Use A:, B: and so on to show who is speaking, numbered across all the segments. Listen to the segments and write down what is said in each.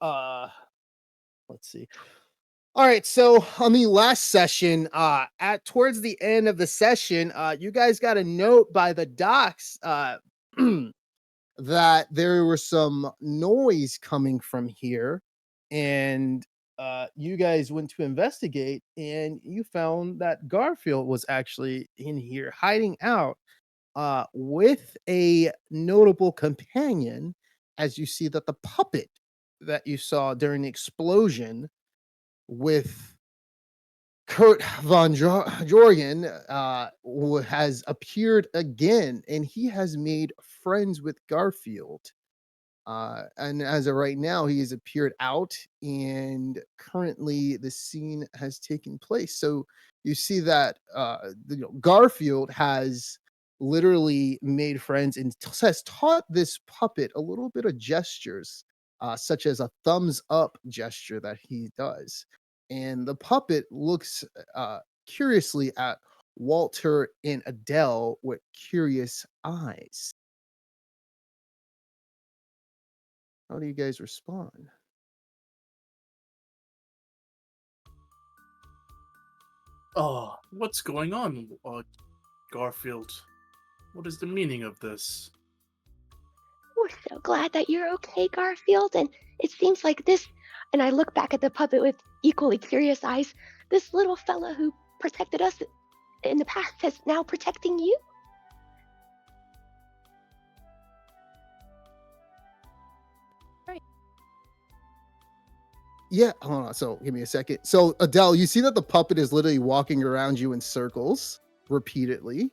A: Uh, let's see. All right, so on the last session, at towards the end of the session, you guys got a note by the docs that there was some noise coming from here, and you guys went to investigate, and you found that Garfield was actually in here hiding out with a notable companion, as you see that the puppet that you saw during the explosion with Kurt von Jorgen has appeared again, and he has made friends with Garfield. And as of right now, he has appeared out, and currently the scene has taken place. So you see that Garfield has literally made friends and has taught this puppet a little bit of gestures, such as a thumbs up gesture that he does. And the puppet looks curiously at Walter and Adele with curious eyes. How do you guys respond?
B: Oh, what's going on, Garfield? What is the meaning of this?
C: We're so glad that you're okay, Garfield. And it seems like this, and I look back at the puppet with equally curious eyes, this little fella who protected us in the past is now protecting you.
D: Right.
A: Yeah, hold on. So give me a second. So Adele, you see that the puppet is literally walking around you in circles repeatedly.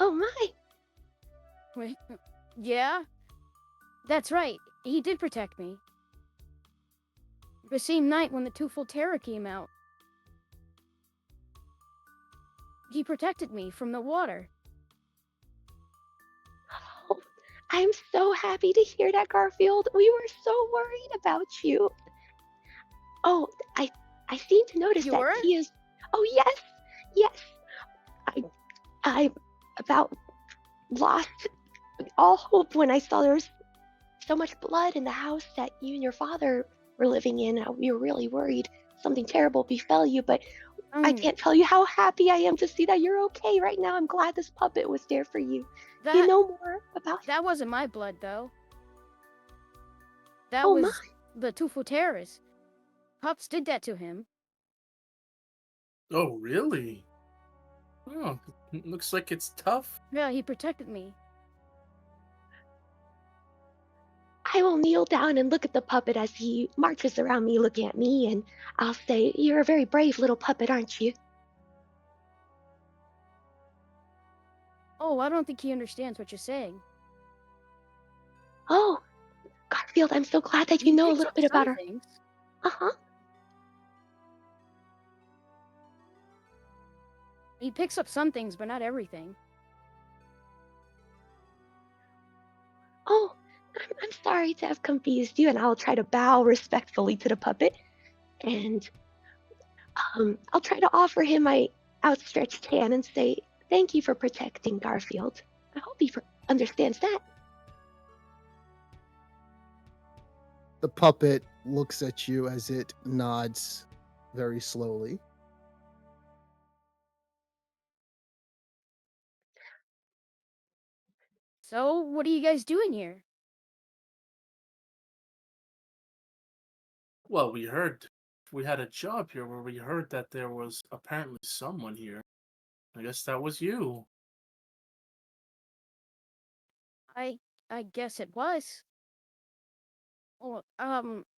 C: Oh my.
D: Wait. Yeah, that's right. He did protect me. The same night when the Twofold Terror came out. He protected me from the water.
C: Oh, I'm so happy to hear that, Garfield. We were so worried about you. Oh, I seem to notice
D: You
C: that
D: were?
C: he is. Oh yes, yes. I I about lost all hope when I saw there was so much blood in the house that you and your father were living in. We were really worried something terrible befell you, but I
D: Um,
C: can't tell you how happy I am to see that you're okay right now. I'm glad this puppet was there for you. Do you
D: that
C: know more about him?
D: that wasn't my blood though. That
C: Oh my.
D: was the Twofold Terror's. Pups did that to him.
B: Oh, really? Oh, looks like it's tough.
D: Yeah, he protected me.
C: I will kneel down and look at the puppet as he marches around me looking at me, and I'll say, "You're a very brave little puppet, aren't you?"
D: Oh, I don't think he understands what you're saying.
C: Oh, Garfield, I'm so glad that you
D: He
C: know a
D: picks
C: little
D: up
C: bit about
D: some
C: her.
D: things.
C: Uh huh.
D: He picks up some things, but not everything.
C: Oh, I'm sorry to have confused you, and I'll try to bow respectfully to the puppet, and I'll try to offer him my outstretched hand and say, "Thank you for protecting Garfield." I hope he understands that.
A: The puppet looks at you as it nods very slowly.
D: So, what are you guys doing here?
B: Well, we had a job here where we heard that there was apparently someone here. I guess that was you.
D: I I guess it was. Well,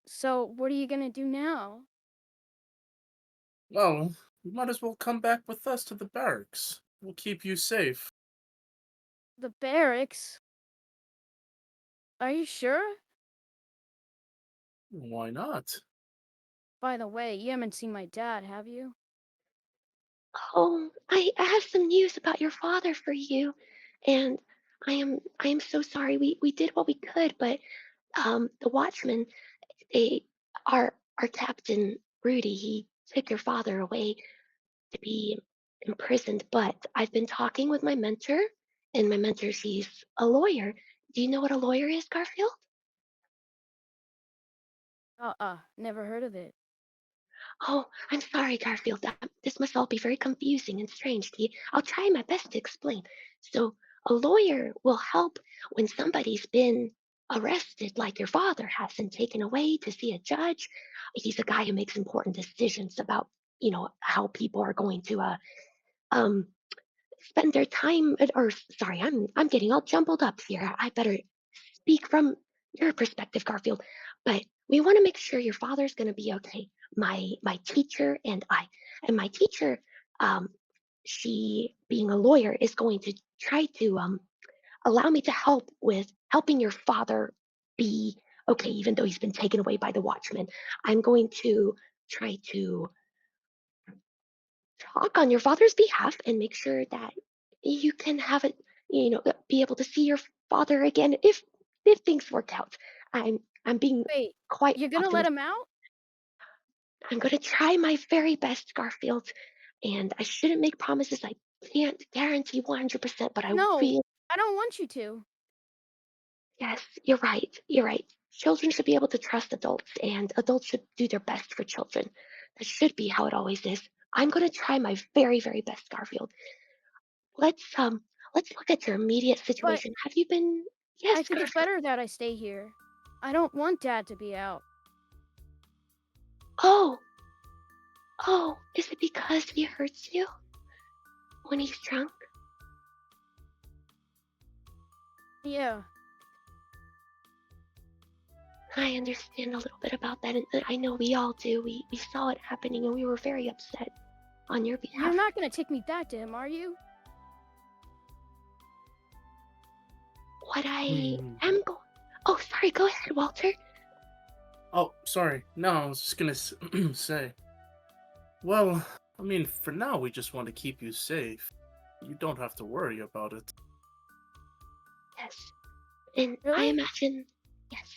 D: so what are you gonna do now?
B: Well, you might as well come back with us to the barracks. We'll keep you safe.
D: The barracks? Are you sure?
B: Why not?
D: By the way, you haven't seen my dad, have you?
C: Oh, I have some news about your father for you, and I am so sorry. We did what we could, but the watchman, they our captain Rudy, he took your father away to be imprisoned. But I've been talking with my mentor, and my mentor, he's a lawyer. Do you know what a lawyer is, Garfield?
D: Never heard of it.
C: Oh, I'm sorry, Garfield. This must all be very confusing and strange to you. I'll try my best to explain. So, a lawyer will help when somebody's been arrested, like your father has, and taken away to see a judge. He's a guy who makes important decisions about, how people are going to um spend their time. Or sorry, I'm getting all jumbled up here. I better speak from your perspective, Garfield, but we want to make sure your father's going to be okay. My teacher and I, and my teacher, um, she being a lawyer is going to try to allow me to help with helping your father be okay, even though he's been taken away by the Watchmen. I'm going to try to talk on your father's behalf and make sure that you can have it, be able to see your father again if things work out. I'm being
D: Wait,
C: quite
D: you're gonna let
C: optimistic.
D: him out?
C: I'm going to try my very best, Garfield, and I shouldn't make promises I can't guarantee 100%, but I
D: No,
C: really,
D: I don't want you to.
C: yes, you're right. You're right. Children should be able to trust adults, and adults should do their best for children. That should be how it always is. I'm going to try my very, very best, Garfield. Let's um let's look at your immediate
D: But
C: situation. Have you been Yes,
D: I think it's
C: Garfield.
D: better that I stay here. I don't want Dad to be out.
C: Oh, oh, is it because he hurts you when he's drunk?
D: Yeah.
C: I understand a little bit about that, and I know we all do. We saw it happening and we were very upset on your
D: You're
C: behalf.
D: not gonna take me back to him, are you?
C: What I
B: Hmm.
C: am going Oh, sorry, go ahead, Walter.
B: Oh, sorry. No, I was just gonna say. Well, I mean, for now, we just want to keep you safe. You don't have to worry about it.
C: Yes. And I
D: Really?
C: imagine yes.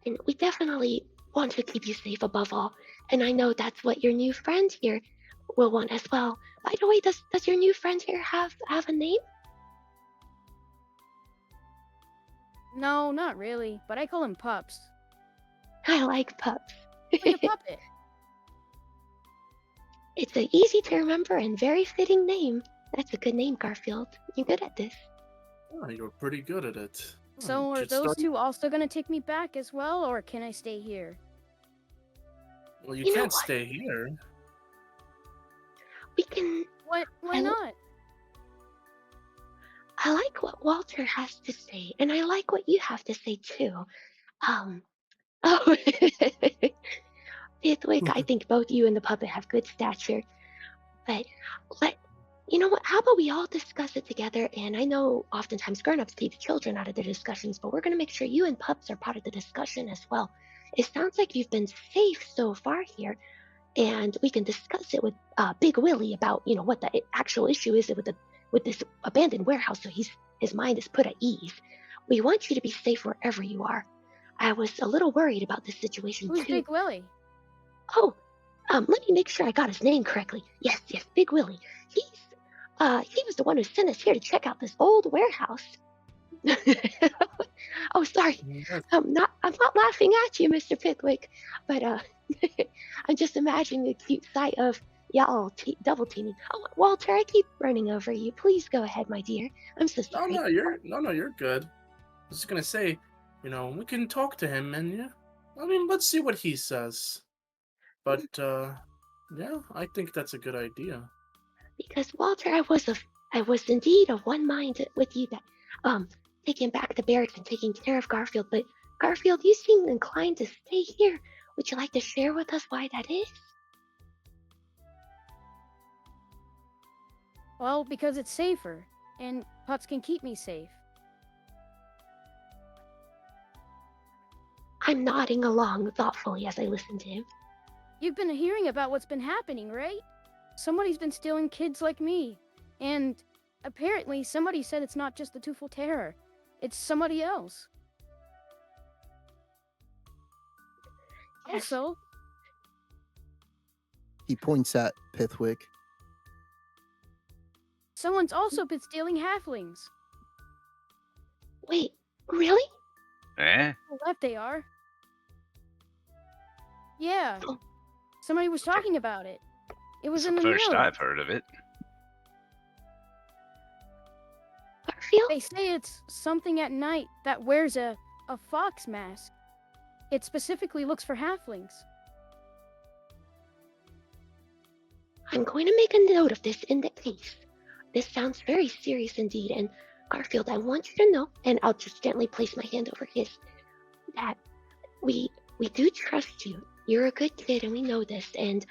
C: And we definitely want to keep you safe above all. And I know that's what your new friend here will want as well. By the way, does your new friend here have a name?
D: No, not really. But I call him Pups.
C: I like pups.
D: Like a puppet.
C: It's an easy to remember and very fitting name. That's a good name, Garfield. You're good at this.
B: Oh, you're pretty good at it. Oh, you
D: So are
B: should
D: those
B: start.
D: two also gonna take me back as well, or can I stay here?
B: Well, you
C: You know
B: can't
C: what?
B: stay here.
C: We can.
D: What? Why
C: I,
D: not?
C: I like what Walter has to say, and I like what you have to say too. Um. Oh, Pithwick, I think both you and the puppet have good stature. But let you know what? How about we all discuss it together? And I know oftentimes grown-ups keep the children out of the discussions, but we're going to make sure you and pups are part of the discussion as well. It sounds like you've been safe so far here, and we can discuss it with Big Willie about what the actual issue is with this abandoned warehouse. So his mind is put at ease. We want you to be safe wherever you are. I was a little worried about this situation
D: Who's
C: too.
D: Big Willie?
C: Oh, let me make sure I got his name correctly. Yes, yes, Big Willie. He was the one who sent us here to check out this old warehouse. Oh, sorry.
B: Yes.
C: I'm not laughing at you, Mr. Pickwick, but I'm just imagining the cute sight of y'all double teaming. Oh, Walter, I keep running over you. Please go ahead, my dear. I'm so
B: No,
C: sorry.
B: no, you're good. I was just gonna say, we can talk to him, and yeah, I mean, let's see what he says. But yeah, I think that's a good idea.
C: Because Walter, I was indeed of one mind with you that um taking back the barracks and taking care of Garfield. But Garfield, you seem inclined to stay here. Would you like to share with us why that is?
D: Well, because it's safer, and Pups can keep me safe.
C: I'm nodding along thoughtfully as I listen to him.
D: You've been hearing about what's been happening, right? Somebody's been stealing kids like me. And apparently somebody said it's not just the Twofold Terror. It's somebody else.
C: Yes.
D: Also,
A: He points at Pithwick.
D: someone's also been stealing halflings.
C: Wait, really?
E: Eh?
D: Oh, left they are. Yeah,
C: Oh,
D: somebody was
E: Fir-
D: talking about it. It was
E: It's the
D: in the
E: first
D: news.
E: I've heard of it.
C: Garfield?
D: They say it's something at night that wears a fox mask. It specifically looks for halflings.
C: I'm going to make a note of this in the case. This sounds very serious indeed, and Garfield, I want you to know, and I'll just gently place my hand over his, that we we do trust you. You're a good kid, and we know this, and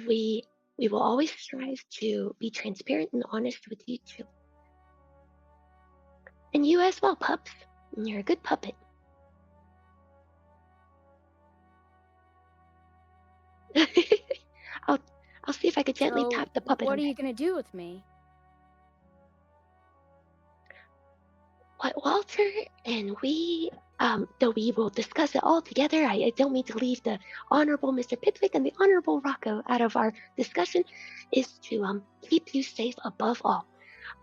C: we we will always strive to be transparent and honest with you too, and you as well, pups. You're a good puppet. I'll I'll see if I could gently
D: So,
C: tap the puppet
D: what
C: on
D: are
C: the
D: you gonna do with me?
C: what Walter and we, though we will discuss it all together. I don't mean to leave the Honorable Mr. Pickwick and the Honorable Rocco out of our discussion, is to keep you safe above all.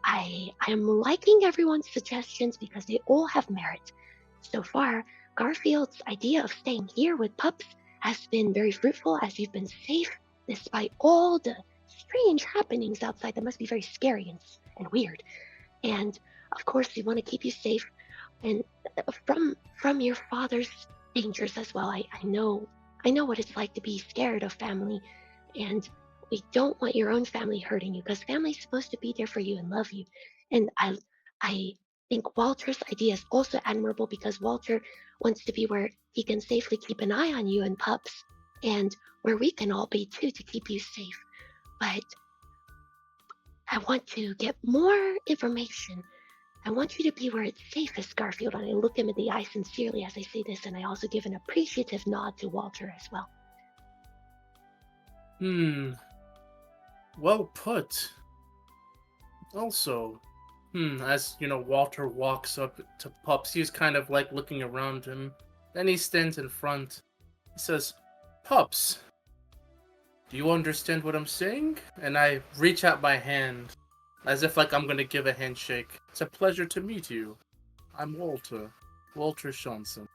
C: I'm liking everyone's suggestions because they all have merit. So far, Garfield's idea of staying here with pups has been very fruitful as you've been safe despite all the strange happenings outside that must be very scary and weird. And of course, we want to keep you safe and from your father's dangers as well. I know what it's like to be scared of family, and we don't want your own family hurting you because family's supposed to be there for you and love you. And I think Walter's idea is also admirable because Walter wants to be where he can safely keep an eye on you and pups, and where we can all be too to keep you safe. But I want to get more information. I want you to be where it's safest, Garfield. And I look him in the eye sincerely as I say this, and I also give an appreciative nod to Walter as well.
B: Hmm. Well put. Also, as Walter walks up to Pups, he's kind of like looking around him. Then he stands in front. He says, Pups, do you understand what I'm saying? And I reach out my hand, as if like I'm gonna give a handshake. It's a pleasure to meet you. I'm Walter. Walter Johnson.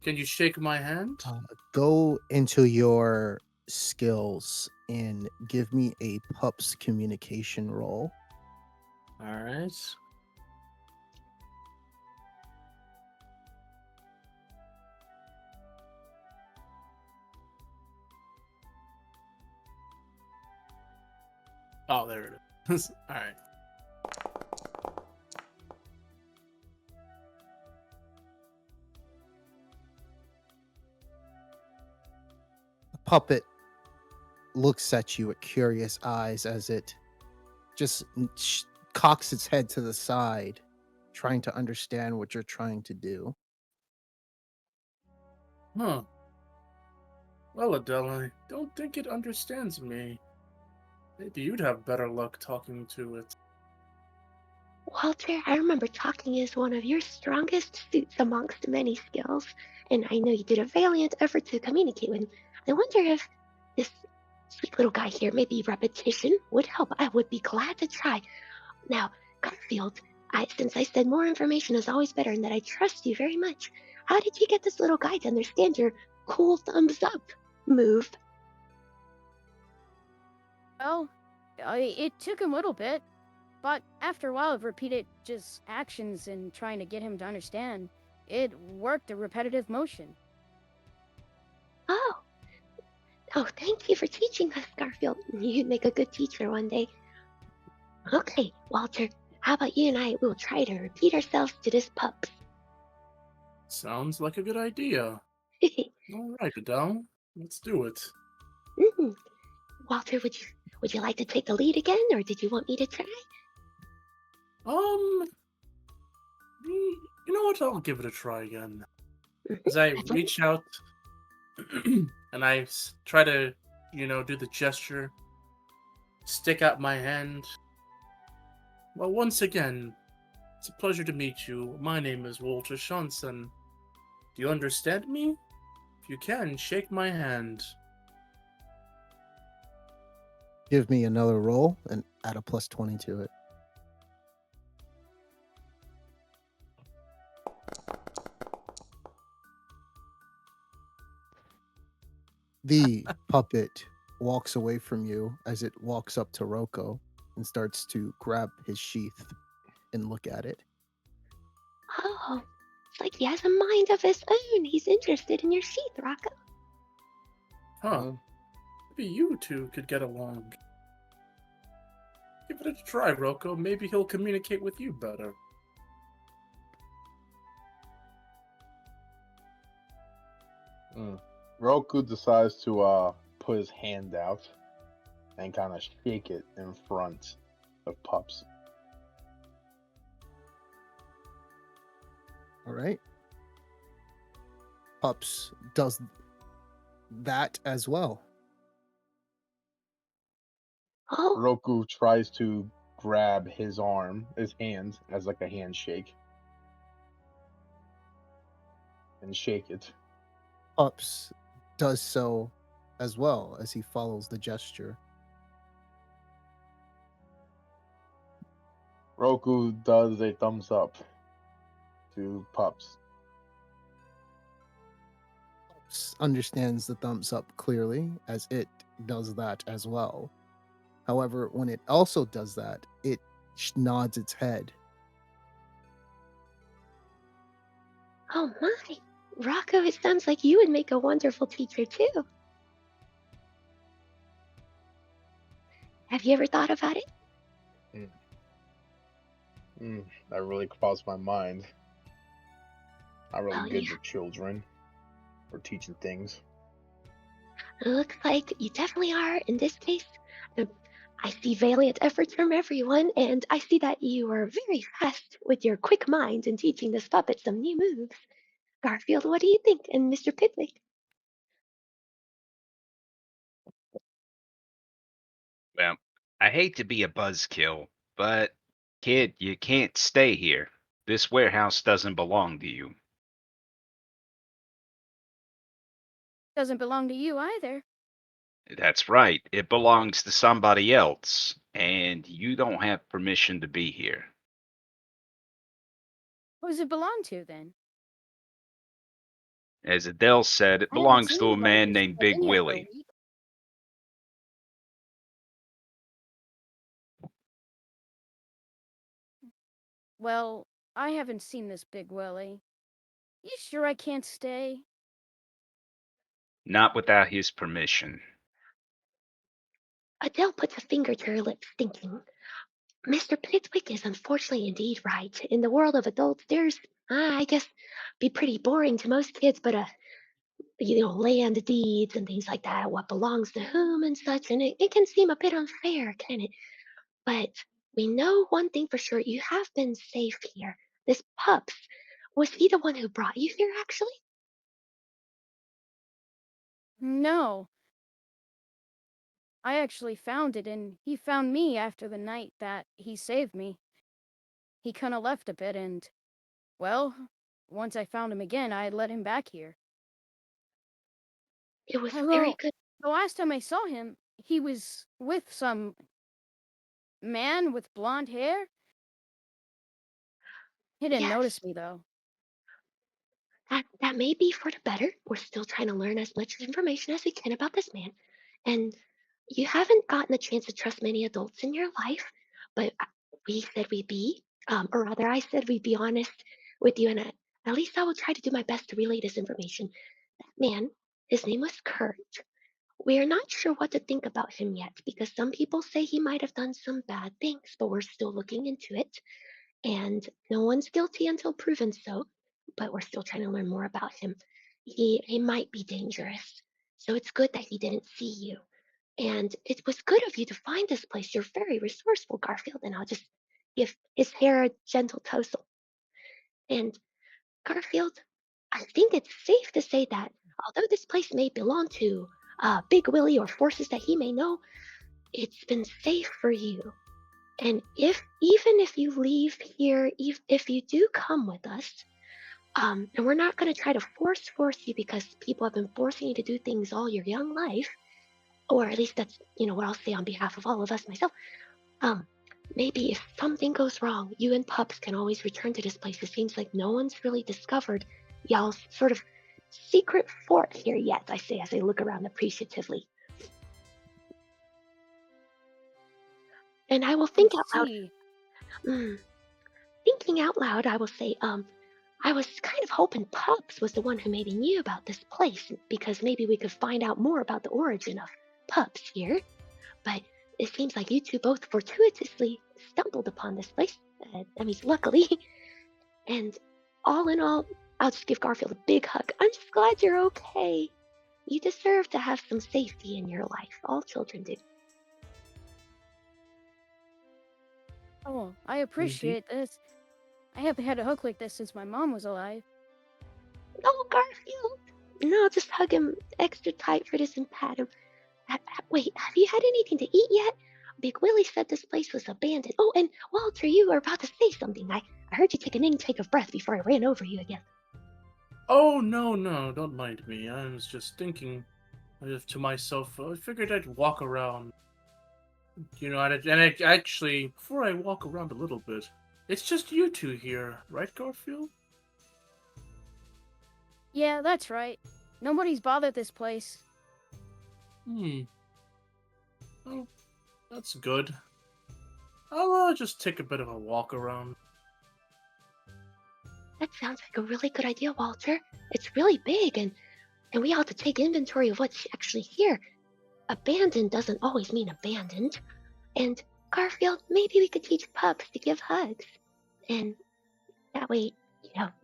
B: Can you shake my hand?
A: Go into your skills and give me a pup's communication roll.
B: Alright. Oh, there it is. Alright.
A: The puppet looks at you with curious eyes as it just cocks its head to the side, trying to understand what you're trying to do.
B: Huh. Well, Adele, I don't think it understands me. Maybe you'd have better luck talking to it.
C: Walter, I remember talking is one of your strongest suits amongst many skills, and I know you did a valiant effort to communicate with him. I wonder if this sweet little guy here, maybe repetition would help. I would be glad to try. Now, Garfield, since I said more information is always better and that I trust you very much, how did you get this little guy to understand your cool thumbs up move?
D: Well, it took him a little bit, but after a while of repeated just actions and trying to get him to understand, it worked a repetitive motion.
C: Oh, oh, thank you for teaching us, Garfield. You'd make a good teacher one day. Okay, Walter, how about you and I will try to repeat ourselves to this pup?
B: Sounds like a good idea. Alright, Adele. Let's do it.
C: Mhm. Walter, would you like to take the lead again, or did you want me to try?
B: Um, you know what? I'll give it a try again. As I
C: That's all.
B: reach out and I try to, do the gesture, stick out my hand. Well, once again, it's a pleasure to meet you. My name is Walter Johnson. Do you understand me? If you can, shake my hand.
A: Give me another roll and add a +20 to it. The puppet walks away from you as it walks up to Roko and starts to grab his sheath and look at it.
C: Oh, it's like he has a mind of his own. He's interested in your sheath, Rocco.
B: Huh. Maybe you two could get along. Give it a try, Roko. Maybe he'll communicate with you better.
E: Roku decides to put his hand out and kind of shake it in front of Pups.
A: All right. Pups does that as well.
C: Oh,
E: Roku tries to grab his hand as like a handshake, and shake it.
A: Pups does so as well as he follows the gesture.
E: Roku does a thumbs up to Pups.
A: Pups understands the thumbs up clearly as it does that as well. However, when it also does that, it nods its head.
C: oh my. Rocco, it sounds like you would make a wonderful teacher too. Have you ever thought about it?
E: That really crossed my mind. Not really
C: Well,
E: good with children or teaching things.
C: it looks like you definitely are in this case. Uh, I see valiant efforts from everyone, and I see that you are very fast with your quick mind in teaching this puppet some new moves. Garfield, what do you think? And Mr. Pidwick?
F: Well, I hate to be a buzzkill, but kid, you can't stay here. This warehouse doesn't belong to you.
D: Doesn't belong to you either.
F: That's right. It belongs to somebody else, and you don't have permission to be here.
D: Who does it belong to then?
F: As Adele said, it
D: I haven't
F: belongs
D: seen
F: to a
D: anybody
F: man
D: who's
F: named
D: been
F: Big
D: in here for a
F: Willie.
D: week. Well, I haven't seen this Big Willie. You sure I can't stay?
F: Not without his permission.
C: Adele puts a finger to her lips, thinking, Mr. Pidwick is unfortunately indeed right. In the world of adults, there's, I guess, be pretty boring to most kids, but land deeds and things like that, what belongs to whom and such, and it can seem a bit unfair, can it? But we know one thing for sure, you have been safe here. This pups, was he the one who brought you here, actually?
D: No. I actually found it, and he found me after the night that he saved me. He kinda left a bit, and, well, once I found him again, I let him back here.
C: It was very
D: Although,
C: good.
D: the last time I saw him, he was with some man with blonde hair. He didn't
C: Yes,
D: notice me, though.
C: that may be for the better. We're still trying to learn as much information as we can about this man. And you haven't gotten a chance to trust many adults in your life, but we said we'd be, or rather, I said we'd be honest with you, and at least I will try to do my best to relay this information. That man, his name was Kurt. We are not sure what to think about him yet because some people say he might have done some bad things, but we're still looking into it. And no one's guilty until proven so, but we're still trying to learn more about him. He might be dangerous. So it's good that he didn't see you. And it was good of you to find this place. You're very resourceful, Garfield. And I'll just give his hair a gentle tousle. And Garfield, I think it's safe to say that although this place may belong to Big Willie or forces that he may know, it's been safe for you. And even if you leave here, if you do come with us, and we're not going to try to force you because people have been forcing you to do things all your young life, or at least that's what I'll say on behalf of all of us myself. Um, Maybe if something goes wrong, you and Pups can always return to this place. It seems like no one's really discovered y'all's sort of secret fort here yet, I say as I look around appreciatively. And I will
D: I
C: think out loud.
D: see.
C: Mm, thinking out loud, I will say, I was kind of hoping Pups was the one who maybe knew about this place because maybe we could find out more about the origin of Pups here. But it seems like you two both fortuitously stumbled upon this place. Luckily. And all in all, I'll just give Garfield a big hug. I'm just glad you're okay. You deserve to have some safety in your life. All children do.
D: Oh, I
A: Indeed.
D: appreciate this. I haven't had a hug like this since my mom was alive.
C: Oh, Garfield. No, I'll just hug him extra tight for this and pat him. Wait, have you had anything to eat yet? Big Willie said this place was abandoned. Oh, and Walter, you were about to say something. I heard you take an intake of breath before I ran over you again.
B: Oh, no, don't mind me. I was just thinking to myself, I figured I'd walk around. Actually, before I walk around a little bit, it's just you two here, right, Garfield?
D: Yeah, that's right. Nobody's bothered this place.
B: Oh, that's good. I'll just take a bit of a walk around.
C: That sounds like a really good idea, Walter. It's really big, and we ought to take inventory of what's actually here. Abandoned doesn't always mean abandoned. And Garfield, maybe we could teach pups to give hugs. And that way,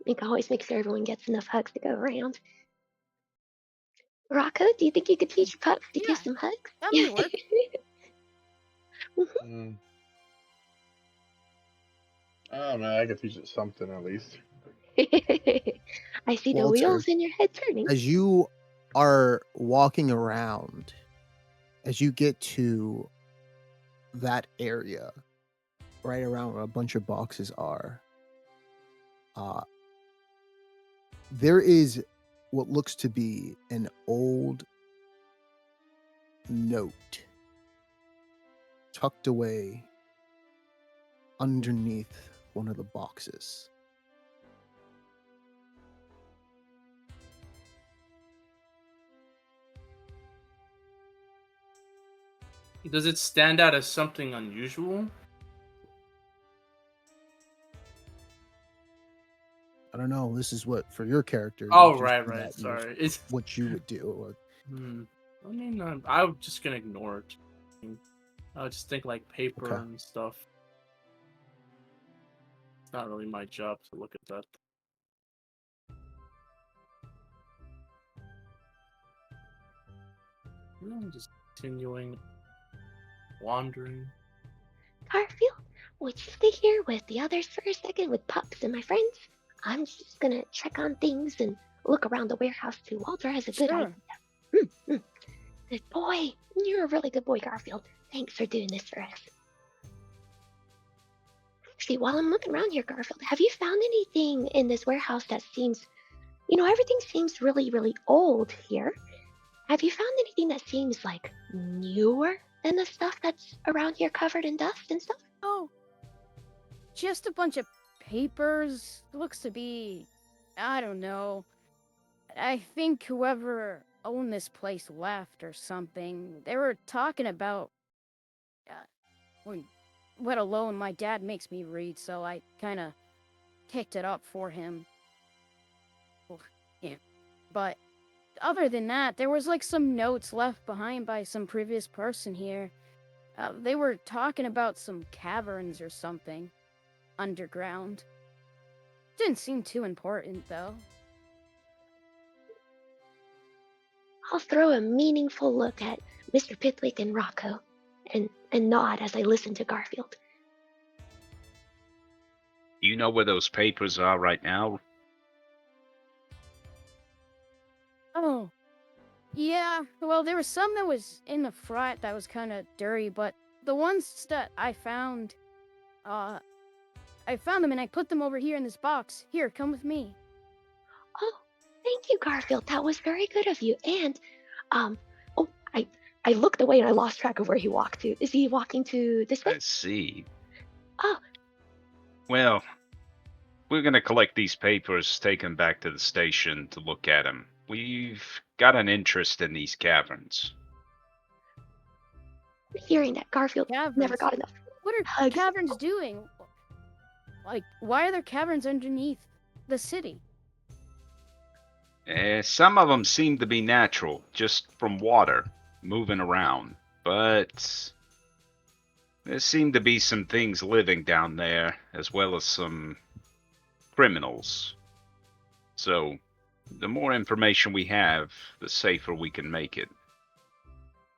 C: we can always make sure everyone gets enough hugs to go around. Rocco, do you think you could teach pups to give
D: Yeah,
C: some hugs?
D: that may work.
E: Mm. Oh man, I could teach it something at least.
C: I see the
A: Walter,
C: wheels in your head turning.
A: as you are walking around, as you get to that area, right around where a bunch of boxes are, uh, there is what looks to be an old note tucked away underneath one of the boxes.
B: Does it stand out as something unusual?
A: I don't know. This is what for your character.
B: Oh,
A: you
B: right,
A: see that,
B: sorry. It's
A: what you would do. Or
B: I mean, I'm just gonna ignore it. I would just think like paper
A: okay,
B: and stuff. It's not really my job to look at that. I'm just continuing wandering.
C: Garfield, would you stay here with the others for a second with Pups and my friends? I'm just gonna check on things and look around the warehouse too. Walter has a good idea.
D: Sure.
C: Good boy. You're a really good boy, Garfield. Thanks for doing this for us. Actually, while I'm looking around here, Garfield, have you found anything in this warehouse that seems, everything seems really, really old here. Have you found anything that seems like newer than the stuff that's around here covered in dust and stuff?
D: Oh, just a bunch of papers. Looks to be, I don't know. I think whoever owned this place left or something. They were talking about uh, when, let alone my dad makes me read, so I kind of picked it up for him. Well, yeah. But other than that, there was like some notes left behind by some previous person here. They were talking about some caverns or something underground. Didn't seem too important though.
C: I'll throw a meaningful look at Mr. Pitlick and Rocco and nod as I listen to Garfield.
F: You know where those papers are right now?
D: Oh, yeah. Well, there was some that was in the front that was kind of dirty, but the ones that I found them and I put them over here in this box. Here, come with me.
C: Oh, thank you, Garfield. That was very good of you. And, oh, I looked away and I lost track of where he walked to. Is he walking to this way?
F: Let's see.
C: Oh,
F: Well, we're gonna collect these papers, take them back to the station to look at them, we've got an interest in these caverns.
C: Hearing that Garfield never
D: Caverns?
C: got enough
D: What are
C: hugs.
D: caverns doing? Like, why are there caverns underneath the city?
F: Some of them seem to be natural, just from water moving around. But there seem to be some things living down there, as well as some criminals. So, the more information we have, the safer we can make it.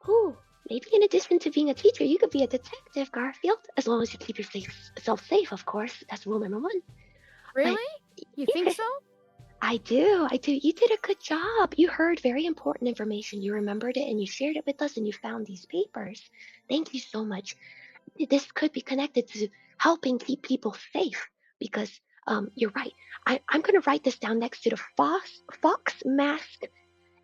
C: Ooh, maybe in addition to being a teacher, you could be a detective, Garfield. As long as you keep yourself safe, of course. That's rule number one.
D: Really? You think
C: Yeah,
D: so?
C: I do. You did a good job. You heard very important information. You remembered it and you shared it with us and you found these papers. Thank you so much. This could be connected to helping keep people safe because you're right. I'm going to write this down next to the Fox Mask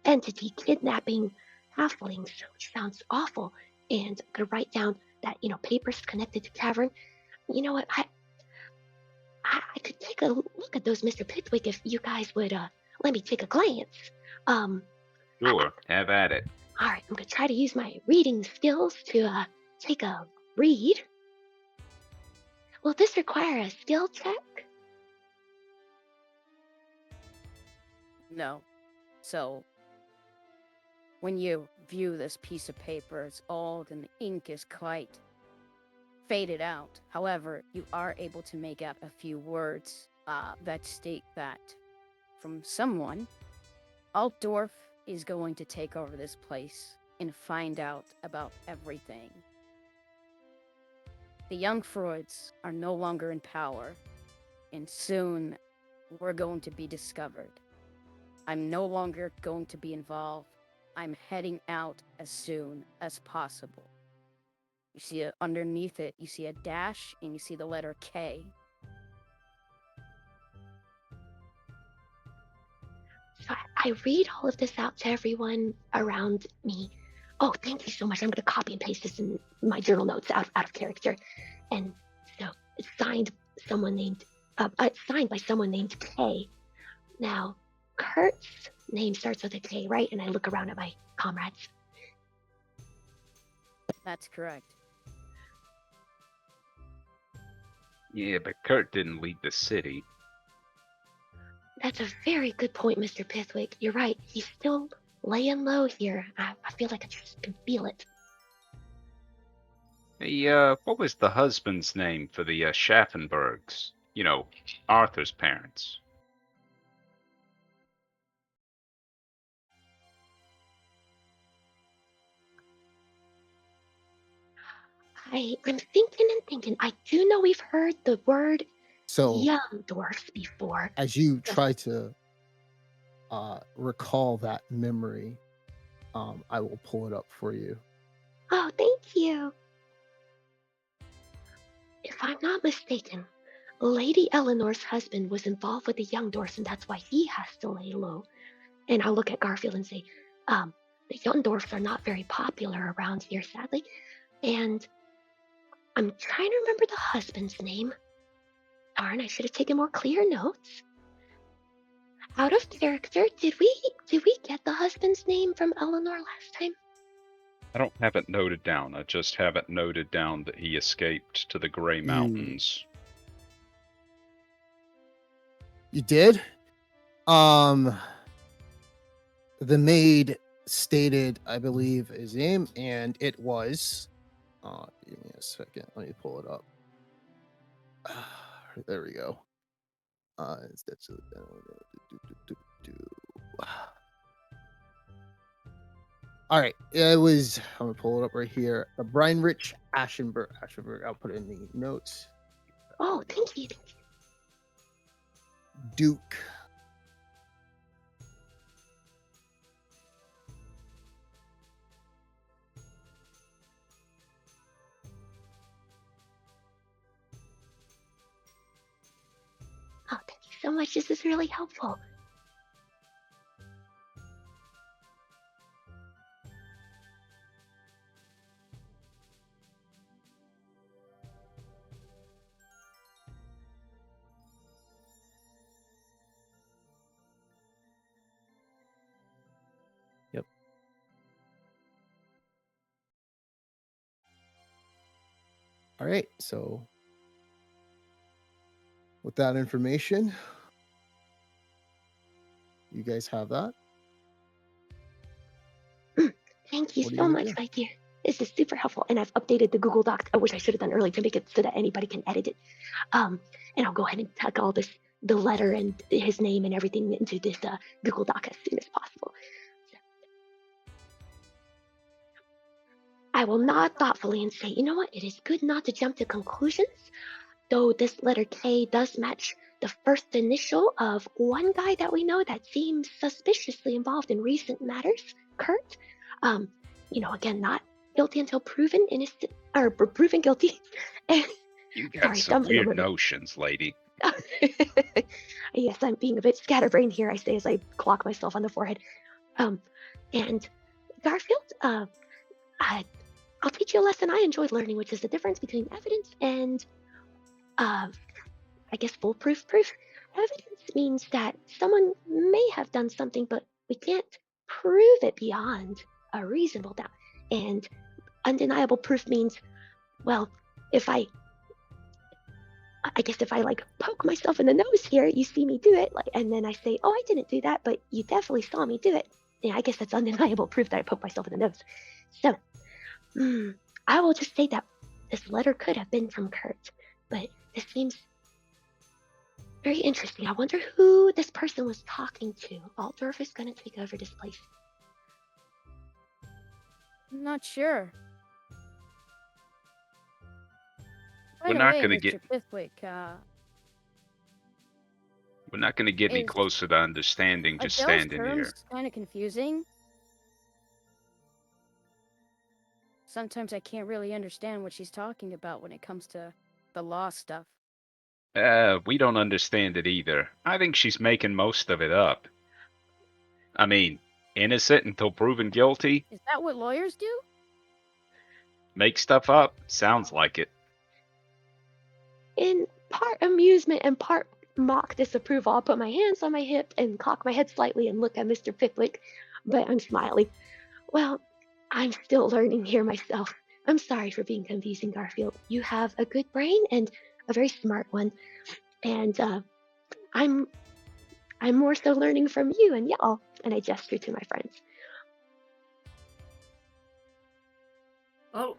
C: entity kidnapping halflings, which sounds awful. And I'm going to write down that, papers connected to cavern. You know what? I could take a look at those, Mr. Pitwick, if you guys would let me take a glance. Um,
F: Sure, have at it.
C: all right, I'm gonna try to use my reading skills to take a read. Will this require a skill check?
D: No. So, when you view this piece of paper, it's old and the ink is quite faded out. However, you are able to make out a few words that state that from someone, Altdorf is going to take over this place and find out about everything. The young Freuds are no longer in power, and soon we're going to be discovered. I'm no longer going to be involved. I'm heading out as soon as possible. You see underneath it, you see a dash and you see the letter K.
C: So I read all of this out to everyone around me. Oh, thank you so much. I'm gonna copy and paste this in my journal notes out of character. And so it's signed signed by someone named K. Now, Kurt's name starts with a K, right? And I look around at my comrades.
D: That's correct.
F: Yeah, but Kurt didn't leave the city.
C: That's a very good point, Mr. Pithwick. You're right. He's still laying low here. I feel like I just can feel it.
F: Hey, what was the husband's name for the Schaffenbergs? You know, Arthur's parents.
C: I'm thinking and thinking. I do know we've heard the word
A: So
C: young dwarfs before.
A: as you try to recall that memory, I will pull it up for you.
C: Oh, thank you. If I'm not mistaken, Lady Eleanor's husband was involved with the young dwarfs, and that's why he has to lay low. And I'll look at Garfield and say, the young dwarfs are not very popular around here, sadly. And I'm trying to remember the husband's name. Darn, I should have taken more clear notes. Out of character, did we get the husband's name from Eleanor last time?
F: I don't have it noted down. I just have it noted down that he escaped to the Grey Mountains.
A: You did? The maid stated, I believe, his name, and it was. Give me a second. Let me pull it up. There we go. That's all right. It was. I'm gonna pull it up right here. Brian Rich Ashenberg. I'll put it in the notes.
C: Oh, thank you.
A: Duke.
C: Oh, thank you so much. This is really helpful.
A: All right. So with that information, you guys have that.
C: Thank you
A: What are you
C: so
A: gonna
C: much,
A: do?
C: my dear. This is super helpful, and I've updated the Google Docs, which I should have done early to make it so that anybody can edit it. And I'll go ahead and tuck all this, the letter and his name and everything into this Google Doc as soon as possible. I will nod thoughtfully and say, you know what? It is good not to jump to conclusions, though this letter K does match the first initial of one guy that we know that seems suspiciously involved in recent matters, Kurt. Um, again, not guilty until proven innocent or proven guilty.
F: You got
C: Sorry,
F: some
C: stumbling a
F: weird
C: little
F: notions, lady.
C: bit. Yes, I'm being a bit scatterbrained here, I say as I clock myself on the forehead. And Garfield, I'll teach you a lesson I enjoyed learning, which is the difference between evidence and, I guess, foolproof proof. Evidence means that someone may have done something, but we can't prove it beyond a reasonable doubt. And undeniable proof means, well, I guess if I like poke myself in the nose here, you see me do it, like, and then I say, "Oh, I didn't do that," but you definitely saw me do it. Yeah, I guess that's undeniable proof that I poked myself in the nose. So, I will just say that this letter could have been from Kurt, but this seems very interesting. I wonder who this person was talking to. Altdorf is going to take over this place.
D: I'm not sure. By
F: We're
D: the
F: not
D: way,
F: gonna get
D: Mr. Pithwick,
F: we're not gonna get any
D: is
F: closer to understanding just
D: Adele's
F: standing here.
D: terms kind of confusing. Sometimes I can't really understand what she's talking about when it comes to the law stuff.
F: We don't understand it either. I think she's making most of it up. I mean, innocent until proven guilty?
D: Is that what lawyers do?
F: Make stuff up? Sounds like it.
C: In part amusement and part mock disapproval, I'll put my hands on my hip and cock my head slightly and look at Mr. Pickwick, but I'm smiling. Well, I'm still learning here myself. I'm sorry for being confusing, Garfield. You have a good brain and a very smart one, and I'm more so learning from you and y'all. And I gesture to my friends.
B: Oh,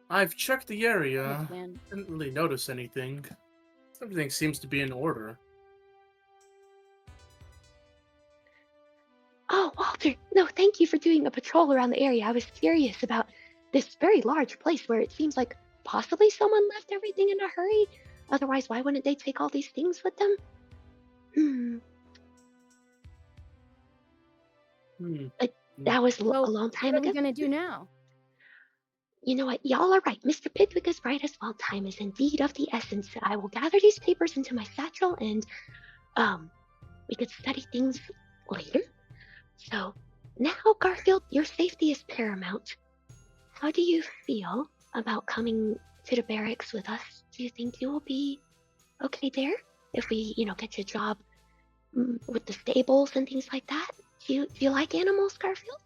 B: I've checked the area.
D: Man.
B: Didn't really notice anything. Everything seems to be in order.
C: Oh, Walter, no, thank you for doing a patrol around the area. I was curious about this very large place where it seems like possibly someone left everything in a hurry. Otherwise, why wouldn't they take all these things with them? That was a
D: So,
C: long time
D: what are we
C: ago.
D: gonna do now?
C: You know what? Y'all are right. Mr. Pidwick is right as well. Time is indeed of the essence. I will gather these papers into my satchel and we could study things later. So now, Garfield, your safety is paramount. How do you feel about coming to the barracks with us? Do you think you will be okay there if we, get you a job with the stables and things like that? Do you like animals, Garfield?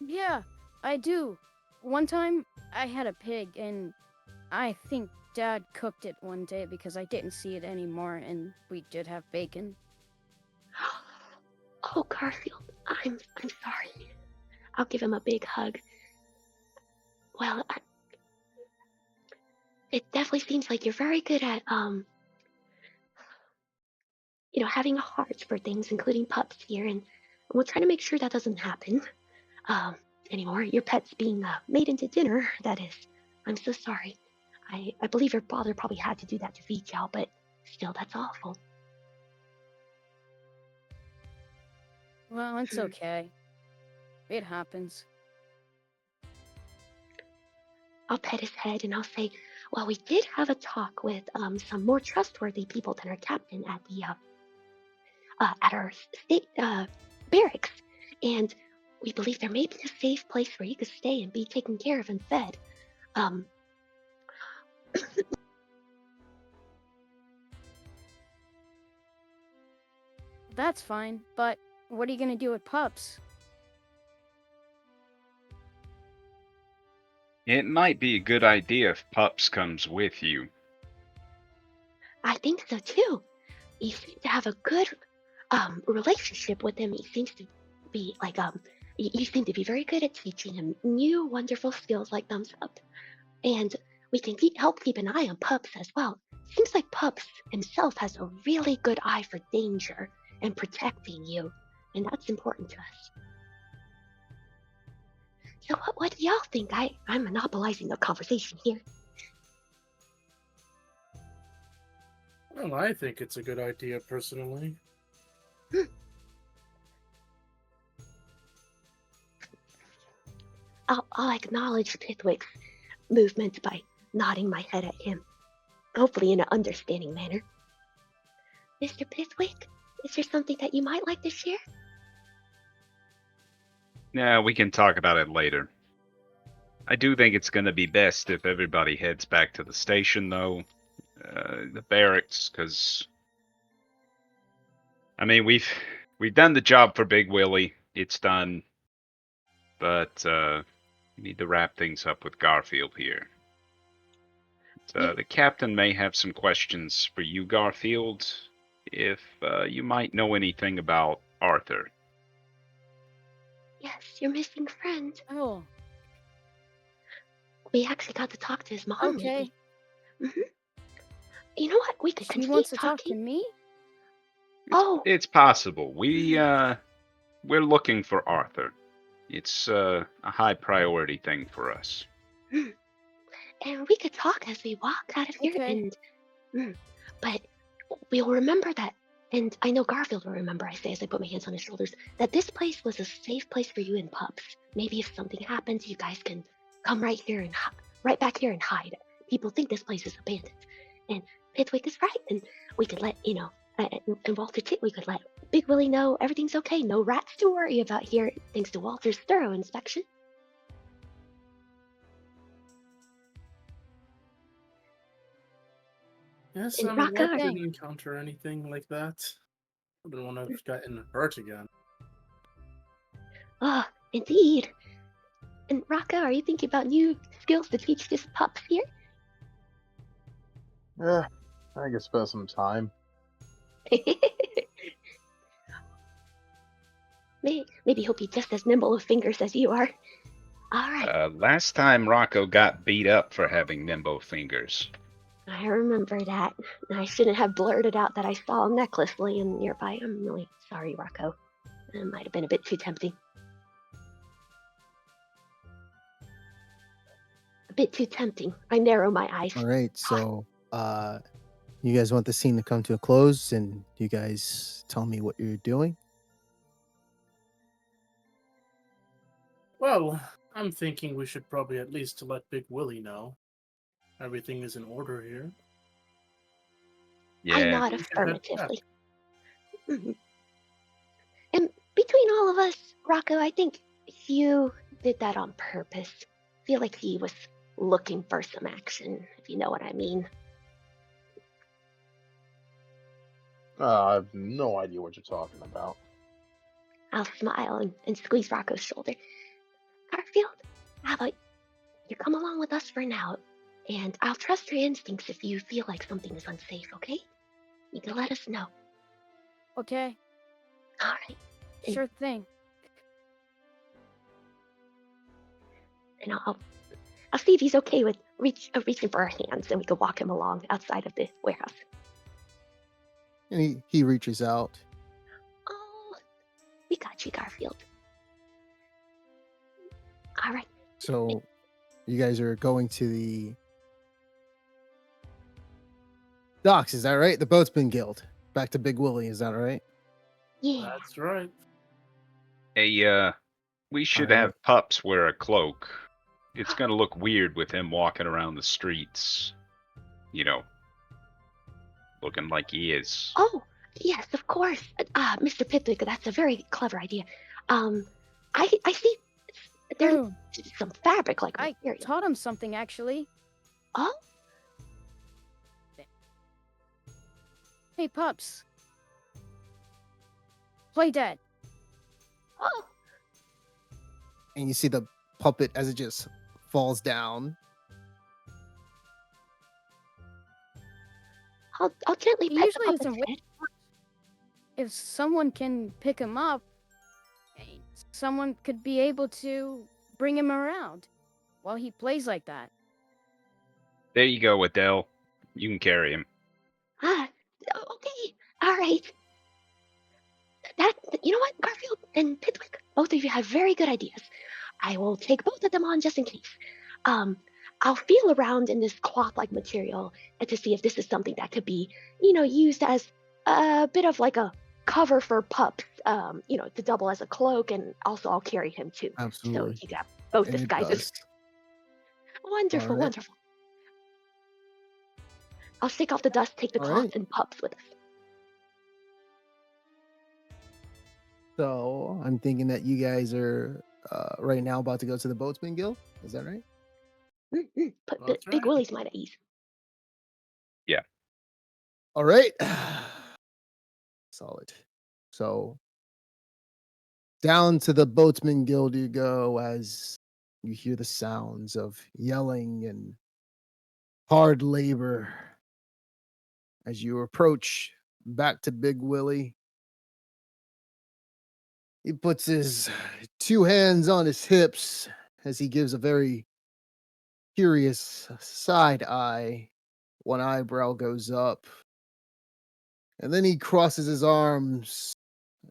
D: Yeah, I do. One time, I had a pig, and I think Dad cooked it one day because I didn't see it anymore, and we did have bacon.
C: Oh, Garfield, I'm sorry. I'll give him a big hug. Well, it definitely seems like you're very good at having a heart for things, including pups here, and we'll try to make sure that doesn't happen anymore. Your pet's being made into dinner, that is. I'm so sorry. I believe your father probably had to do that to feed y'all, but still, that's awful.
D: Well, it's okay. It happens.
C: I'll pet his head and I'll say, well, we did have a talk with some more trustworthy people than our captain at the at our state barracks, and we believe there may be a safe place where you could stay and be taken care of and fed.
D: That's fine, but what are you gonna do with pups?
F: It might be a good idea if Pups comes with you.
C: I think so too. You seem to have a good relationship with him. He seems to be like you seem to be very good at teaching him new wonderful skills like thumbs up. And we can help keep an eye on Pups as well. Seems like Pups himself has a really good eye for danger and protecting you, and that's important to us. So what do y'all think? I'm monopolizing the conversation here.
B: Well, I think it's a good idea personally.
C: I'll acknowledge Pithwick's movement by nodding my head at him, hopefully in an understanding manner. Mr. Pithwick, is there something that you might like to share?
F: Yeah, we can talk about it later. I do think it's going to be best if everybody heads back to the station, though. The barracks, because... I mean, we've done the job for Big Willie. It's done. But we need to wrap things up with Garfield here. The captain may have some questions for you, Garfield, if you might know anything about Arthur.
C: Yes, your missing friend.
D: Oh,
C: We actually got to talk to his mom
D: okay.
C: lately. You know what? We could
D: She
C: continue
D: wants to talk to
C: talking.
D: me?
C: Oh,
F: It's possible. We're looking for Arthur. It's a high priority thing for us.
C: and we could talk as we walk out of here.
D: Okay.
C: But we'll remember that, and I know Garfield will remember, I say as I put my hands on his shoulders, that this place was a safe place for you and Pups. Maybe if something happens, you guys can come right here and right back here and hide. People think this place is abandoned. And Pithwick is right, and we could let, and Walter too, we could let Big Willie know everything's okay. No rats to worry about here, thanks to Walter's thorough inspection.
B: Yes,
C: And
B: I'm
C: Rocco,
B: glad I didn't encounter anything like that. I wouldn't want to have gotten hurt again.
C: ah, indeed. And Rocco, are you thinking about new skills to teach this Pups here?
E: Yeah, I could spend some time.
C: Maybe he'll be just as nimble with fingers as you are. All right,
F: Last time Rocco got beat up for having nimble fingers.
C: I remember that. I shouldn't have blurted out that I saw a necklace laying nearby. I'm really sorry, Rocco. It might have been a bit too tempting. A bit too tempting. I narrow my eyes.
A: All right, so you guys want the scene to come to a close, and you guys tell me what you're doing.
B: Well, I'm thinking we should probably at least let Big Willie know. Everything is in order here.
C: I
F: Yeah,
C: nod
B: We should head
C: affirmatively. Mhm. And between all of us, Rocco, I think Hugh did that on purpose. Feel like he was looking for some action, if you know what I mean.
E: I have no idea what you're talking about.
C: I'll smile and squeeze Rocco's shoulder. Garfield, how about you come along with us for now? And I'll trust your instincts if you feel like something is unsafe, okay? You can let us know.
D: Okay.
C: All right.
D: Sure thing.
C: And I'll see if he's okay with reaching for our hands, and we can walk him along outside of the warehouse.
A: And he reaches out.
C: Oh, we got you, Garfield. All right.
A: So you guys are going to the docks, is that right? The boatsman guild. Back to Big Willie, is that right?
C: Yeah.
B: That's right.
F: hey, we should
A: Alright.
F: have Pups wear a cloak. It's gonna look weird with him walking around the streets. You know, looking like he is.
C: Oh, yes, of course. Mr. Pithwick, that's a very clever idea. I see there's
D: Oh,
C: some fabric-like
D: I
C: material.
D: taught him something, actually.
C: Oh,
D: Hey, Pups. Play dead.
C: oh,
A: And you see the puppet as it just falls down.
C: I'll gently pet the
D: Usually it's a
C: puppet's head.
D: if someone can pick him up, eh, someone could be able to bring him around while he plays like that.
F: There you go, Adele. You can carry him.
C: Ah, okay, all right. That you know what, Garfield and Pitwick, both of you have very good ideas. I will take both of them on just in case. Um, I'll feel around in this cloth-like material to see if this is something that could be, used as a bit of like a cover for pups. To double as a cloak, and also I'll carry him too. So
A: Absolutely.
C: you got both
A: And it
C: disguises.
A: does. All
C: Wonderful,
A: right.
C: wonderful. I'll shake off the dust, take the
A: All
C: cloth,
A: right.
C: and pups with us.
A: So I'm thinking that you guys are right now about to go to the Boatsman Guild. Is that right?
C: Put
B: That's
C: Big
B: right.
C: Willie's mind at ease.
F: Yeah.
A: All right. Solid. So down to the Boatsman Guild you go as you hear the sounds of yelling and hard labor as you approach back to Big Willie. He puts his two hands on his hips as he gives a very curious side eye. One eyebrow goes up, and then he crosses his arms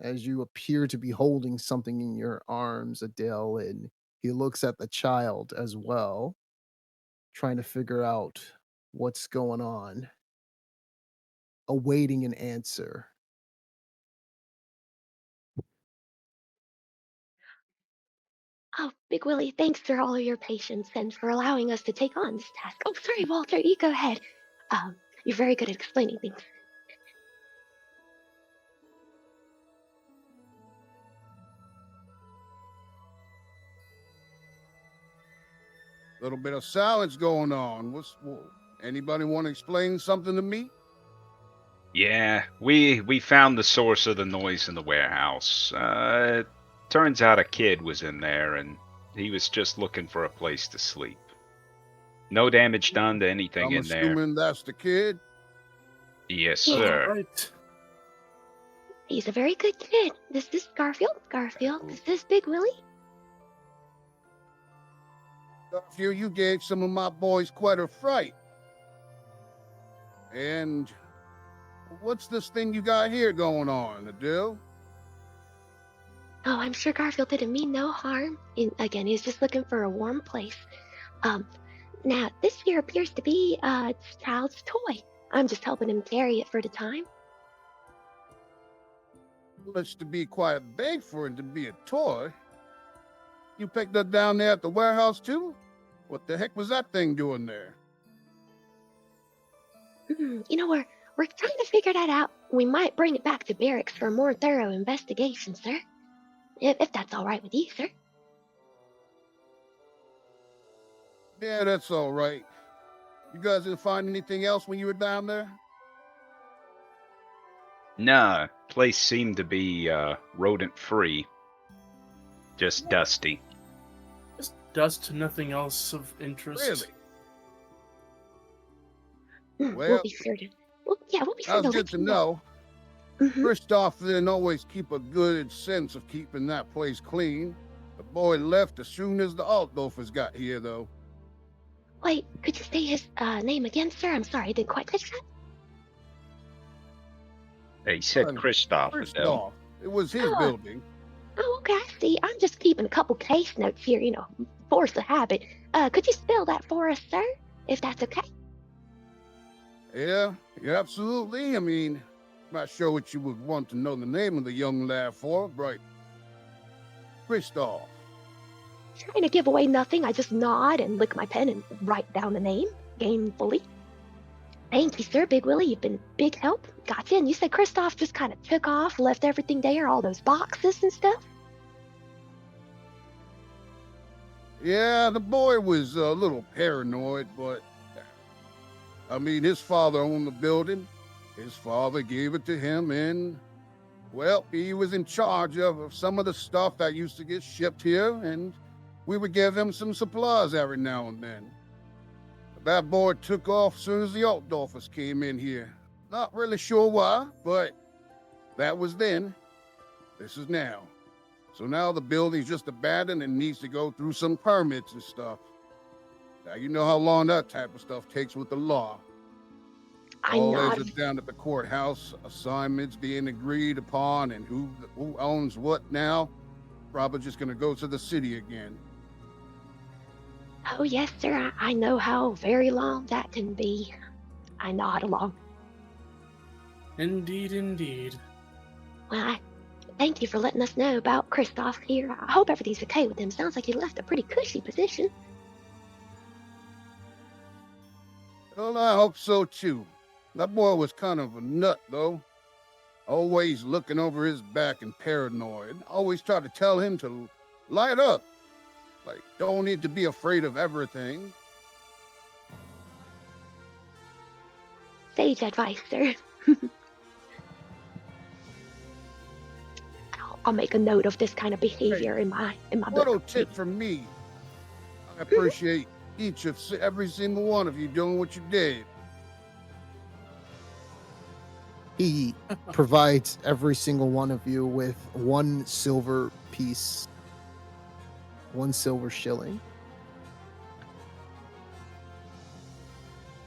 A: as you appear to be holding something in your arms, Adele, and he looks at the child as well, trying to figure out what's going on, awaiting an answer.
C: Oh, Big Willie, thanks for all of your patience and for allowing us to take on this task. Oh, sorry, Walter, you go ahead. Um, you're very good at explaining things.
G: Little bit of silence going on. Anybody want to explain something to me?
F: Yeah, we found the source of the noise in the warehouse. Turns out a kid was in there, and he was just looking for a place to sleep. No damage done to anything
G: I'm
F: in there.
G: assuming that's the kid.
F: Yes,
C: Yeah.
F: sir.
B: Right.
C: He's a very good kid. This is Garfield. Garfield, this is Big Willie.
G: Garfield, you gave some of my boys quite a fright. And what's this thing you got here going on, Adele?
C: Oh, I'm sure Garfield didn't mean no harm. And again, he's just looking for a warm place. Um, Now, this here appears to be a child's toy. I'm just helping him carry it for the time.
G: Looks to be quite big for it to be a toy. You picked that down there at the warehouse too? What the heck was that thing doing there?
C: We're trying to figure that out. We might bring it back to barracks for a more thorough investigation, sir. If that's all right with you, sir.
G: Yeah, that's all right. You guys didn't find anything else when you were down there?
F: Nah, place seemed to be rodent free. Just dusty.
B: Just dust, nothing else of interest.
G: Really?
C: We'll
G: Well,
C: be sure to. We'll be sure
G: that's
C: to
G: good
C: let
G: to
C: you
G: know.
C: Mhm.
G: Christoph didn't always keep a good sense of keeping that place clean. The boy left as soon as the Altdorfers got here, though.
C: Wait, could you say his name again, sir? I'm sorry, I didn't quite catch that.
F: He said
G: Son,
F: Christoph, Adele.
G: Christoph. It was his
C: Oh.
G: building.
C: Oh, okay, I see. I'm just keeping a couple case notes here, force of habit. Could you spell that for us, sir? If that's okay.
G: Yeah, absolutely. I mean, not sure what you would want to know the name of the young lad for, right? Christoph.
C: Trying to give away nothing, I just nod and lick my pen and write down the name, gamefully. Thank you, sir, Big Willie. You've been big help. Gotcha. And you said Christoph just kind of took off, left everything there, all those boxes and stuff?
G: Yeah, the boy was a little paranoid, but I mean, his father owned the building. His father gave it to him, and well, he was in charge of some of the stuff that used to get shipped here, and we would give him some supplies every now and then. That boy took off as soon as the Altdorfers came in here. Not really sure why, but that was then. This is now. So now the building's just abandoned and needs to go through some permits and stuff. Now you know how long that type of stuff takes with the law.
C: I
G: All
C: nod.
G: is down at the courthouse, assignments being agreed upon, and who owns what now. Probably just gonna go to the city again.
C: Oh, yes, sir. I know how very long that can be. I nod along.
B: Indeed, indeed.
C: Well, thank you for letting us know about Kristoff here. I hope everything's okay with him. Sounds like he left a pretty cushy position.
G: Well, I hope so too. That boy was kind of a nut, though. Always looking over his back and paranoid. Always try to tell him to light up. Like, don't need to be afraid of everything.
C: Sage advice, sir. I'll make a note of this kind of behavior in my
G: Little
C: book.
G: tip from me. I appreciate every single one of you doing what you did.
A: He provides every single one of you with 1 silver piece, 1 silver shilling.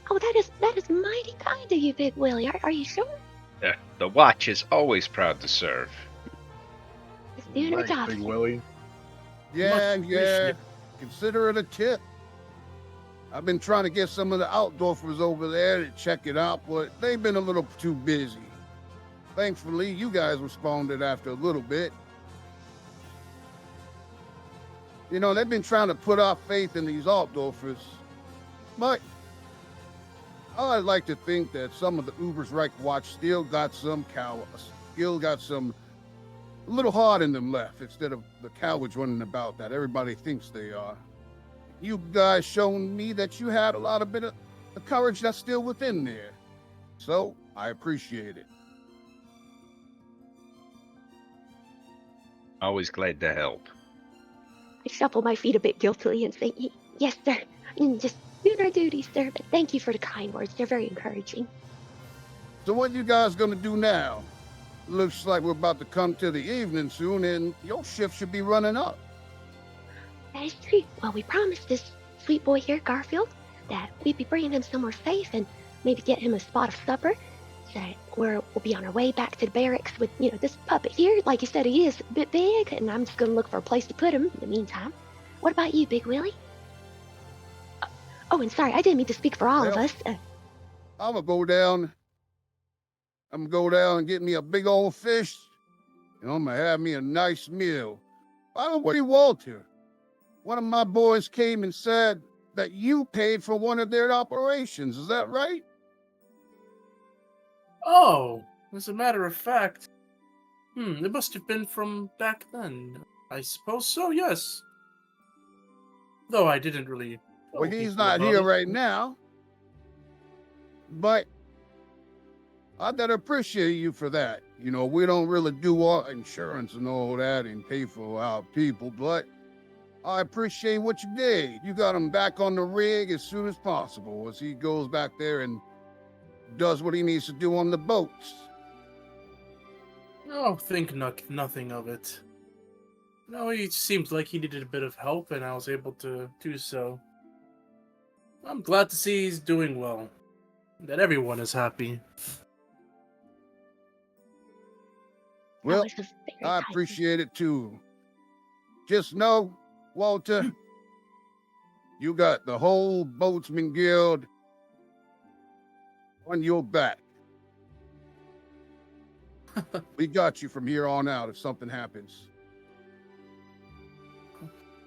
C: Oh, that is mighty kind of you, Big Willie. Are you sure?
F: The watch is always proud to serve.
C: Just doing our
E: Thanks,
C: job.
E: Big Willie.
G: Yeah.
B: appreciated.
G: Consider it a tip. I've been trying to get some of the Outdorfers over there to check it out, but they've been a little too busy. Thankfully, you guys responded after a little bit. You know, they've been trying to put our faith in these Altdorfers. But I'd like to think that some of the Ubersreich watch still got some a little heart in them left instead of the cowards running about that everybody thinks they are. You guys shown me that you had a lot of bit of the courage that's still within there. So I appreciate it.
F: Always glad to help.
C: I shuffle my feet a bit guiltily and say, yes, sir. And just doing our duties, sir. But thank you for the kind words. They're very encouraging.
G: So what you guys gonna do now? Looks like we're about to come to the evening soon, and your shift should be running up.
C: That is true. Well, we promised this sweet boy here, Garfield, that we'd be bringing him somewhere safe and maybe get him a spot of supper. So that we'll be on our way back to the barracks with, this puppet here. Like you said, he is a bit big, and I'm just going to look for a place to put him in the meantime. What about you, Big Willie? Oh, and sorry, I didn't mean to speak for all of
G: Well,
C: us.
G: I'm gonna go down. I'm gonna go down and get me a big old fish, and I'm gonna have me a nice meal. By the way, Walter, one of my boys came and said that you paid for one of their operations. Is that right?
B: Oh, as a matter of fact, it must have been from back then. I suppose so, yes. Though I didn't really.
G: Well,
B: tell
G: he's
B: people
G: not
B: about
G: here
B: it.
G: right now, but I gotta appreciate you for that. You know, we don't really do all insurance and all that and pay for our people, but I appreciate what you did. You got him back on the rig as soon as possible as he goes back there and does what he needs to do on the boats.
B: Oh, think nothing of it. No, he seemed like he needed a bit of help, and I was able to do so. I'm glad to see he's doing well. That everyone is happy.
G: Well,
C: That was a very
G: I
C: kind
G: appreciate it too. Just know, Walter, you got the whole Boatsman Guild on your back. We got you from here on out if something happens.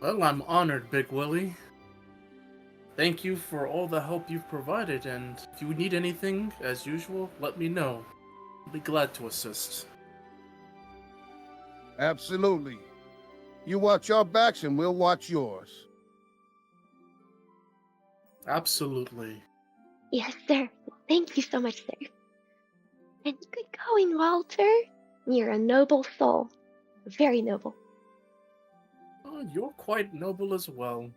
B: Well, I'm honored, Big Willie. Thank you for all the help you've provided, and if you need anything, as usual, let me know. I'll be glad to assist.
G: Absolutely. You watch our backs and we'll watch yours.
B: Absolutely.
C: Yes, sir. Thank you so much, sir. And good going, Walter. You're a noble soul. Very noble.
B: You're quite noble as well.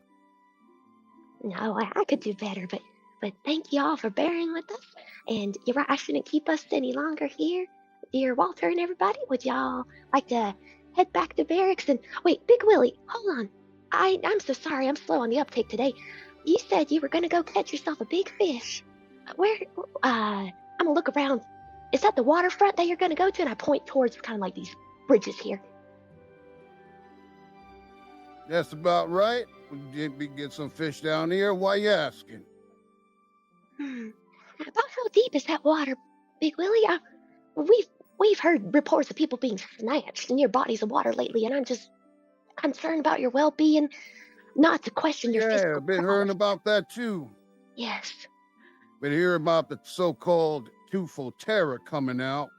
C: No, I could do better, but thank you all for bearing with us. And you're right, I shouldn't keep us any longer here. Dear Walter and everybody, would y'all like to head back to barracks? And wait, Big Willie, hold on. I'm so sorry, I'm slow on the uptake today. You said you were gonna go catch yourself a big fish. Where? I'm gonna look around. Is that the waterfront that you're gonna go to? And I point towards kind of like these bridges here.
G: That's about right. We get some fish down here. Why you asking?
C: About how deep is that water, Big Willie? We've heard reports of people being snatched near bodies of water lately, and I'm just concerned about your well-being. Not to question your
G: Yeah,
C: physical
G: I've been hearing
C: prowess.
G: about that too.
C: Yes.
G: Been hearing about the so-called twofold terror coming out.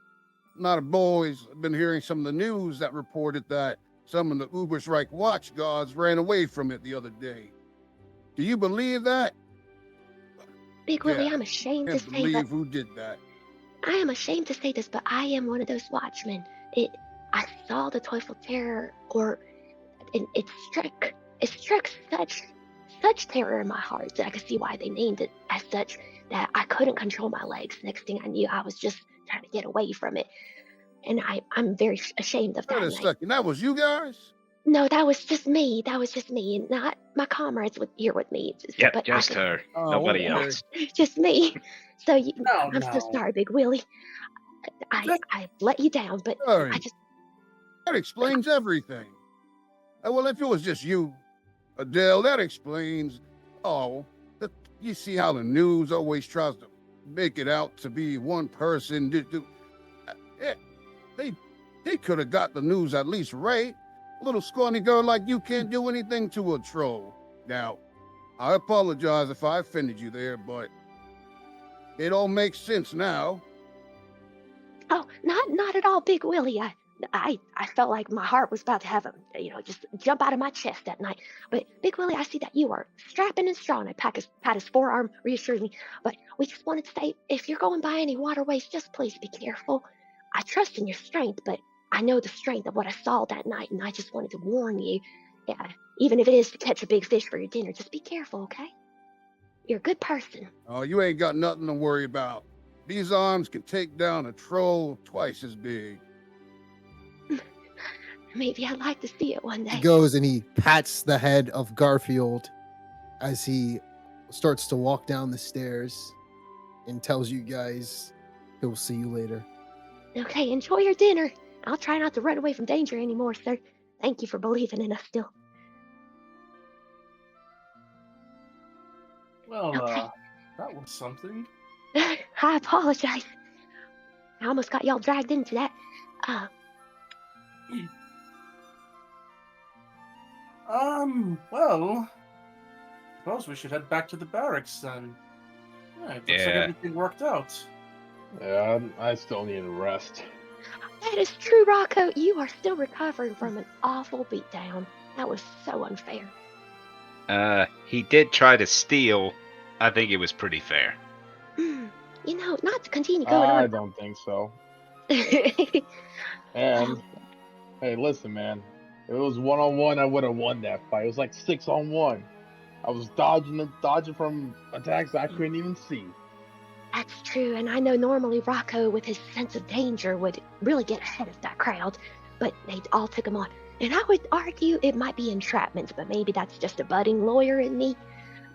G: Not a boys. I've been hearing some of the news that reported that some of the Uberstrike watch guards ran away from it the other day. Do you believe that?
C: Big Willie,
G: Yeah,
C: I'm ashamed to
G: can't
C: say that
G: believe who did that.
C: I am ashamed to say this, but I am one of those watchmen. I saw the Teufel Terror, and it struck such terror in my heart that I could see why they named it as such, that I couldn't control my legs. Next thing I knew, I was just trying to get away from it, and I'm very ashamed of
G: Wait
C: that.
G: a second, that was you guys?
C: No, that was just me. That was just me, and not my comrades here with me.
F: Yeah,
C: But I
F: just
C: could,
F: her.
G: Oh,
F: Nobody
G: okay.
F: else.
C: just me. So
B: No,
C: I'm so
B: no.
C: sorry, Big Willie.
B: That-
C: I let you down, but I
G: Sorry,
C: just
G: that explains everything. Well, if it was just you, Adele, that explains. Oh, that, you see how the news always tries to make it out to be one person. Yeah, they could have got the news at least right. A little scrawny girl like you can't do anything to a troll. Now, I apologize if I offended you there, but it all makes sense now.
C: oh, not at all, Big Willie. I felt like my heart was about to have just jump out of my chest that night. But Big Willie, I see that you are strapping and strong. I pat his forearm, reassuring me. But we just wanted to say, if you're going by any waterways, just please be careful. I trust in your strength, but I know the strength of what I saw that night, and I just wanted to warn you. Yeah, even if it is to catch a big fish for your dinner, just be careful, okay? You're a good person.
G: Oh, you ain't got nothing to worry about. These arms can take down a troll twice as big.
C: Maybe I'd like to see it one
A: He
C: day.
A: goes and he pats the head of Garfield as he starts to walk down the stairs and tells you guys he'll see you later.
C: Okay, enjoy your dinner. I'll try not to run away from danger anymore, sir. Thank you for believing in us still.
B: Well,
C: Okay.
B: that was something.
C: I apologize. I almost got y'all dragged into that. Uh,
B: Well, suppose we should head back to the barracks then. Yeah, it looks like
F: Yeah.
B: everything worked out.
E: Yeah, I still need a rest.
C: that is true, Rocco. You are still recovering from an awful beatdown. That was so unfair.
F: He did try to steal. I think it was pretty fair.
C: Not to continue going
E: I
C: on.
E: don't think so.
C: Oh,
E: And hey, listen, man. If it was 1-on-1, I would have won that fight. It was like 6-on-1. I was dodging from attacks I couldn't even see.
C: that's true, and I know normally Rocco, with his sense of danger, would really get ahead of that crowd, but they all took him on. And I would argue it might be entrapment, but maybe that's just a budding lawyer in me.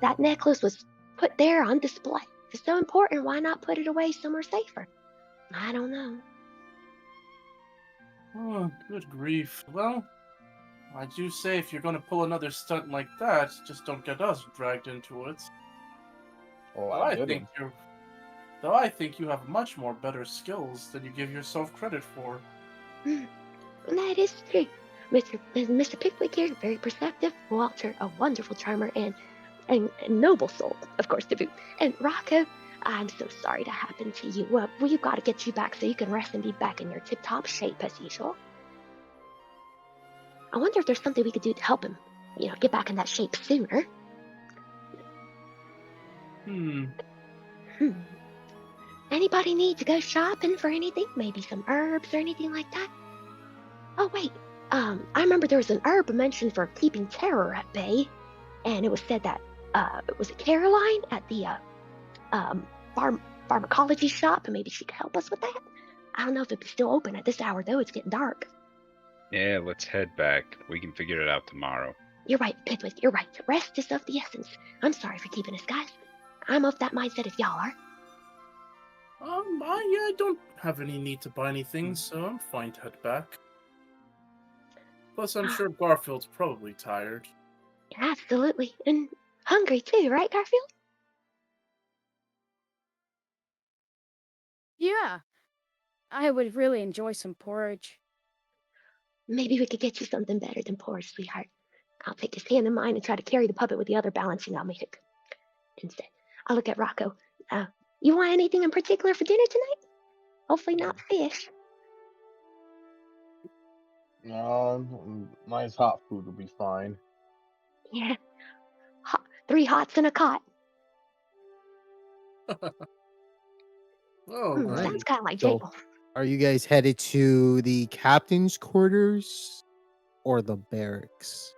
C: That necklace was put there on display. If it's so important, why not put it away somewhere safer? I don't know.
B: Oh, good grief. Well, I do say if you're going to pull another stunt like that, just don't get us dragged into it.
E: Well,
B: Though
E: I
B: I
E: didn't.
B: think you're, though I think you have much more better skills than you give yourself credit for.
C: That is true. Mr. Pickwick here, very perceptive. Walter, a wonderful charmer and noble soul, of course, to boot. And Rocco, I'm so sorry that happened to you. Well, we've got to get you back so you can rest and be back in your tip-top shape as usual. I wonder if there's something we could do to help him, get back in that shape sooner.
B: Hmm.
C: Anybody need to go shopping for anything? Maybe some herbs or anything like that? Oh, wait. I remember there was an herb mentioned for keeping terror at bay, and it was said that was it Caroline at the pharmacology shop, and maybe she could help us with that. I don't know if it'd be still open at this hour though. It's getting dark.
F: Yeah, let's head back. We can figure it out tomorrow.
C: You're right, Pipwith. You're right. Rest is of the essence. I'm sorry for keeping us, guys. I'm of that mindset if y'all are.
B: I don't have any need to buy anything, so I'm fine to head back. Plus, I'm sure Garfield's probably tired.
C: Absolutely. And hungry too, right, Garfield?
D: Yeah, I would really enjoy some porridge.
C: Maybe we could get you something better than porridge, sweetheart. I'll take his hand in mine and try to carry the puppet with the other balancing on my hip. Instead, I'll look at Rocco. You want anything in particular for dinner tonight? Hopefully not fish.
E: Nice hot food will be fine.
C: Yeah. 3 hots and a cot.
B: Oh,
A: right.
C: Sounds kind of like
A: So-
C: jail.
A: Are you guys headed to the captain's quarters or the barracks?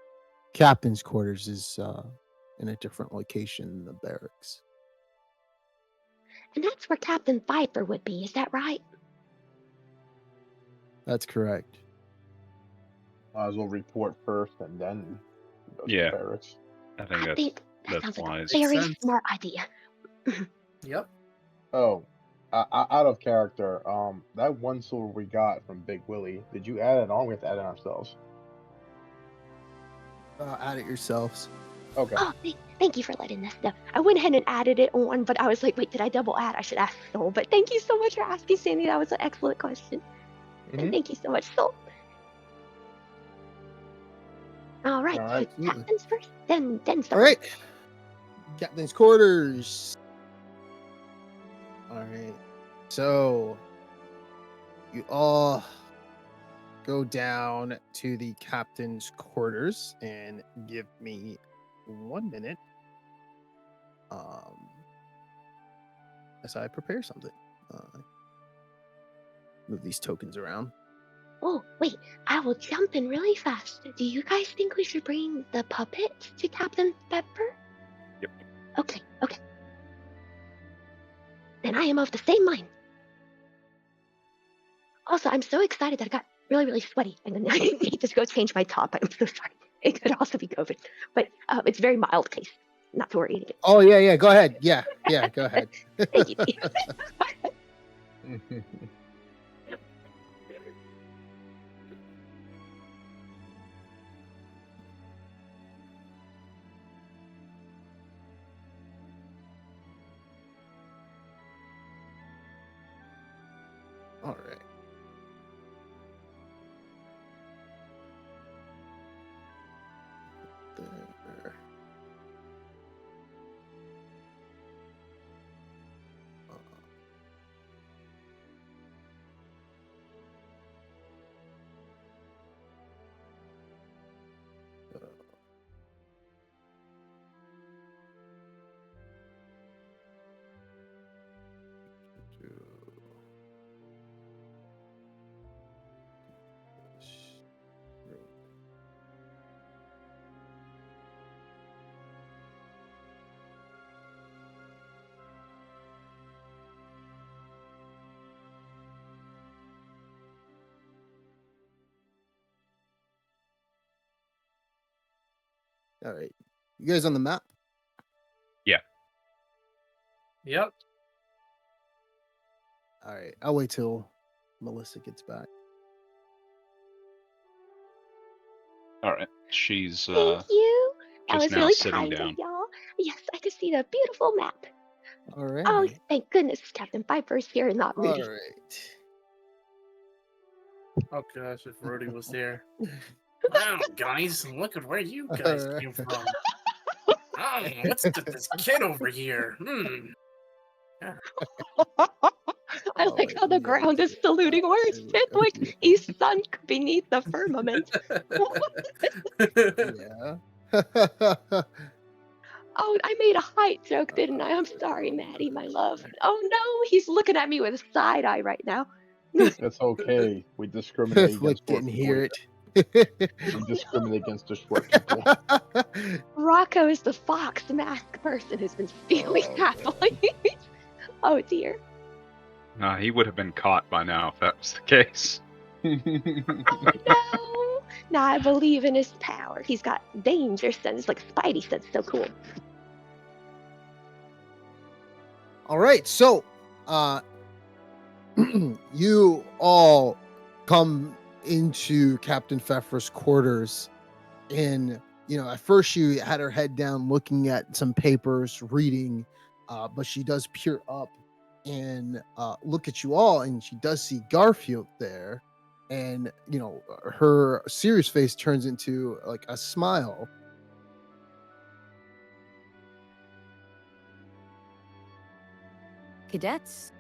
A: Captain's quarters is in a different location than the barracks.
C: And that's where Captain Viper would be, is that right?
A: That's correct.
E: Might as well report first and then go to
F: Yeah.
E: the barracks.
F: I think
C: I
F: that's
C: think that
F: that's
C: sounds like
F: wise.
C: a very
B: Makes sense.
C: smart idea.
B: Yep.
E: Oh, out of character. That one sword we got from Big Willie. Did you add it on? We have to add it ourselves.
A: Add it yourselves.
E: Okay.
C: Oh, thank you for letting us know. I went ahead and added it on, but I was like, wait, did I double add? I should ask Soul. But thank you so much for asking, Sandy. That was an excellent question. And
E: Mhm.
C: thank you so much, Soul. All right,
E: All
C: so
E: right.
C: captains first, then
A: All right. Captain's quarters. All right. So you all go down to the captain's quarters and give me 1 minute. As I prepare something. Move these tokens around.
C: Oh, wait, I will jump in really fast. Do you guys think we should bring the puppet to Captain Pepper?
F: Yep.
C: Okay. Then I am of the same mind. Also, I'm so excited that I got really, really sweaty. And then I need to go change my top. I'm so sorry. It could also be COVID, but it's very mild case. Not to worry.
A: Oh yeah. Go ahead. Yeah, go ahead.
C: Thank you.
A: All right. There. All right. You guys on the map?
B: Yep.
A: All right. I'll wait till Melissa gets back.
F: All right. She's
C: Thank you. That
F: just
C: was
F: now
C: really
F: sitting
C: kind
F: down.
C: of y'all. Yes, I could see the beautiful map.
A: All right.
C: Oh, thank goodness Captain Piper's here and not
A: All
C: Rudy.
A: right.
B: Oh gosh, if Rudy was here. Wow, guys, look at where you guys
A: Alright.
B: came from. Oh, what's with this kid over here?
C: I like how the ground is saluting where it's been like he's sunk beneath the firmament.
A: Yeah.
C: Oh, I made a height joke, didn't I? I'm sorry, Maddie, my love. Oh no, he's looking at me with a side eye right now.
E: It's okay. We discriminate
A: Flick
E: against
A: didn't hear it.
E: and discriminate against the short people.
C: Rocco is the fox mask person who's been stealing
G: Oh,
C: happily. Oh dear.
F: He would have been caught by now if that was the case.
C: No. No, I believe in his power. He's got danger sense, like Spidey sense. So cool.
A: All right, so you all come into Captain Pfeffer's quarters, and at first she had her head down looking at some papers, reading, but she does peer up and look at you all, and she does see Garfield there, and her serious face turns into like a smile.
H: Cadets,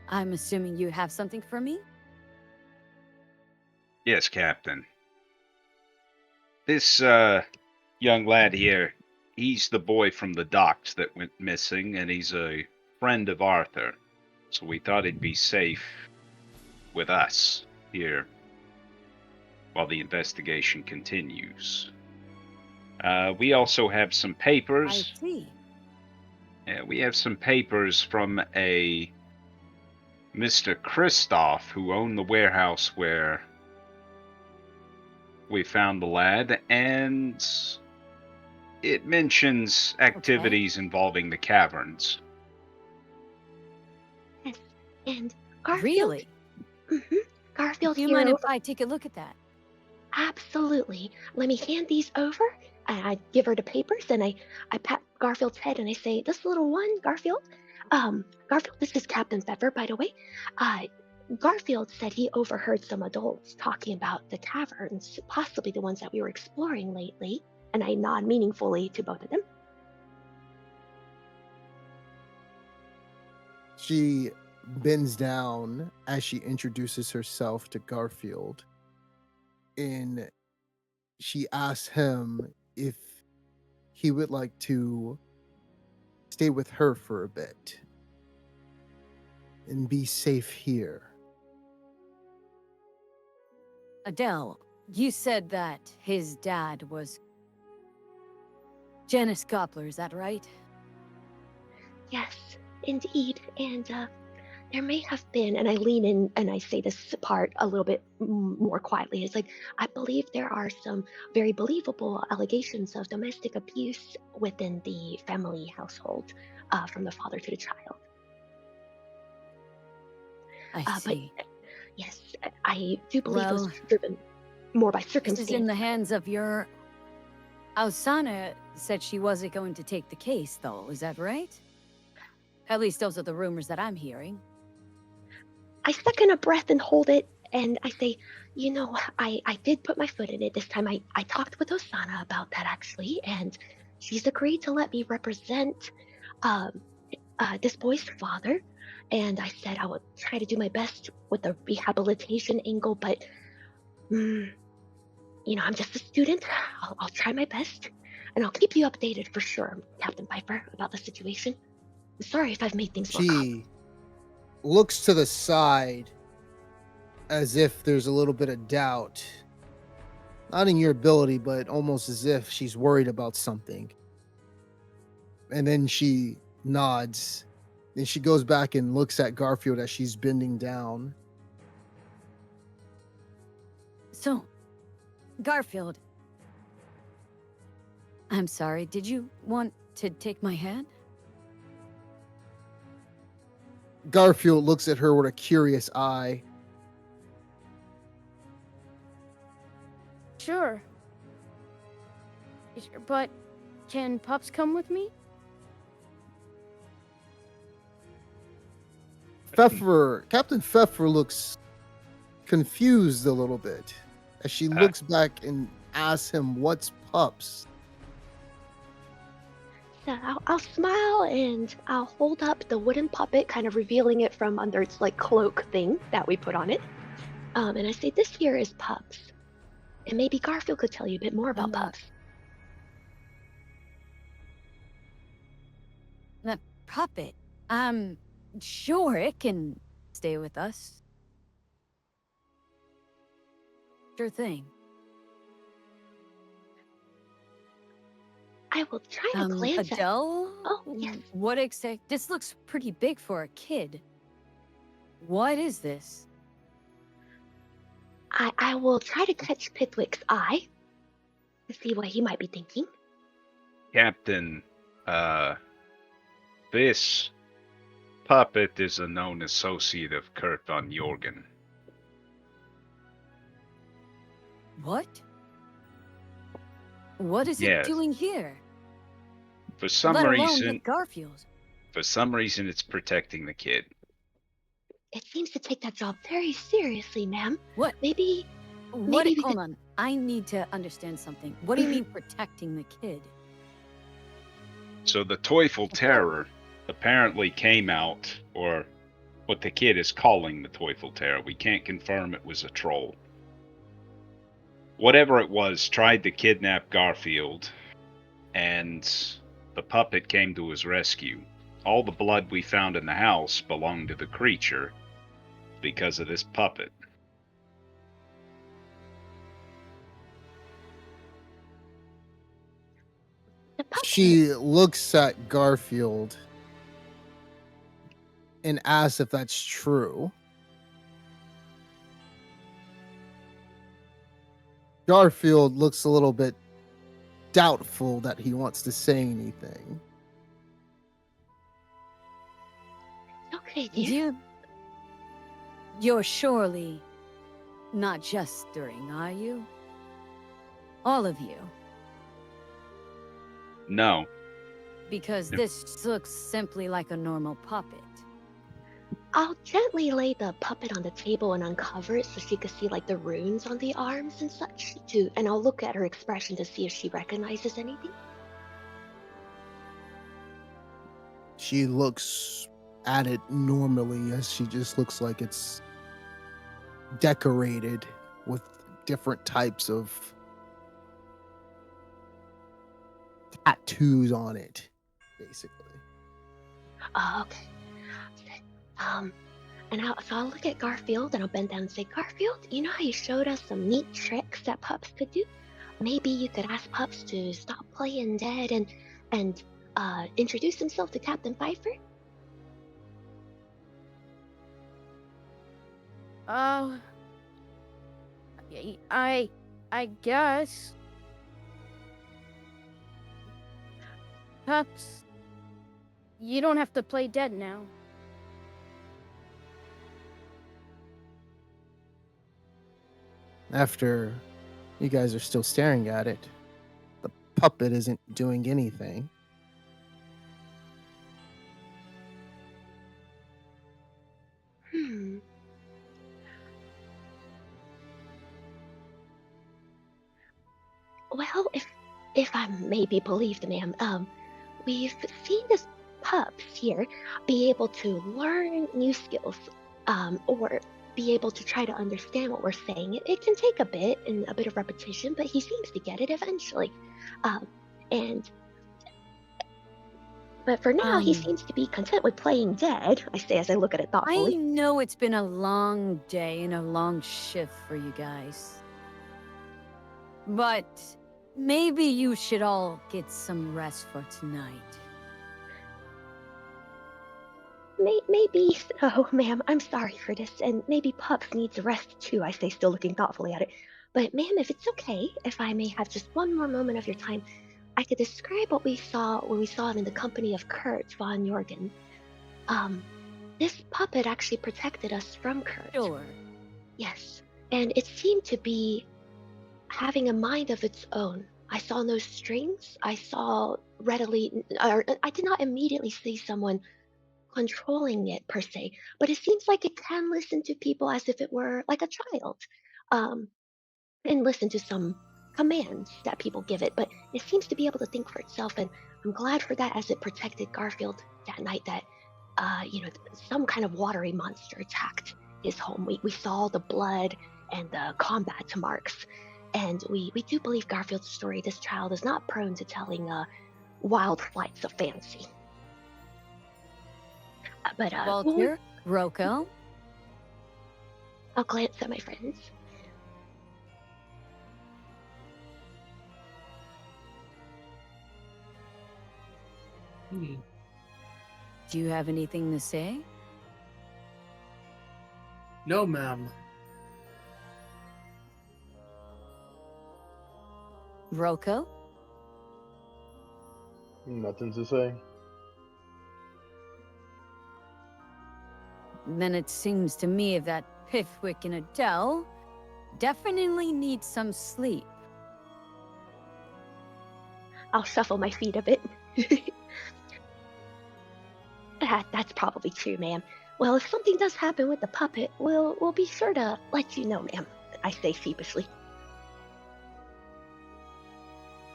H: I'm assuming you have something for me?
F: Yes, Captain. This young lad here, he's the boy from the docks that went missing, and he's a friend of Arthur. So we thought he'd be safe with us here while the investigation continues. We also have some
H: I
F: papers.
H: see.
F: Yeah, we have some papers from a Mr. Kristoff who owned the warehouse where we found the lad, and it mentions activities involving the caverns.
C: Yes. And Garfield.
H: Really?
C: Mm-hmm. Garfield
H: Do you
C: here.
H: mind if I take a look at that?
C: Absolutely. Let me hand these over. And I give her the papers and I pat Garfield's head and I say, "This little one, Garfield. Garfield, this is Captain Pfeffer, by the way. Garfield said he overheard some adults talking about the caverns, possibly the ones that we were exploring lately." And I nod meaningfully to both of them.
A: She bends down as she introduces herself to Garfield, and she asks him if he would like to stay with her for a bit and be safe here.
H: Adele, you said that his dad was Janice Gopler, is that right?
C: Yes, indeed. And there may have been, and I lean in and I say this part a little bit more quietly. It's like, I believe there are some very believable allegations of domestic abuse within the family household, from the father to the child.
H: I
C: But
H: see.
C: yes, I do believe it was
H: Well,
C: driven more by
H: This
C: circumstance.
H: is in the hands of your... Alsana said she wasn't going to take the case, though. Is that right? At least those are the rumors that I'm hearing.
C: I second a breath and hold it, and I say, I did put my foot in it this time. I talked with Osana about that, actually, and she's agreed to let me represent this boy's father. And I said I would try to do my best with the rehabilitation angle, but, I'm just a student. I'll try my best, and I'll keep you updated for sure, Captain Piper, about the situation. I'm sorry if I've made things more
A: She looks to the side as if there's a little bit of doubt. Not in your ability, but almost as if she's worried about something. And then she nods. Then she goes back and looks at Garfield as she's bending down.
H: So, Garfield. I'm sorry, did you want to take my hand?
A: Garfield looks at her with a curious eye.
D: Sure. But can Pups come with me?
A: Captain Pfeffer looks confused a little bit as she looks back and asks him, "What's Pups?"
C: So I'll smile and I'll hold up the wooden puppet, kind of revealing it from under its like cloak thing that we put on it. And I say, "This here is Pups." And maybe Garfield could tell you a bit more about Pups.
H: The puppet. Sure, it can stay with us. Sure thing.
C: I will try to glance at.
H: Adele?
C: Oh, yes.
H: What exact? This looks pretty big for a kid. What is this?
C: I will try to catch Pithwick's eye to see what he might be thinking.
F: Captain, this puppet is a known associate of Kurt von Jorgen.
H: What? What is it
F: Yes.
H: doing here?
F: For some
H: Let alone
F: reason,
H: with Garfield.
F: it's protecting the kid.
C: It seems to take that job very seriously, ma'am.
H: What?
C: Maybe
H: What?
C: we
H: Hold
C: could-
H: on. I need to understand something. What do you mean protecting the kid?
F: So the Teufel Terror apparently came out, or what the kid is calling the Teufel Terror. We can't confirm it was a troll. Whatever it was, tried to kidnap Garfield, and the puppet came to his rescue. All the blood we found in the house belonged to the creature because of this puppet.
C: the puppet.
A: She looks at Garfield and asks if that's true. Garfield looks a little bit doubtful that he wants to say anything.
C: Okay, dear.
H: You're surely not jesting, are you? All of you.
F: No,
H: Because this looks simply like a normal puppet.
C: I'll gently lay the puppet on the table and uncover it so she could see like the runes on the arms and such too. And I'll look at her expression to see if she recognizes anything.
A: She looks at it normally, as she just looks like it's decorated with different types of tattoos on it, basically.
C: Okay. So I'll look at Garfield and I'll bend down and say, Garfield, you know how you showed us some neat tricks that pups could do? Maybe you could ask pups to stop playing dead and introduce himself to Captain Pfeiffer?
D: I guess. Pups, you don't have to play dead now.
A: After you guys are still staring at it, the puppet isn't doing anything.
C: Well, if I may be believed, ma'am, we've seen this pups here be able to learn new skills, or be able to try to understand what we're saying. It can take a bit and a bit of repetition, but he seems to get it eventually. And but for now, he seems to be content with playing dead. I say as I look at it
H: I
C: thoughtfully.
H: know it's been a long day and a long shift for you guys. But maybe you should all get some rest for tonight.
C: Maybe so, ma'am. I'm sorry for this, and maybe Pups needs rest too. I say, still looking thoughtfully at it. But, ma'am, if it's okay, if I may have just one more moment of your time, I could describe what we saw when we saw him in the company of Kurt von Jorgen. This puppet actually protected us from Kurt.
H: Sure.
C: Yes, and it seemed to be having a mind of its own. I saw no strings. I saw readily, or I did not immediately see someone controlling it per se, but it seems like it can listen to people as if it were like a child, and listen to some commands that people give it. But it seems to be able to think for itself, and I'm glad for that, as it protected Garfield that night. That some kind of watery monster attacked his home. We saw the blood and the combat marks, and we do believe Garfield's story. This child is not prone to telling wild flights of fancy. But
H: Walter, Rocco,
C: I'll glance at my friends.
B: Hmm.
H: Do you have anything to say?
B: No, ma'am.
H: Roko?
E: Nothing to say.
H: Then it seems to me that Pithwick and Adele definitely need some sleep.
C: I'll shuffle my feet a bit. That's probably true, ma'am. Well, if something does happen with the puppet, we'll be sure to let you know, ma'am. I say sheepishly.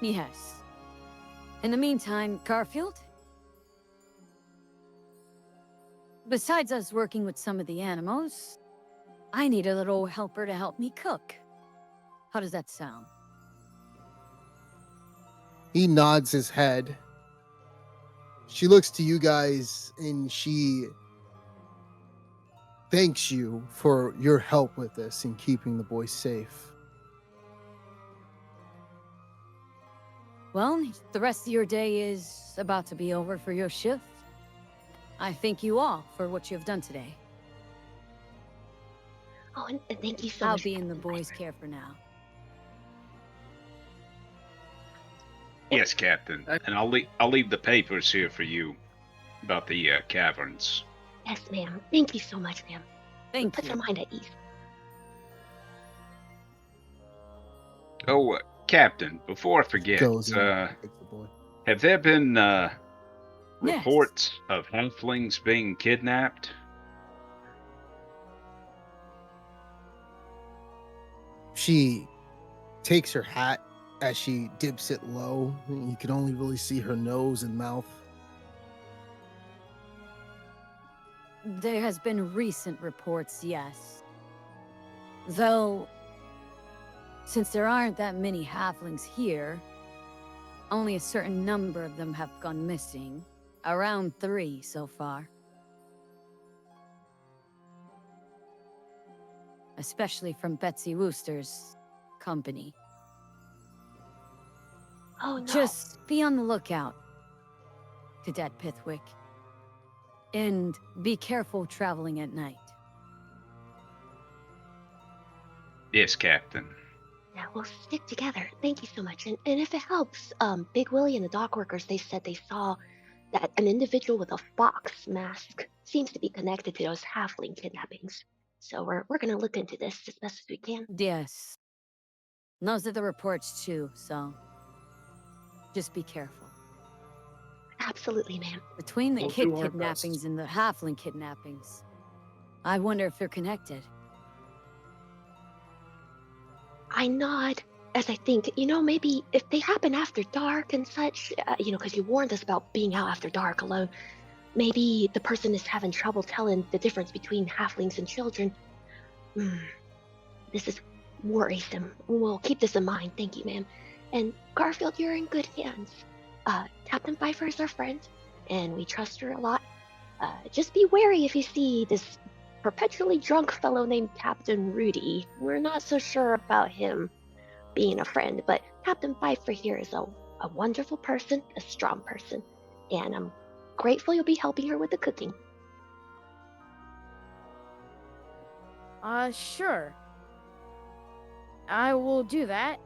H: Yes. In the meantime, Garfield? Besides us working with some of the animals, I need a little helper to help me cook. How does that sound?
A: He nods his head. She looks to you guys and she thanks you for your help with this and keeping the boys safe.
H: Well, the rest of your day is about to be over for your shift. I thank you all for what you have done today.
C: Oh, and thank you so
H: I'll
C: much.
H: be in the
C: Captain
H: boys'
C: Piper.
H: care for now.
F: Yes, Captain. And I'll leave the papers here for you about the caverns.
C: Yes, ma'am. Thank you so much, ma'am.
H: Thank
C: Put
H: you.
C: your mind at ease.
F: Oh, Captain, before I forget,
A: Goes and takes the boy.
F: have there been
H: Yes.
F: reports of halflings being kidnapped?
A: She takes her hat as she dips it low. You can only really see her nose and mouth.
H: There has been recent reports, yes. Though, since there aren't that many halflings here, only a certain number of them have gone missing. Around 3 so far. Especially from Betsy Wooster's company.
C: Oh no.
H: Just be on the lookout, Cadet Pithwick. And be careful traveling at night.
F: Yes, Captain.
C: Yeah, we'll stick together. Thank you so much. And if it helps, Big Willie and the dock workers, they said they saw that an individual with a fox mask seems to be connected to those halfling kidnappings. So we're gonna look into this as best as we can.
H: Yes. Those are the reports too, so just be careful.
C: Absolutely, ma'am.
H: Between the
B: We'll
H: kid
B: do our
H: kidnappings
B: best.
H: and the halfling kidnappings, I wonder if they're connected.
C: I nod as I think, maybe if they happen after dark and such, because you warned us about being out after dark alone, maybe the person is having trouble telling the difference between halflings and children. Hmm, this is worrisome. We'll keep this in mind. Thank you, ma'am. And Garfield, you're in good hands. Captain Pfeiffer is our friend, and we trust her a lot. Just be wary if you see this perpetually drunk fellow named Captain Rudy. We're not so sure about him being a friend, but Captain Pfeiffer here is a wonderful person, a strong person, and I'm grateful you'll be helping her with the cooking.
D: Sure. I will do that.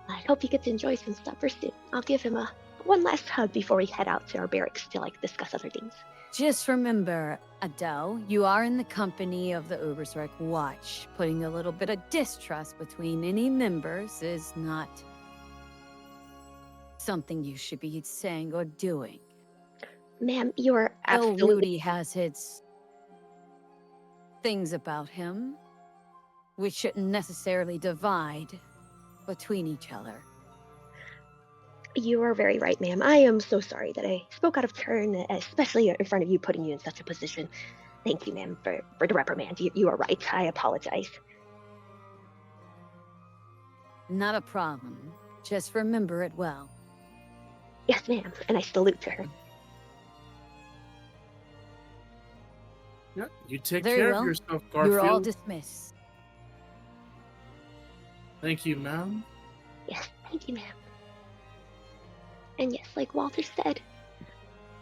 C: I hope he gets to enjoy some supper soon. I'll give him one last hug before we head out to our barracks to discuss other things.
H: Just remember, Adele, you are in the company of the Ubersreich Watch. Putting a little bit of distrust between any members is not something you should be saying or doing.
C: Ma'am, you're
H: Though
C: absolutely
H: Rudy has his things about him, we shouldn't necessarily divide between each other.
C: You are very right, ma'am. I am so sorry that I spoke out of turn, especially in front of you, putting you in such a position. Thank you, ma'am, for the reprimand. You are right. I apologize.
H: Not a problem. Just remember it well.
C: Yes, ma'am, and I salute to her.
B: Yeah, you take
H: Very
B: care
H: well.
B: of yourself,
H: You're all
B: Garfield.
H: dismissed.
B: Thank you, ma'am.
C: Yes, thank you, ma'am. And yes, like Walter said,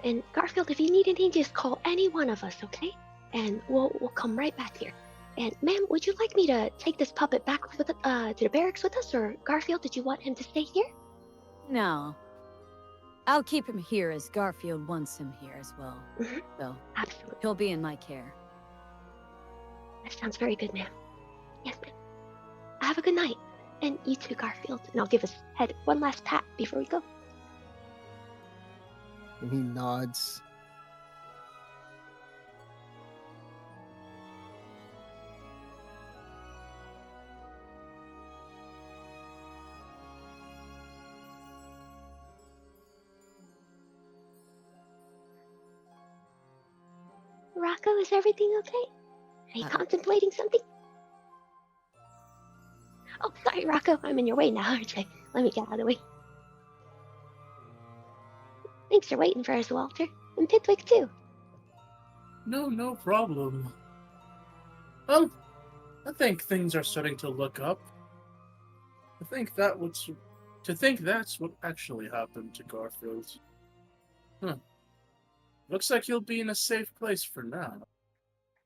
C: and Garfield, if you need anything, just call any one of us, okay? And we'll come right back here. And ma'am, would you like me to take this puppet back with to the barracks with us, or Garfield, did you want him to stay here?
H: No. I'll keep him here as Garfield wants him here as well.
C: Mhm.
H: So
C: Absolutely.
H: he'll be in my care.
C: That sounds very good, ma'am. Yes, ma'am. Have a good night. And you too, Garfield. And I'll give his head one last pat before we go.
A: And he nods.
C: Rocco, is everything okay? Are you contemplating something? Oh, sorry, Rocco. I'm in your way now, aren't I? Let me get out of the way. Thanks for waiting for us, Walter. And Pitwick, too.
B: No problem. Well, I think things are starting to look up. I think that's what actually happened to Garfield. Looks like he'll be in a safe place for now.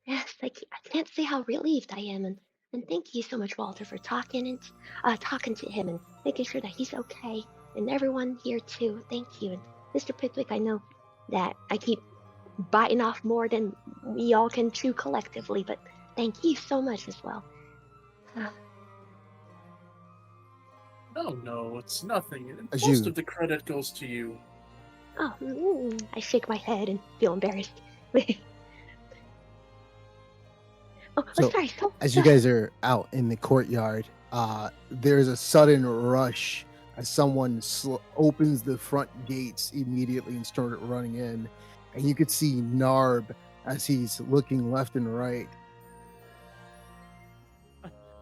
C: Yes, I can't say how relieved I am. And thank you so much, Walter, for talking to him and making sure that he's okay. And everyone here, too. Thank you. And Mr. Pitwick, I know that I keep biting off more than we all can chew collectively, but thank you so much as well.
B: No, it's nothing.
A: As
B: Most
A: you-
B: of the credit goes to you.
C: I shake my head and feel embarrassed.
A: So,
C: sorry.
A: As you guys are out in the courtyard, there's a sudden rush as someone opens the front gates immediately and started running in. And you could see Narb as he's looking left and right.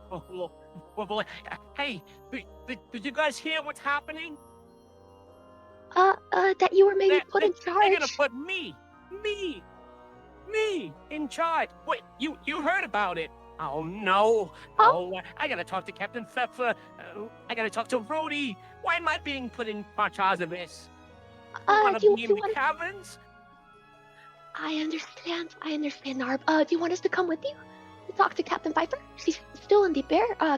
I: Well, hey, did you guys hear what's happening?
C: That you were maybe put in charge.
I: They're gonna put me in charge. Wait, you heard about it? Oh no!
C: Huh?
I: Oh, I gotta talk to Captain Pfeffer. I gotta talk to Rhodey. Why am I being put in charge of this? Wanna
C: do
I: be
C: you
I: in the
C: want-
I: caverns?
C: I understand, Narb. Do you want us to come with you to talk to Captain Piper? She's still in the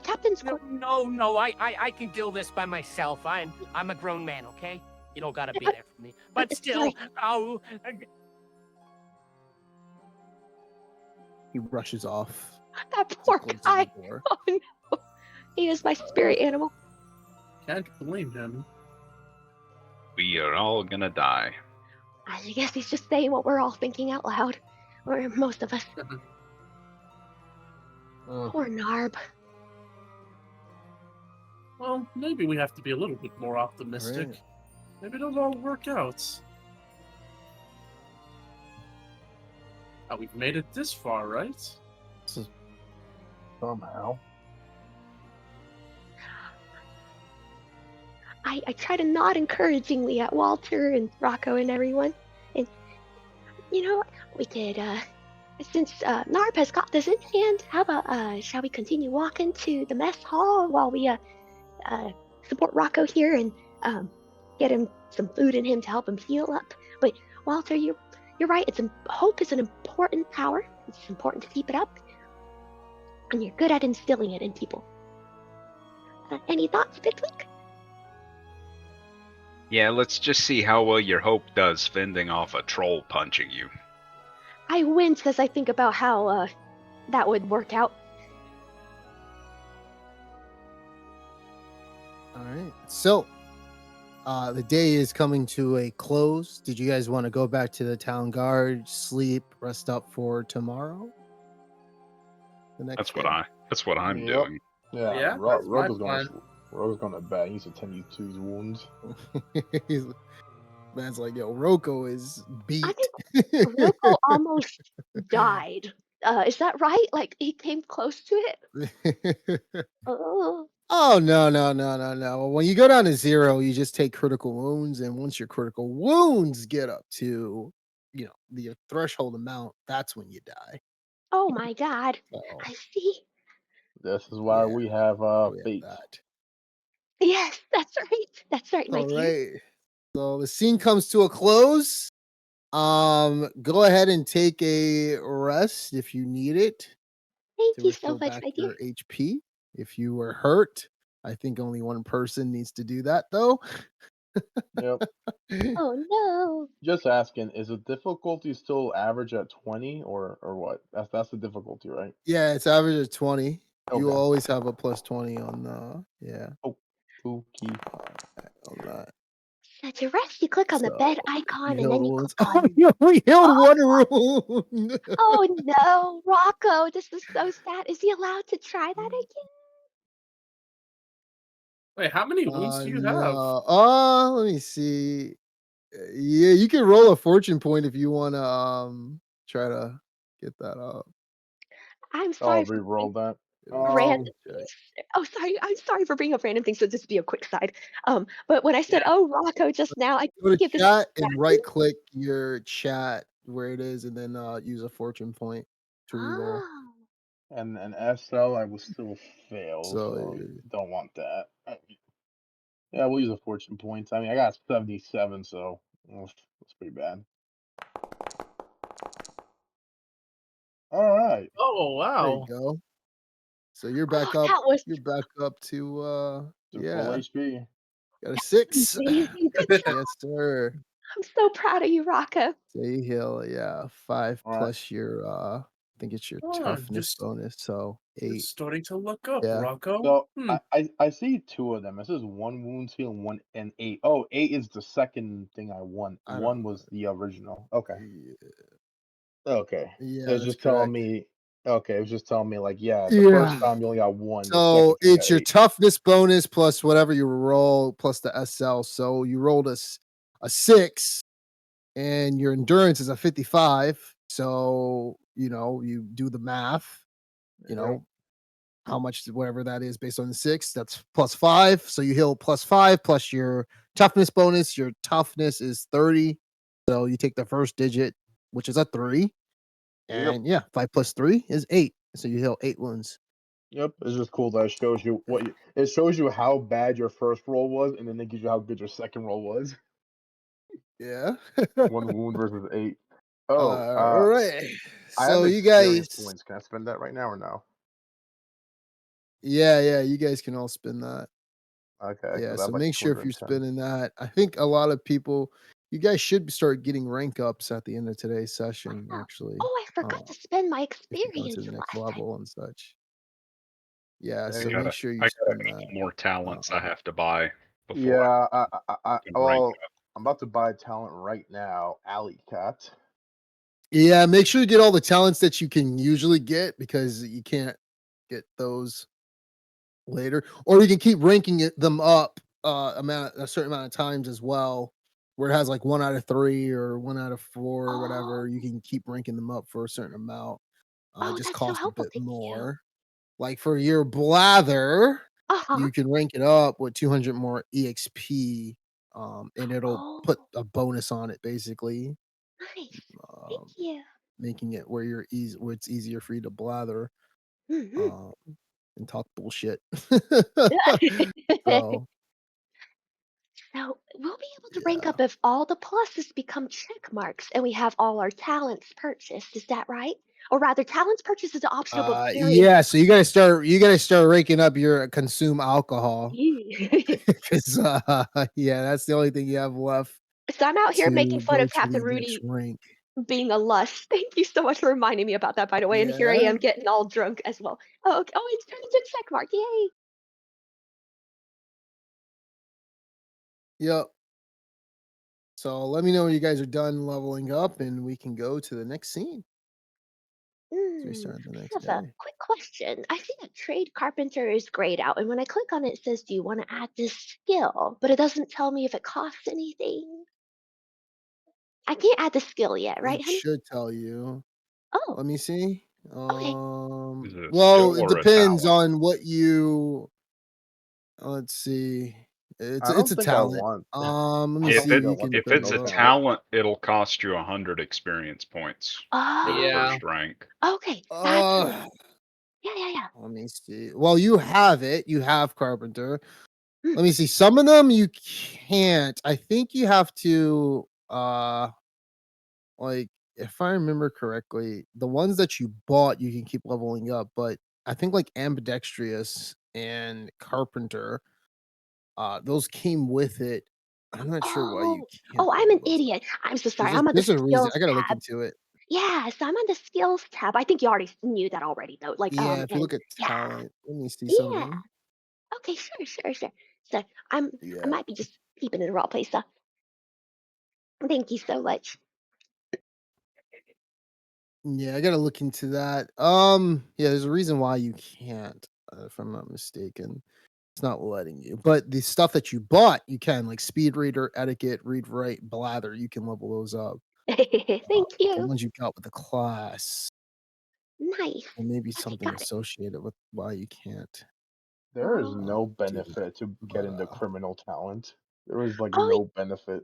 C: captain's court.
I: No, I can deal this by myself. I'm a grown man, okay? You don't gotta be there for me. But still,
C: sorry.
A: He rushes off.
C: That poor
A: closes the
C: guy.
A: door.
C: Oh no, he is my spirit animal.
B: Can't blame him.
F: We are all gonna die.
C: I guess he's just saying what we're all thinking out loud, or most of us. Poor Narb.
B: Well, maybe we have to be a little bit more optimistic.
A: Right.
B: Maybe it'll all work out. We've made it this far, right?
E: Somehow.
C: I try to nod encouragingly at Walter and Rocco and everyone. And, we could, since Narb has got this in hand, how about, shall we continue walking to the mess hall while we, support Rocco here and, get him some food in him to help him heal up? But, Walter, you're right. Hope is an important power. It's important to keep it up. And you're good at instilling it in people. Any thoughts, Pitwick?
F: Yeah, let's just see how well your hope does fending off a troll punching you.
C: I wince as I think about how that would work out.
A: All right. So, the day is coming to a close. Did you guys want to go back to the town guard, sleep, rest up for tomorrow? The next day?
F: That's what I'm
E: Yep.
F: doing.
E: Yeah,
B: Yeah, that's my
E: Rogo's gonna bed. He needs to tend to his wounds.
A: Man's like, yo, Rocco is beat.
C: I think Rocco almost died. Is that right? Like he came close to it? Oh.
A: Oh, no. When you go down to 0, you just take critical wounds. And once your critical wounds get up to, the threshold amount, that's when you die.
C: Oh my god.
A: So,
C: I see.
E: This is why
A: Yeah,
E: we have
A: we have
E: fate.
A: that.
C: Yes, that's right. That's right, my
A: All
C: dear.
A: right. So the scene comes to a close. Go ahead and take a rest if you need it
C: Thank
A: to
C: you so
A: refill
C: much,
A: back
C: my dear.
A: your HP. If you were hurt, I think only one person needs to do that though.
E: Yep.
C: Oh no.
E: Just asking, is the difficulty still average at 20 or what? That's the difficulty, right?
A: Yeah, it's average of 20. You
E: Okay.
A: always have a plus 20 on the
E: Oh, okay.
A: on that.
C: Set to rest. You click on the
A: So
C: bed
A: you
C: icon and
A: healed
C: then you
A: wounds.
C: click
A: Oh,
C: on.
A: you only healed
C: Oh,
A: one wound.
C: oh no, Rocco, this is so sad. Is he allowed to try that again?
B: Wait, how many wounds do you have?
A: No. Let me see. Yeah, you can roll a fortune point if you want to try to get that up.
C: I'm
E: Oh,
C: sorry for
E: re-roll that.
C: random
A: Check.
C: things. Oh, sorry. I'm sorry for bringing up random things. So this would be a quick side. But when I
B: Yeah.
C: said, "Oh, Rocco," just now, I
A: Go to
C: give this.
A: chat and right click your chat where it is, and then use a fortune point to reroll.
C: Oh,
E: And an SL, I will still fail,
A: So
E: so don't want that. Yeah, we'll use a fortune points. I mean, I got 77, so that's pretty bad. All right.
B: Oh
A: there you
B: wow.
A: go. So you're
C: oh,
A: back up.
C: that was
A: You're back up to
E: To full
A: yeah.
E: HP.
A: Got a 6.
C: amazing. Good job.
A: Yes, sir.
C: I'm so proud of you, Rocco.
A: So you heal, yeah, 5
E: All right.
A: plus your I think it's your
B: Oh,
A: toughness bonus, so
B: you're
A: 8.
B: starting to look up,
A: Yeah.
B: Rocco.
E: So I see two of them. It says one wound heal and one and 8. Oh, 8 is the second thing I won.
A: I
E: One
A: don't
E: was the original. Okay.
A: yeah,
E: Okay. It
A: yeah,
E: was
A: that's
E: just telling
A: correct.
E: me. Okay, it was just telling me like, yeah, the first
A: Yeah.
E: time you only got one, the
A: So
E: second time you
A: it's
E: got
A: your
E: 8.
A: toughness bonus plus whatever you roll plus the SL. So you rolled a 6 and your endurance is a 55. So, you do the math, you
E: Yep.
A: know, how much whatever that is based on the 6, that's plus 5. So you heal plus 5 plus your toughness bonus. Your toughness is 30. So you take the first digit, which is a 3.
E: Yep.
A: And yeah, 5 plus 3 is 8. So you heal 8 wounds.
E: Yep. It's just cool that it shows you it shows you how bad your first roll was, and then it gives you how good your second roll was.
A: Yeah.
E: One wound versus 8. Oh,
A: All right.
E: I have
A: So you
E: experience
A: guys,
E: points. Can I spend that right now or no?
A: yeah, you guys can all spin that.
E: Okay,
A: Yeah,
E: because I
A: so
E: have like
A: make sure if you're
E: 210.
A: spinning that. I think a lot of people, you guys should start getting rank ups at the end of today's session,
C: Oh,
A: actually.
C: oh, I
A: Uh,
C: forgot to spend my
A: if you go to
C: experience
A: the next
C: last time.
A: level and such. Yeah,
E: There
F: I
A: so
E: you
F: got
A: make
E: go.
F: a,
A: sure you
F: I got a
A: spend
F: couple
A: that.
F: more talents I have to buy before
E: Yeah,
F: I can rank
E: well, I'm about to buy talent right now. Alley Cat.
A: Yeah, make sure you get all the talents that you can usually get because you can't get those later, or you can keep ranking them up a certain amount of times as well, where it has like 1 out of 3 or 1 out of 4 or whatever. You
C: Oh,
A: can keep ranking them up for a certain amount. It
C: oh,
A: just
C: that's so
A: costs a
C: helpful.
A: bit
C: Thank you.
A: more. Like for your blather,
C: Uh-huh.
A: you can rank it up with 200 more exp, and it'll put
C: Oh,
A: a bonus on it basically,
C: nice. Thank
A: um,
C: you.
A: making it where it's easier for you to blather
C: Mhm.
A: um, and talk bullshit. So
C: So we'll be able to rank
A: yeah.
C: up if all the pluses become check marks and we have all our talents purchased. Is that right? Or rather, talents purchased is optional, but experience.
A: Yeah, so you gotta start raking up your consume alcohol
C: Yeah.
A: because yeah, that's the only thing you have left
C: So I'm out here making
A: to
C: fun
A: go
C: of
A: to
C: Captain
A: the next
C: Rudy
A: rank.
C: being a lush. Thank you so much for reminding me about that, by the way. And here I
A: Yeah.
C: am getting all drunk as well. Oh, okay. Oh, it's turned into a check mark. Yay.
A: Yep. So let me know when you guys are done leveling up and we can go to the next scene. So we start the next
C: I have a
A: day.
C: quick question. I see that trade carpenter is grayed out, and when I click on it, it says, "Do you want to add this skill?" But it doesn't tell me if it costs anything. I can't add the skill yet, right,
A: It
C: honey?
A: should tell you.
C: Oh,
A: Let me see.
C: okay.
F: is it a
A: Well,
F: skill
A: it
F: or a
A: depends
F: talent?
A: on what you let's see. It's
E: I
A: it's
E: don't
A: a
E: think I
A: talent.
E: want.
A: Let me
E: I
F: If
E: don't
A: see
E: think
A: if
F: it
E: I
A: you
E: want
A: can
E: the
F: if
A: pull
F: it's
E: no
F: a
A: it up.
E: talent.
F: talent, it'll cost you 100 experience points for the
C: Oh,
B: Yeah.
F: first rank.
C: okay. That's
A: Uh
C: yeah, yeah, yeah.
A: Let me see. Well, you have it. You have Carpenter.
C: Mm.
A: Let me see. Some of them you can't. I think you have to like if I remember correctly, the ones that you bought you can keep leveling up, but I think like ambidextrous and carpenter, those came with it. I'm not sure why you
C: Oh,
A: can't
C: oh, I'm
A: level
C: an
A: those up.
C: idiot. I'm so sorry. I'm on the
A: There's a reason.
C: skills
A: I gotta look
C: tab.
A: into it.
C: Yeah, so I'm on the skills tab. I think you already knew that already, though.
A: Yeah, if you
C: And
A: look at
C: yeah,
A: talent, let me see
C: yeah.
A: something.
C: Okay, sure, sure, sure. So I
A: Yeah.
C: might be just peeping in the wrong place. So thank you so much.
A: Yeah, I gotta look into that. Yeah, there's a reason why you can't, if I'm not mistaken. It's not letting you. But the stuff that you bought, you can, like speed reader, etiquette, read, write, blather, you can level those up.
C: Thank
A: But the
C: you.
A: ones you got with the class,
C: Nice.
A: there may be
C: Okay,
A: something
C: got it.
A: associated with why you can't
E: There is
C: Oh,
E: no
A: do it.
E: benefit to
A: But
E: getting the criminal talent. There is like
C: oh,
E: no benefit.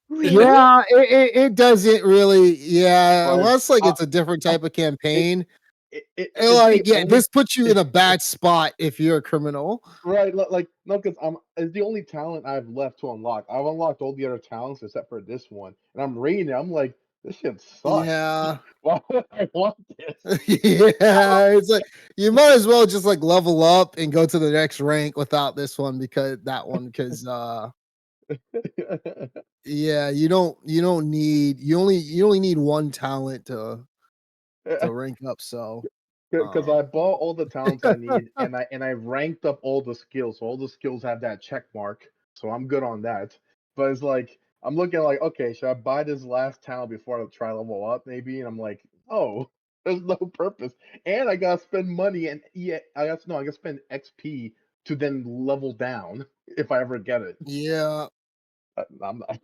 C: really?
A: yeah, it doesn't really, yeah,
E: Like,
A: unless like
E: I,
A: it's a different
E: I,
A: type of
E: it,
A: campaign. And
E: it's
A: like,
E: the
A: yeah,
E: only
A: this puts you in
E: it's
A: a bad spot if you're a criminal.
E: right like no, because it's the only talent I've left to unlock. I've unlocked all the other talents except for this one, and I'm reading it. I'm like, this shit sucks.
A: Yeah.
E: Why would I want this?
C: Oh,
A: Yeah, it's like you might as well just like level up and go to the next rank without this one because yeah, you only need one talent to rank up, so
E: Because I
A: um
E: bought all the talents I need, and I ranked up all the skills. So all the skills have that check mark, so I'm good on that. But it's like I'm looking like, okay, should I buy this last talent before I try level up, maybe? And I'm like, oh, there's no purpose, and I gotta spend money, and yeah, I gotta spend XP to then level down if I ever get it.
A: yeah.
E: I'm not,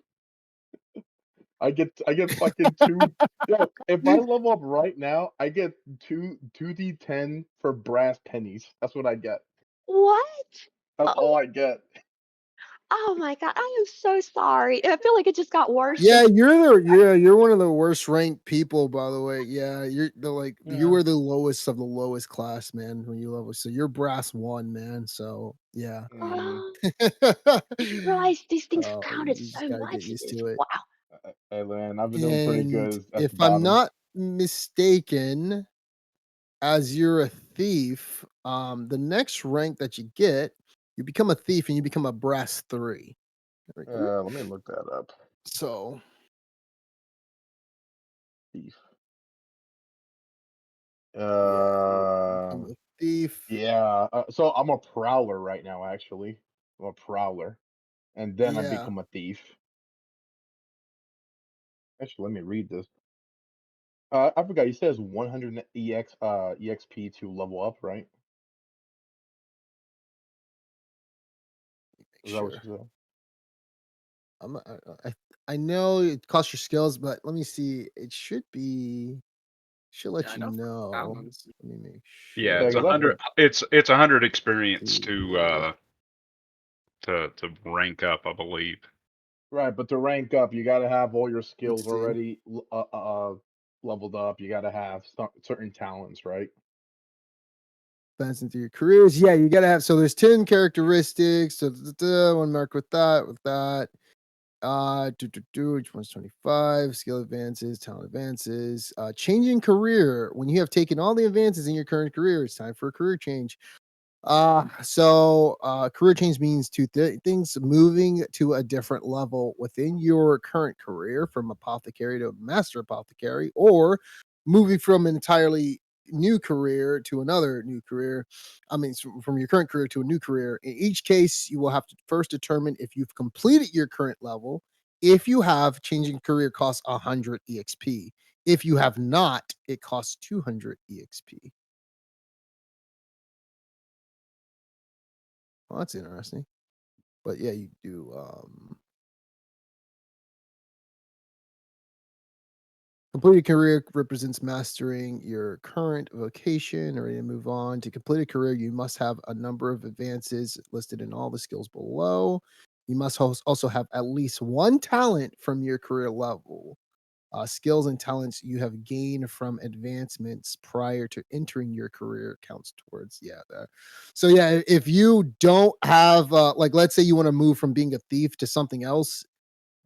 E: I get fucking two. Yo, if I level up right now, I get two D10 for brass pennies. That's what I get.
C: what?
E: That's all
C: Oh,
E: I get.
C: oh my God. I am so sorry. I feel like it just got worse
A: Yeah,
C: and
A: you're one of the worse ranked people, by the way. Yeah, you
E: Yeah.
A: were the lowest of the lowest class, man, when you level. So you're brass one, man. So yeah.
E: Mm,
C: oh, I didn't realize these things
A: You
C: counted
A: just
C: so
A: gotta get
C: much.
A: used
C: It's
A: to it.
C: wow.
E: hey, man, I've been doing pretty
A: And
E: good at the
A: if I'm
E: bottom.
A: not mistaken, as you're a thief, the next rank that you get, you become a thief and you become a brass 3. There we go.
E: Let me look that up.
A: So,
E: Thief.
A: yeah, you become a thief.
E: Yeah. So I'm a prowler right now, actually. I'm a prowler, and then I
A: Yeah.
E: become a thief. Actually, let me read this. I forgot. He says 100 exp to level up, right?
A: Make
E: Is that what
A: sure.
E: you said?
A: I'm I know it costs your skills, but let me see. Should
B: Yeah,
A: let
B: I
A: you
B: know for
A: know.
B: balance.
A: Let me make
F: Yeah,
E: Yeah,
F: it's
E: because
F: a
A: sure.
E: I
F: hundred.
E: for
F: It's 100 experience
A: See.
F: to rank up, I believe.
E: right, but to rank up, you got to have all your
A: Let's
E: skills
A: see.
E: already leveled up. You got to have certain talents, right?
A: Advance into your careers. Yeah, you gotta have so there's 10 characteristics. So one mark with that. Each one's 25. Skill advances, talent advances. Changing career. When you have taken all the advances in your current career, it's time for a career change. Career change means two things: moving to a different level within your current career from apothecary to master apothecary, or moving from an entirely new career to another new career. I mean, from your current career to a new career. In each case, you will have to first determine if you've completed your current level. If you have, changing career costs 100 EXP. If you have not, it costs 200 EXP. Well, that's interesting. But yeah, you do. Complete a career represents mastering your current vocation or ready to move on. To complete a career, you must have a number of advances listed in all the skills below. You must also have at least one talent from your career level. Skills and talents you have gained from advancements prior to entering your career counts towards that. So yeah, if you don't have like let's say you want to move from being a thief to something else,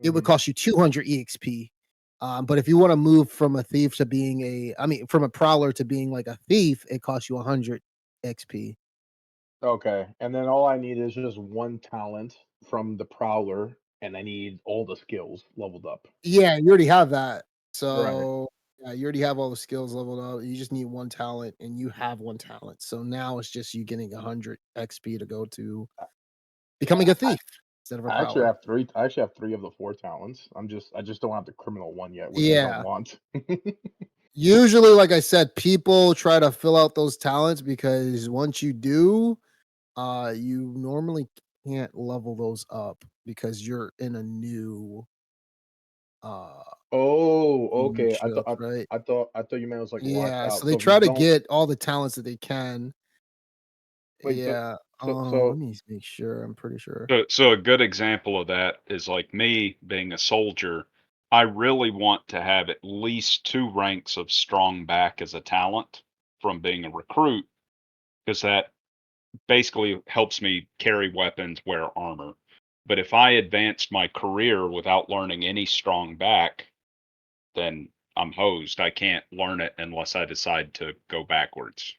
A: it would
E: Hmm.
A: cost you 200 EXP. But if you want to move from a thief to being from a prowler to being like a thief, it costs you 100 XP.
E: Okay, and then all I need is just one talent from the Prowler, and I need all the skills leveled up.
A: Yeah, you already have that.
E: Right.
A: So yeah, you already have all the skills leveled up. You just need one talent, and you have one talent. So now it's just you getting 100 XP to go to becoming
E: Yeah,
A: a thief instead of a
E: I actually
A: prowler.
E: have three. I actually have three of the four talents. I just don't have the criminal one yet, which I don't
A: Yeah.
E: want.
A: Usually, like I said, people try to fill out those talents because once you do, you normally can't level those up because you're in a uh
E: Oh,
A: new
E: okay.
A: shift, right?
E: I thought you meant it was like locked
A: Yeah, so
E: out.
A: they
E: So if you
A: try to
E: don't
A: get all the talents that they can.
E: wait,
A: Yeah, let
E: so
A: me make sure, I'm pretty sure.
F: So a good example of that is like me being a soldier. I really want to have at least two ranks of strong back as a talent from being a recruit, because that basically helps me carry weapons, wear armor. But if I advance my career without learning any strong back, then I'm hosed. I can't learn it unless I decide to go backwards.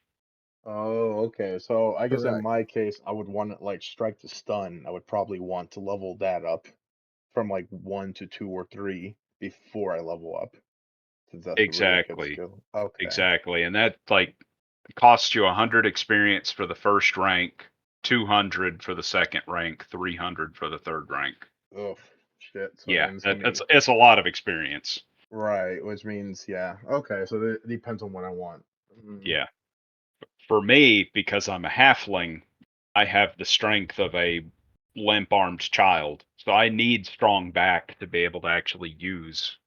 E: oh, okay. So I guess in
A: Correct.
E: my case, I would want to like strike to stun. I would probably want to level that up from like one to two or three before I level up, since that's a really good
F: Exactly.
E: skill. Okay.
F: Exactly. And that like costs you 100 experience for the first rank, 200 for the second rank, 300 for the third rank.
E: Oh, shit. So
F: Yeah,
E: then it's gonna be
F: it's a lot of experience.
E: right, which means yeah. Okay, so it depends on what I want. Mm,
F: Yeah. For me, because I'm a halfling, I have the strength of a limp-armed child. So I need strong back to be able to actually use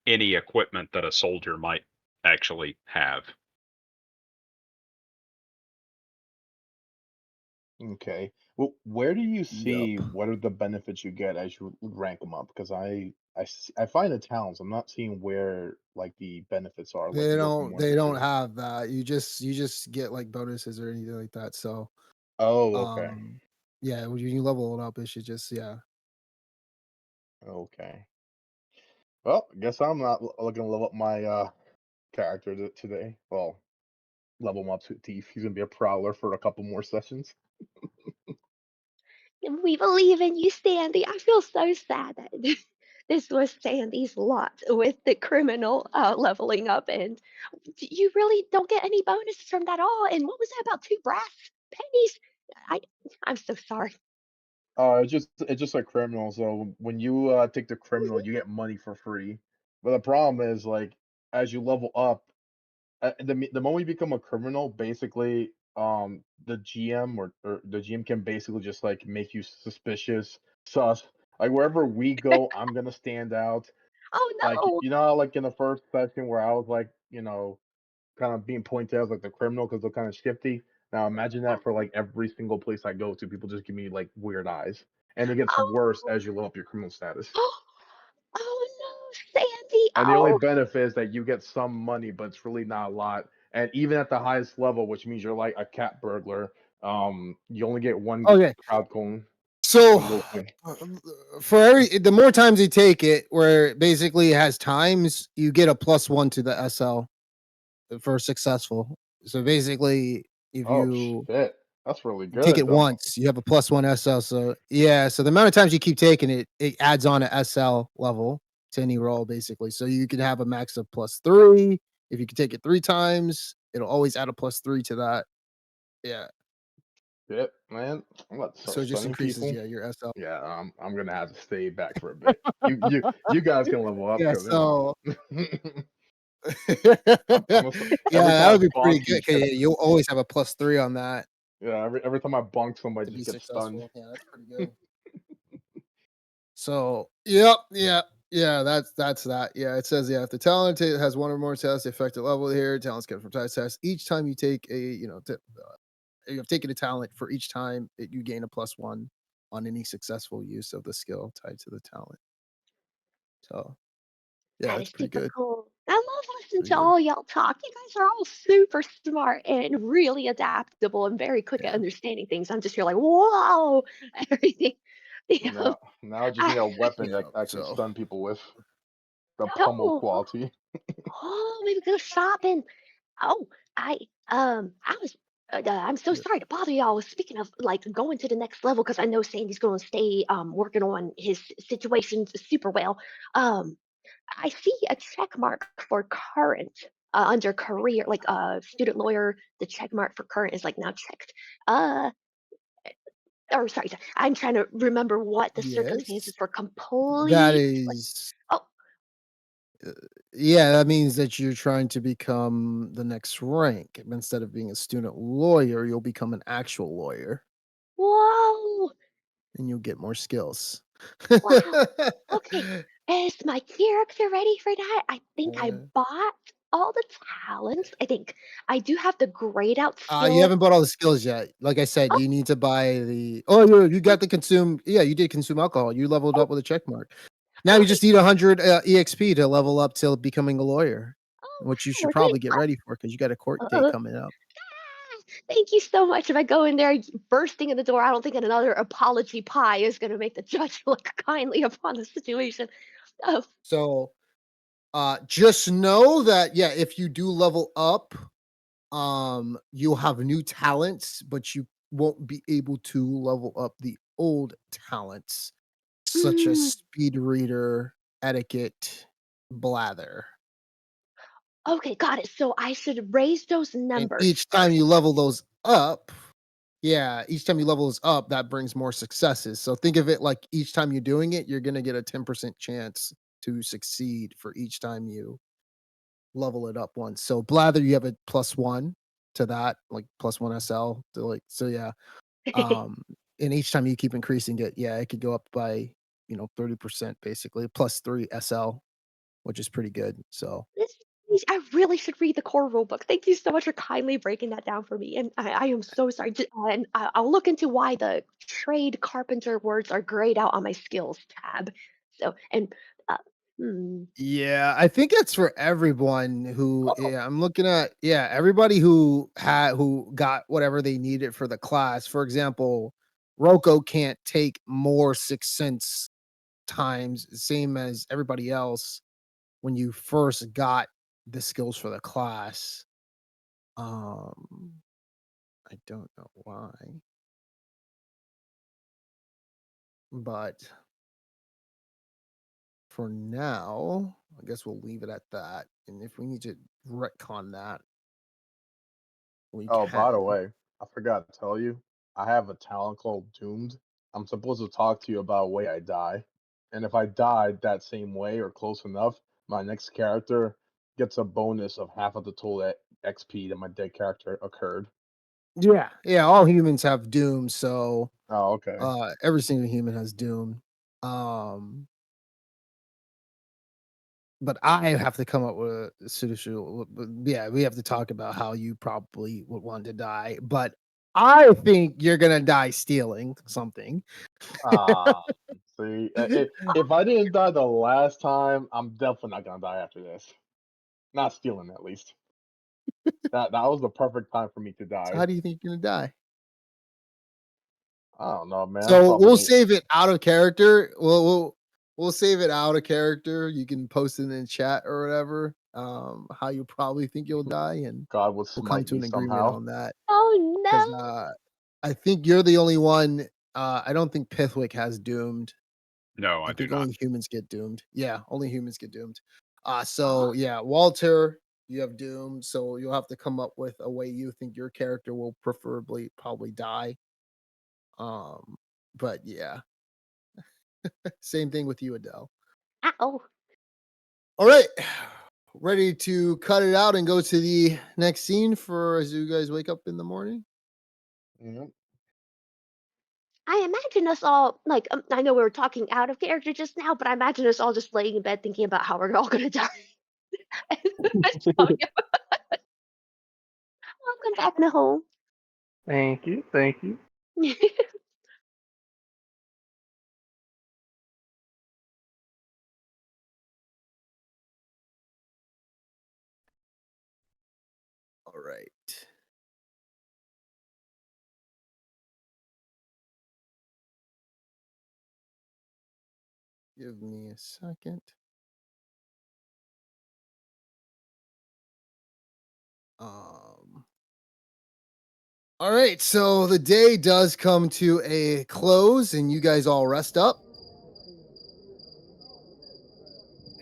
F: any equipment that a soldier might actually have.
E: okay. Well, where do you
A: Yep.
E: see what are the benefits you get as you rank them up? Because I find the talents. I'm not seeing where like the benefits are. Like you go from one
A: They
E: to
A: don't
E: two.
A: have that. You just get like bonuses or anything like that. So,
E: Oh, okay.
A: um yeah, when you level it up, it should just yeah.
E: Okay. Well, I guess I'm not looking to level up my character today. Well, level him up to thief. He's gonna be a prowler for a couple more sessions.
C: We believe in you, Sandy. I feel so sad that this was Sandy's lot with the criminal leveling up, and you really don't get any bonuses from that at all. And what was that about 2 brass pennies? I I'm so sorry.
E: It's just like criminal. So when you take the criminal, you get money for free. But the problem is like as you level up, the moment you become a criminal, basically, the GM or the GM can basically just like make you suspicious, sus. Like wherever we go, I'm gonna stand out.
C: Oh
E: Like
C: no!
E: you know, how, like in the first session where I was like, kind of being pointed out as like the criminal because they're kind of shifty. Now imagine that for like every single place I go to, people just give me like weird eyes, and it gets worse
C: Oh,
E: as you level up your criminal status.
C: oh, oh no, Sandy!
E: And the only
C: Oh,
E: benefit is that you get some money, but it's really not a lot. And even at the highest level, which means you're like a cat burglar, you only get one
A: Okay.
E: crowd cone,
A: So,
E: one gold coin.
A: for the more times you take it, where basically it has times, you get a +1 to the SL for successful. So basically, if
E: Oh
A: you
E: shit, that's really
A: take
E: good
A: it
E: though.
A: once, you have a +1 SL. So yeah, so the amount of times you keep taking it, it adds on a SL level to any roll, basically. So you can have a max of +3. If you can take it 3 times, it'll always add a +3 to that. Yeah.
E: Shit, man, I'm about to
A: So
E: start
A: it just
E: stunning
A: increases,
E: people.
A: yeah, your SL.
E: Yeah, I'm gonna have to stay back for a bit. You guys can level up
A: Yeah,
E: because
A: so
E: I'm gonna start,
A: yeah,
E: every
A: that
E: time I
A: would be pretty
E: bonk, you
A: good
E: just
A: 'cause
E: get
A: you'll always have a +3 on that
E: yeah. Every time I bonk somebody,
A: to be
E: just get stunned.
A: successful. Yeah, that's pretty good. So, yep, yeah, yeah, that's that. Yeah, it says, yeah, if the talent has one or more tests, the affected level here, talents get from test. Each time you take you have taken a talent for each time that you gain a +1 on any successful use of the skill tied to the talent. So, Yeah,
C: That
A: that's
C: is
A: pretty
C: super
A: good.
C: cool. I love listening
A: Pretty
C: to
A: good.
C: all y'all talk. You guys are all super smart and really adaptable and very quick at
A: Yeah.
C: understanding things. I'm just here like, whoa, everything. You know,
E: Now I just need
C: I,
E: a weapon that
A: Yeah.
E: I can
A: So
E: stun people with. The pummel
C: oh,
E: quality.
C: oh, maybe go shopping. Oh, I I was I'm so
A: yeah.
C: sorry to bother y'all. Speaking of like going to the next level, because I know Sandy's going to stay working on his situations super well. Um, I see a check mark for current under career, like student lawyer. The check mark for current is like now checked. Uh, or sorry, I'm trying to remember what the
A: Yes.
C: circumstances for
A: That
C: complete. Like,
A: is
C: oh,
A: uh, yeah, that means that you're trying to become the next rank. Instead of being a student lawyer, you'll become an actual lawyer
C: whoa,
A: and you'll get more skills.
C: wow. Okay, is my character ready for that? I think I
A: Uh,
C: bought all the talents. I think I do have the grayed out
A: you
C: skill.
A: haven't bought all the skills yet. Like I said,
C: Oh,
A: you need to buy the oh, you
C: oh,
A: got the consume yeah, you did consume alcohol. You leveled
C: oh,
A: up with a check mark. Now you
C: okay.
A: just need 100 EXP to level up till becoming a lawyer,
C: Oh,
A: which you
C: wow,
A: should
C: we're getting
A: probably get ready for because you got a court date
C: uh,
A: coming up.
C: thank you so much. If I go in there bursting in the door, I don't think another apology pie is going to make the judge look kindly upon the situation. Oh,
A: So, just know that yeah, if you do level up, you'll have new talents, but you won't be able to level up the old talents, such as
C: mm,
A: speed reader, etiquette, blather.
C: okay, got it. So I should raise those
A: And
C: numbers
A: each time
C: first.
A: you level those up, yeah, each time you level those up, that brings more successes. So think of it like each time you're doing it, you're gonna get a 10% chance to succeed for each time you level it up once. So blather, you have a +1 to that, like +1 SL to like so yeah. Um, and each time you keep increasing it, yeah, it could go up by 30% basically, +3 SL, which is pretty good. So
C: This I really should read the core rule book. Thank you so much for kindly breaking that down for me. And I am so sorry. And I'll look into why the trade carpenter words are grayed out on my skills tab. So, and, uh, hmm.
A: yeah, I think it's for everyone who
C: Oh,
A: yeah, I'm looking at yeah, everybody who got whatever they needed for the class. For example, Rocco can't take more 6 cents times, same as everybody else when you first got the skills for the class. Um, I don't know why, but for now, I guess we'll leave it at that. And if we need to retcon that, we
E: Oh, by the
A: can.
E: way, I forgot to tell you, I have a talent called Doomed. I'm supposed to talk to you about a way I die. And if I died that same way or close enough, my next character gets a bonus of half of the total XP that my dead character occurred.
A: Yeah, yeah, all humans have doom, so,
E: Oh, okay.
A: every single human has doom. Um, but I have to come up with a solution yeah, we have to talk about how you probably would want to die, but I think you're gonna die stealing something.
E: Ah, see, if I didn't die the last time, I'm definitely not gonna die after this. Not stealing, at least. That was the perfect time for me to
A: So how
E: die.
A: do you think you're gonna die?
E: I don't know, man.
A: So, we'll
E: Probably.
A: save it out of character. We'll save it out of character. You can post it in chat or whatever, how you probably think you'll die, and
E: God would
A: we'll come
E: smite
A: to
E: me
A: an agreement
E: somehow.
A: on that.
C: oh
A: 'Cause,
C: no.
A: I think you're the only one I don't think Pithwick has doomed.
F: No,
A: I
F: I do
A: think
F: not.
A: only humans get doomed. Yeah, only humans get doomed. So,
C: Oh,
A: yeah, Walter, you have doomed, so you'll have to come up with a way you think your character will preferably probably die. Um, but yeah, same thing with you, Adele.
C: ow.
A: Alright, ready to cut it out and go to the next scene for as you guys wake up in the morning?
E: Yep.
C: I imagine us all like I know we were talking out of character just now, but I imagine us all just laying in bed thinking about how we're all gonna die. So, yeah, welcome back to home.
E: Thank you. Thank you.
A: All right. Give me a second. All right, so the day does come to a close, and you guys all rest up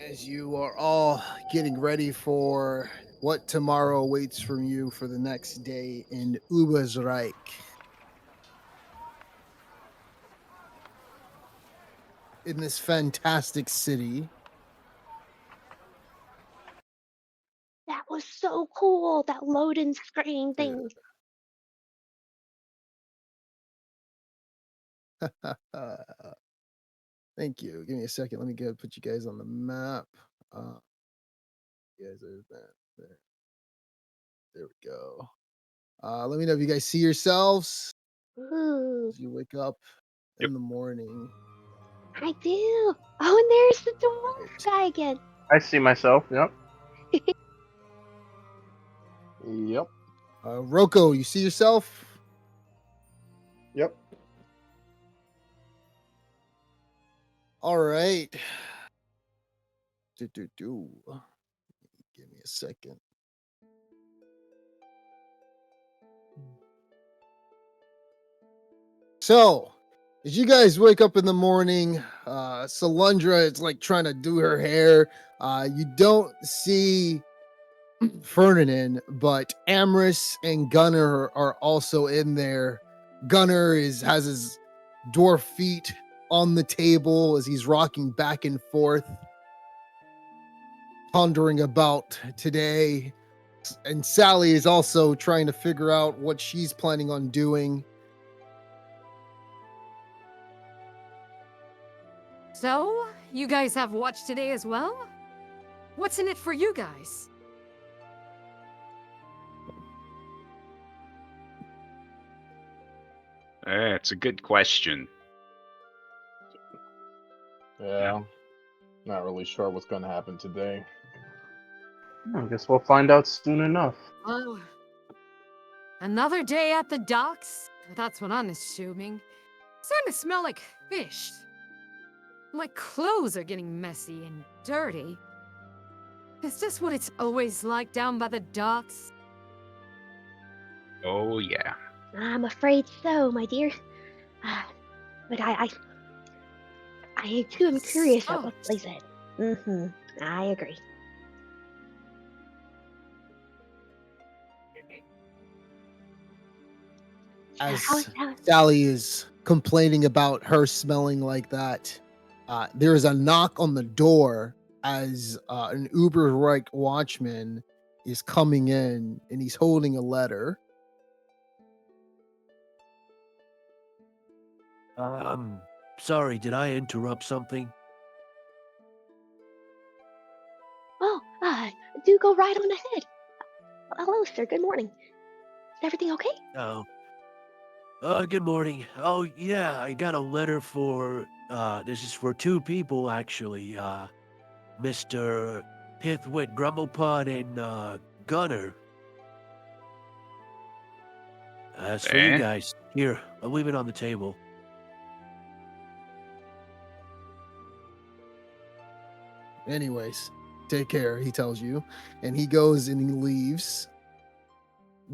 A: as you are all getting ready for what tomorrow awaits from you for the next day in Ubersreich. In this fantastic city.
C: That was so cool. That loading screen thing.
A: Thank you. Give me a second. Let me go put you guys on the map. You guys are there. There we go. Let me know if you guys see yourselves
C: Ooh,
A: as you wake up
F: Yep.
A: in the morning.
C: I do. Oh, and there's the dwarf
A: Right.
C: guy again.
E: I see myself. Yep. Yep.
A: Rocco, you see yourself?
E: Yep.
A: All right. Give me a second. So, as you guys wake up in the morning, Salundra is like trying to do her hair. You don't see Ferdinand, but Amris and Gunnar are also in there. Gunnar has his dwarf feet on the table as he's rocking back and forth, pondering about today. And Sally is also trying to figure out what she's planning on doing.
H: So, you guys have watch today as well? What's in it for you guys?
F: It's a good question.
E: Yeah. Not really sure what's gonna happen today.
B: I guess we'll find out soon enough.
H: Oh, another day at the docks? That's what I'm assuming. Starting to smell like fish. My clothes are getting messy and dirty. Is this what it's always like down by the docks?
F: Oh, yeah.
C: I'm afraid so, my dear. But I too am curious at what
H: Sucks.
C: lays ahead. Mm-hmm. I agree.
A: As
C: How
A: Sally is complaining about her smelling like that, there is a knock on the door as an Uber-like watchman is coming in and he's holding a letter.
J: Sorry, did I interrupt something?
C: Oh, do go right on ahead. Hello, sir. Good morning. Is everything okay?
J: Oh. Good morning. Oh, yeah, I got a letter for, this is for two people, actually. Mr. Pithwit Grumblepot and, Gunner. That's for you
F: Eh?
J: guys. Here, I'll leave it on the table.
A: Anyways, take care, he tells you. And he goes and he leaves.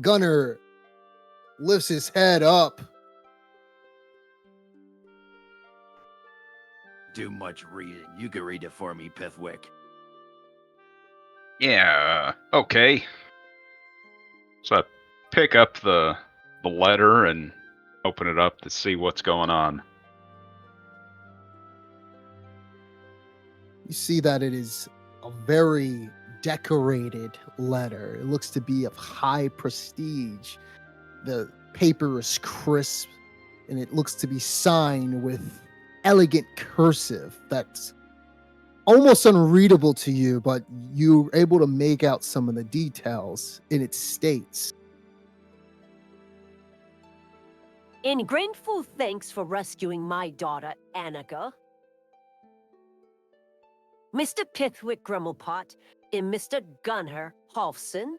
A: Gunner lifts his head up.
K: Too much reading. You can read it for me, Pithwick.
F: Yeah, okay. So I pick up the letter and open it up to see what's going on.
A: You see that it is a very decorated letter. It looks to be of high prestige. The paper is crisp and it looks to be signed with elegant cursive that's almost unreadable to you, but you're able to make out some of the details. And it states,
L: In grateful thanks for rescuing my daughter, Annika, Mr. Pithwick Grumblepot and Mr. Gunnar Halfson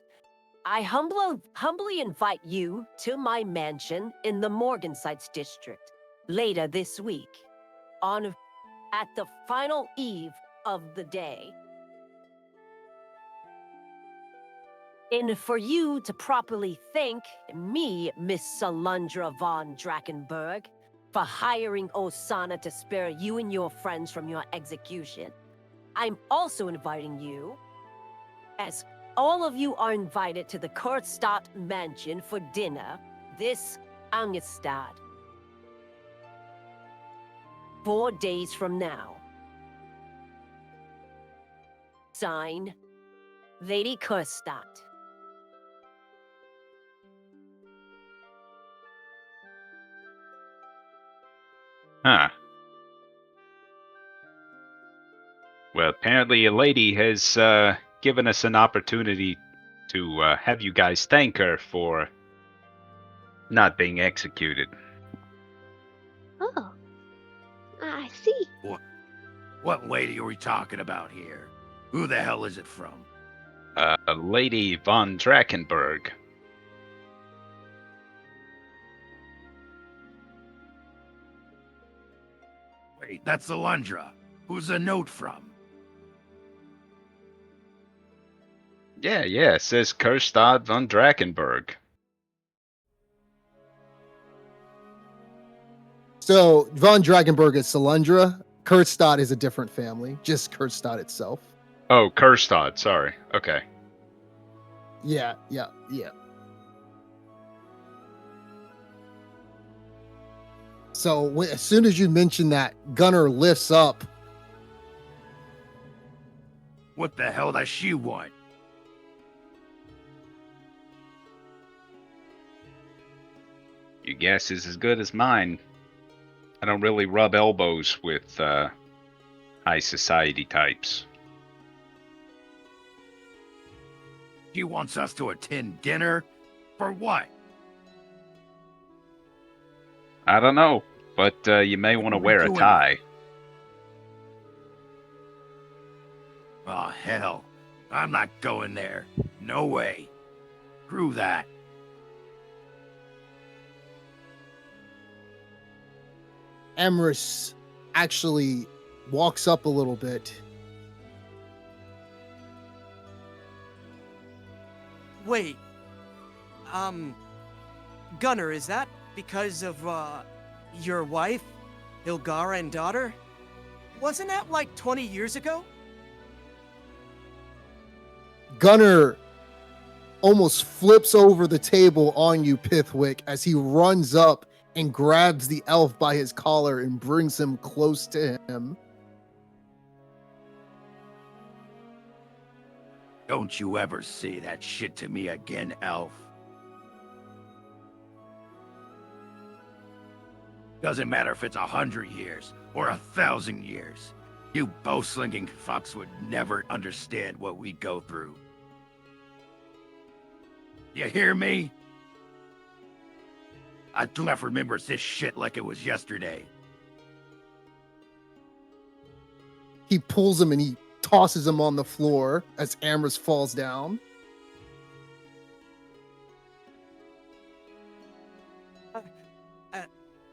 L: I humbly invite you to my mansion in the Morgansites district later this week, at the final eve of the day. And for you to properly thank me, Miss Salundra von Drakenberg, for hiring Osana to spare you and your friends from your execution, I'm also inviting you, as all of you are invited to the Kurtstadt Mansion for dinner this Angestad, 4 days from now. Sign, Lady Kurtstadt.
F: Huh. Well, apparently a lady has given us an opportunity to have you guys thank her for not being executed.
C: Oh, I see.
K: What lady are we talking about here? Who the hell is it from?
F: Lady von Drakenberg.
K: Wait, that's Alundra. Who's the note from?
F: Yeah, it says Kurstad von Drakenberg.
A: So von Drakenberg is Salundra. Kurtstadt is a different family, just Kurtstadt itself.
F: Oh, Kurstad, sorry. Okay.
A: Yeah. So as soon as you mention that, Gunnar lifts up.
K: What the hell does she want?
F: Your guess is as good as mine. I don't really rub elbows with high society types.
K: She wants us to attend dinner? For what?
F: I don't know, but you may want to wear a tie.
K: Oh, hell. I'm not going there. No way. Screw that.
A: Amorous actually walks up a little bit.
M: Wait. Gunnar, is that because of, your wife, Ilgara, and daughter? Wasn't that like 20 years ago?
A: Gunnar almost flips over the table on you, Pithwick, as he runs up and grabs the elf by his collar and brings him close to him.
K: Don't you ever say that shit to me again, elf. Doesn't matter if it's 100 years or 1,000 years. You bow-slinging fucks would never understand what we go through. You hear me? Atlef remembers this shit like it was yesterday.
A: He pulls him and he tosses him on the floor as Amorous falls down.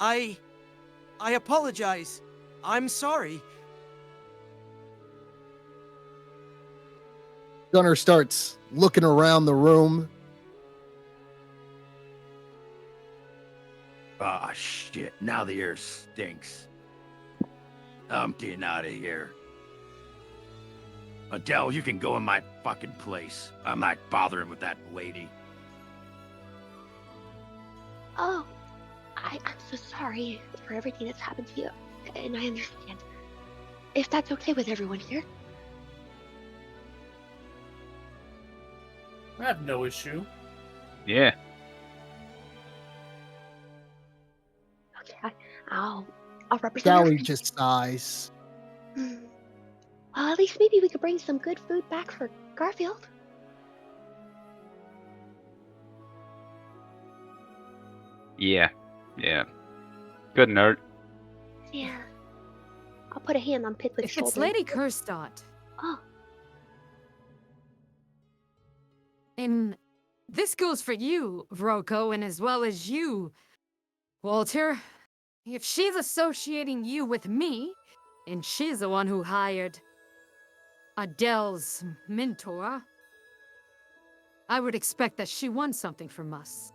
M: I apologize. I'm sorry.
A: Gunnar starts looking around the room.
K: Ah, shit. Now the air stinks. I'm getting out of here. Adele, you can go in my fucking place. I'm not bothering with that lady.
C: Oh, I'm so sorry for everything that's happened to you, and I understand. If that's okay with everyone here.
B: I have no issue.
F: Yeah.
C: Okay, I'll represent
A: Sally
C: everyone.
A: just sighs.
C: Well, at least maybe we could bring some good food back for Garfield.
F: Yeah. Good nerd.
C: Yeah. I'll put a hand on Pithwick's shoulder.
H: It's Lady Kurstadt.
C: Oh.
H: In
D: This goes for you, Rocco, and as well as you, Walter. If she's associating you with me, and she's the one who hired Adele's mentor, I would expect that she won something from us.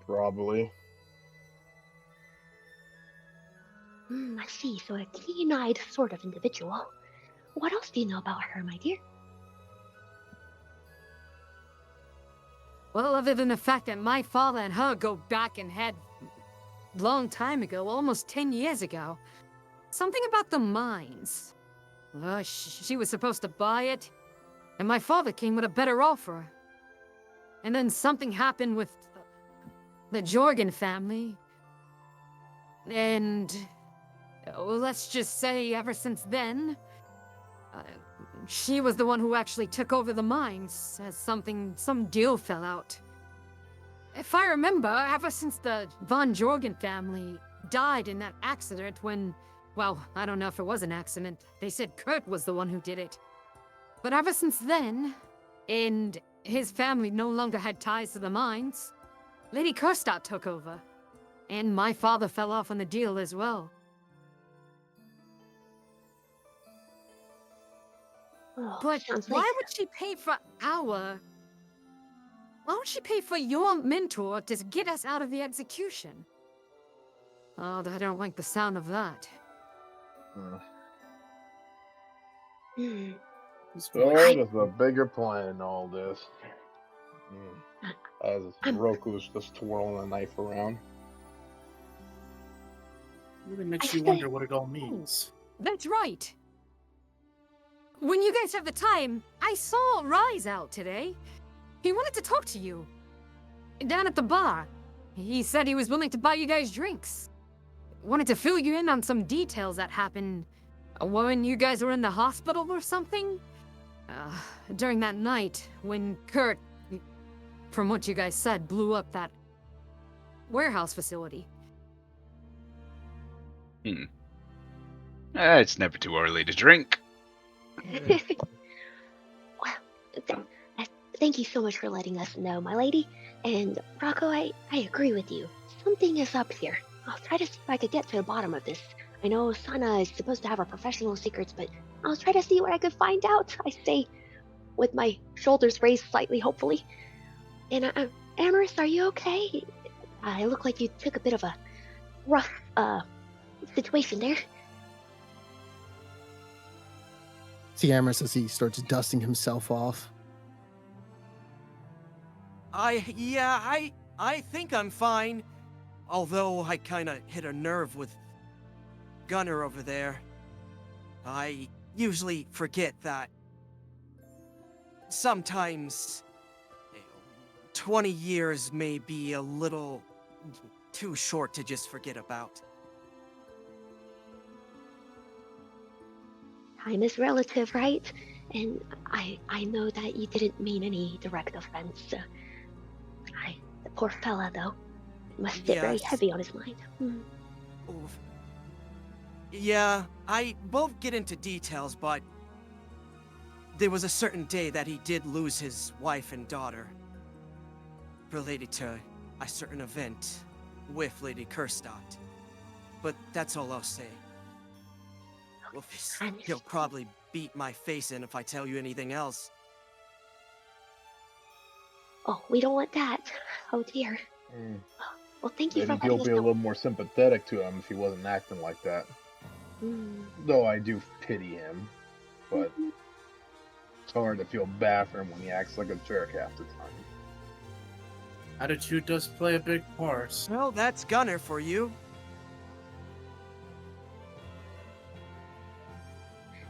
E: Probably.
C: I see. So a keen-eyed sort of individual. What else do you know about her, my dear?
D: Well, other than the fact that my father and her go back and had long time ago, almost 10 years ago. Something about the mines. She was supposed to buy it, and my father came with a better offer. And then something happened with the Jorgen family. And let's just say ever since then, she was the one who actually took over the mines as some deal fell out. If I remember, ever since the Von Jorgen family died in that accident when, well, I don't know if it was an accident. They said Kurt was the one who did it. But ever since then, and his family no longer had ties to the mines, Lady Kerstadt took over. And my father fell off on the deal as well.
C: Oh,
D: But why would she pay for our... Why would she pay for your mentor to get us out of the execution? Oh, I don't like the sound of that.
E: So there's a bigger plan in all this. As Roku's just twirling a knife around.
B: Really makes you wonder what it all means.
D: That's right. When you guys have the time, I saw Rise out today. He wanted to talk to you. Down at the bar. He said he was willing to buy you guys drinks. Wanted to fill you in on some details that happened when you guys were in the hospital or something. During that night when Kurt, from what you guys said, blew up that warehouse facility.
F: It's never too early to drink.
C: Well, thank you so much for letting us know, my lady. And Rocco, I agree with you. Something is up here. I'll try to see if I could get to the bottom of this. I know Sana is supposed to have her professional secrets, but I'll try to see what I could find out. I say, with my shoulders raised slightly, hopefully. And Amaris, are you okay? I look like you took a bit of a rough situation there.
A: See Amaris as he starts dusting himself off.
M: I think I'm fine. Although I kinda hit a nerve with Gunner over there. I usually forget that sometimes 20 years may be a little too short to just forget about.
C: Time is relative, right? And I know that you didn't mean any direct offense. The poor fella, though, must sit very heavy on his mind.
M: Oof. Yeah, I won't get into details, but there was a certain day that he did lose his wife and daughter, related to a certain event with Lady Kerstadt. But that's all I'll say. He'll probably beat my face in if I tell you anything else.
C: Oh, we don't want that. Oh dear. Well, thank you for
E: Maybe
C: letting
E: he'll
C: us
E: be a
C: know.
E: little more sympathetic to him if he wasn't acting like that. Though I do pity him, but it's hard to feel bad for him when he acts like a jerk half the time.
B: Attitude does play a big part.
M: Well, that's Gunner for you.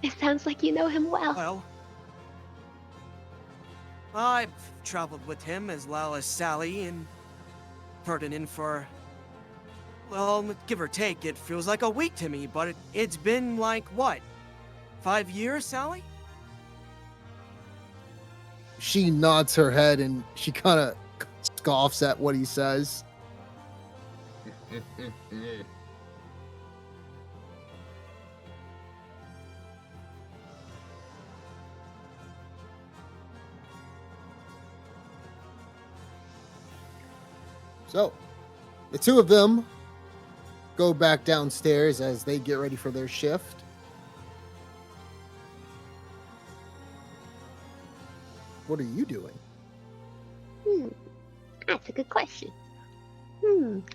C: It sounds like you know him well.
M: Well, I've traveled with him as well as Sally and Ferdinand for, well, give or take, it feels like a week to me, but it's been like, what, 5 years, Sally?
A: She nods her head and she kind of scoffs at what he says. So, the two of them go back downstairs as they get ready for their shift. What are you doing?
C: That's a good question.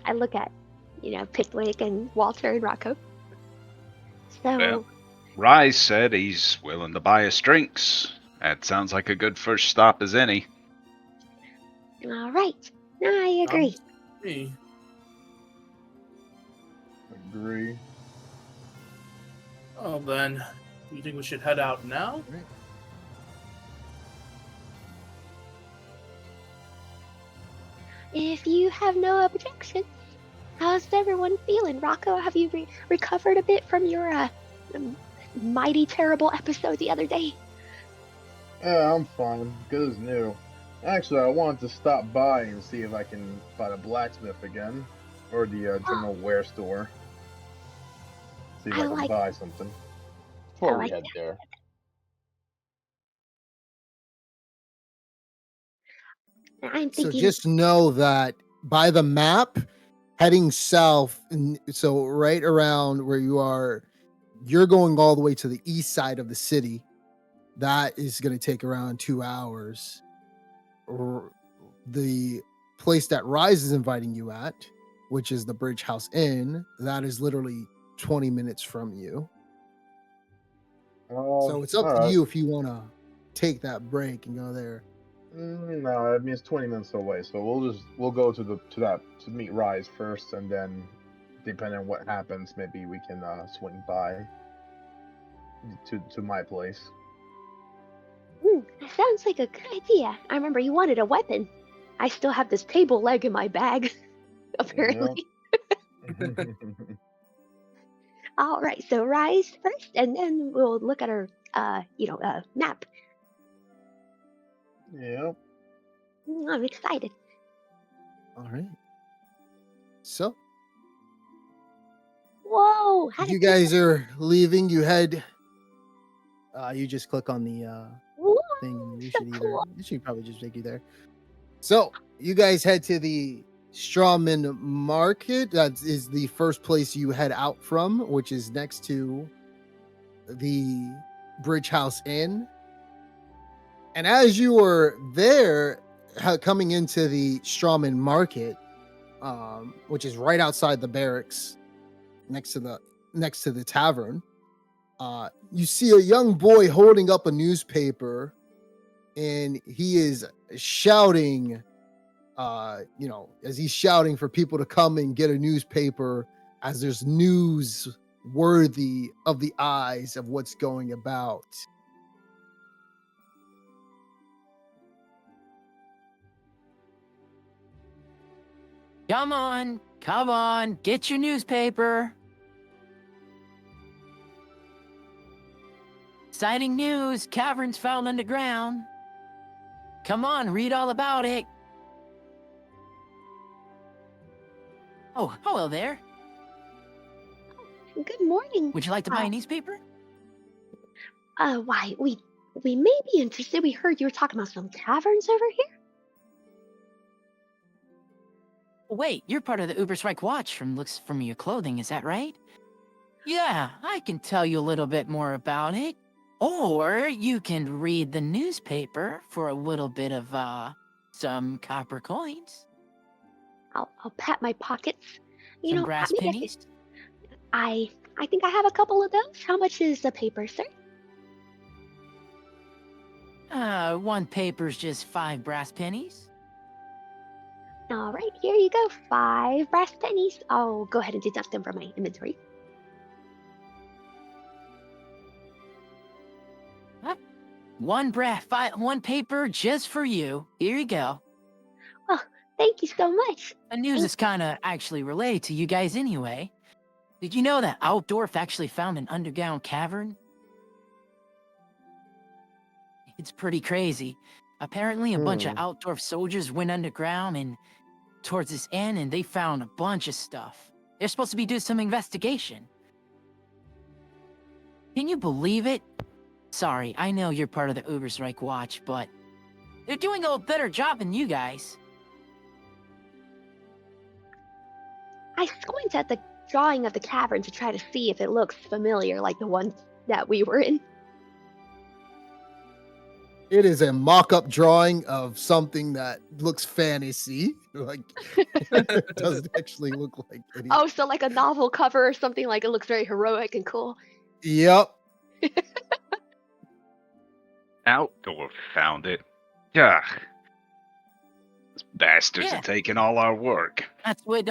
C: I look at, Pitwick and Walter and Rocco. So,
F: Well, Rise said he's willing to buy us drinks. That sounds like a good first stop as any.
C: all right. I agree.
B: Me.
E: Agree.
B: Oh, then, you think we should head out now?
C: If you have no objections, how's everyone feeling? Rocco, have you recovered a bit from your mighty terrible episode the other day?
E: Yeah, I'm fine. Good as new. Actually, I wanted to stop by and see if I can find a blacksmith again, or the general wear store. See if I can buy something before we head there.
C: I'm
A: So
C: thinking.
A: just know that by the map, heading south, so right around where you are, you're going all the way to the east side of the city. That is going to take around 2 hours. The place that Rise is inviting you at, which is the Bridge House Inn, that is literally 20 minutes from you. So it's up to you if you want to take that break and go there.
E: No, I mean it's 20 minutes away, so we'll go to meet Rise first, and then depending on what happens, maybe we can swing by to my place.
C: That sounds like a good idea. I remember you wanted a weapon. I still have this table leg in my bag, apparently.
E: Yep.
C: All right, so Rise first, and then we'll look at our, map.
E: Yep.
C: I'm excited.
A: All right. So,
C: whoa!
A: you guys are leaving. You head. You just click on the thing, and you should probably just take you there. So, you guys head to the Strawman Market. That is the first place you head out from, which is next to the Bridge House Inn. And as you were there, coming into the Strawman Market, which is right outside the barracks, next to the tavern, you see a young boy holding up a newspaper, and he is shouting, as he's shouting for people to come and get a newspaper, as there's news worthy of the eyes of what's going about.
N: Come on, get your newspaper. Exciting news, caverns found underground. Come on, read all about it. Oh, hello there.
C: Good morning.
N: Would you like to buy a newspaper?
C: Why, we may be interested. We heard you were talking about some taverns over here.
N: Wait, you're part of the Uberstrike Watch from your clothing, is that right? Yeah, I can tell you a little bit more about it. Or you can read the newspaper for a little bit of, some copper coins.
C: I'll pat my pockets.
N: Some brass pennies?
C: I think I have a couple of those. How much is the paper, sir?
N: One paper's just 5 brass pennies.
C: All right, here you go. 5 brass pennies. I'll go ahead and deduct them from my inventory.
N: One paper just for you. Here you go.
C: Oh, thank you so much.
N: The news is kinda actually related to you guys anyway. Did you know that Altdorf actually found an underground cavern? It's pretty crazy. Apparently a bunch of Altdorf soldiers went underground and towards this inn, and they found a bunch of stuff. They're supposed to be doing some investigation. Can you believe it? Sorry, I know you're part of the Uberstrike Watch, but they're doing a better job than you guys.
C: I squint at the drawing of the cavern to try to see if it looks familiar like the ones that we were in.
A: It is a mock-up drawing of something that looks fantasy. Like it doesn't actually look like anything.
C: Oh, so like a novel cover or something, like it looks very heroic and cool.
A: Yep.
F: Outdoor found it. Ugh. Those bastards
N: Yeah.
F: are taking all our work.
N: That's what,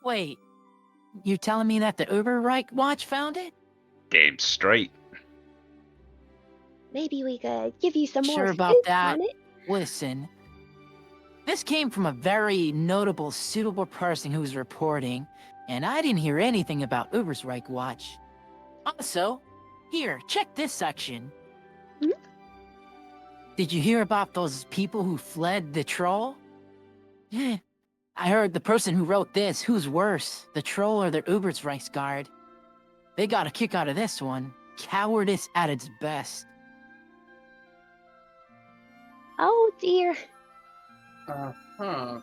N: Wait. You telling me that the Uberreich watch found it?
F: Game straight.
C: Maybe we could give you some more
N: Sure about
C: scoop
N: that.
C: on it.
N: Listen. This came from a very notable, suitable person who's reporting, and I didn't hear anything about Uberreich watch. Also, here, check this section.
C: Hmm?
N: Did you hear about those people who fled the troll? Yeah. I heard the person who wrote this, who's worse, the troll or the Uberreich guard? They got a kick out of this one. Cowardice at its best.
C: Oh dear.
B: Huh.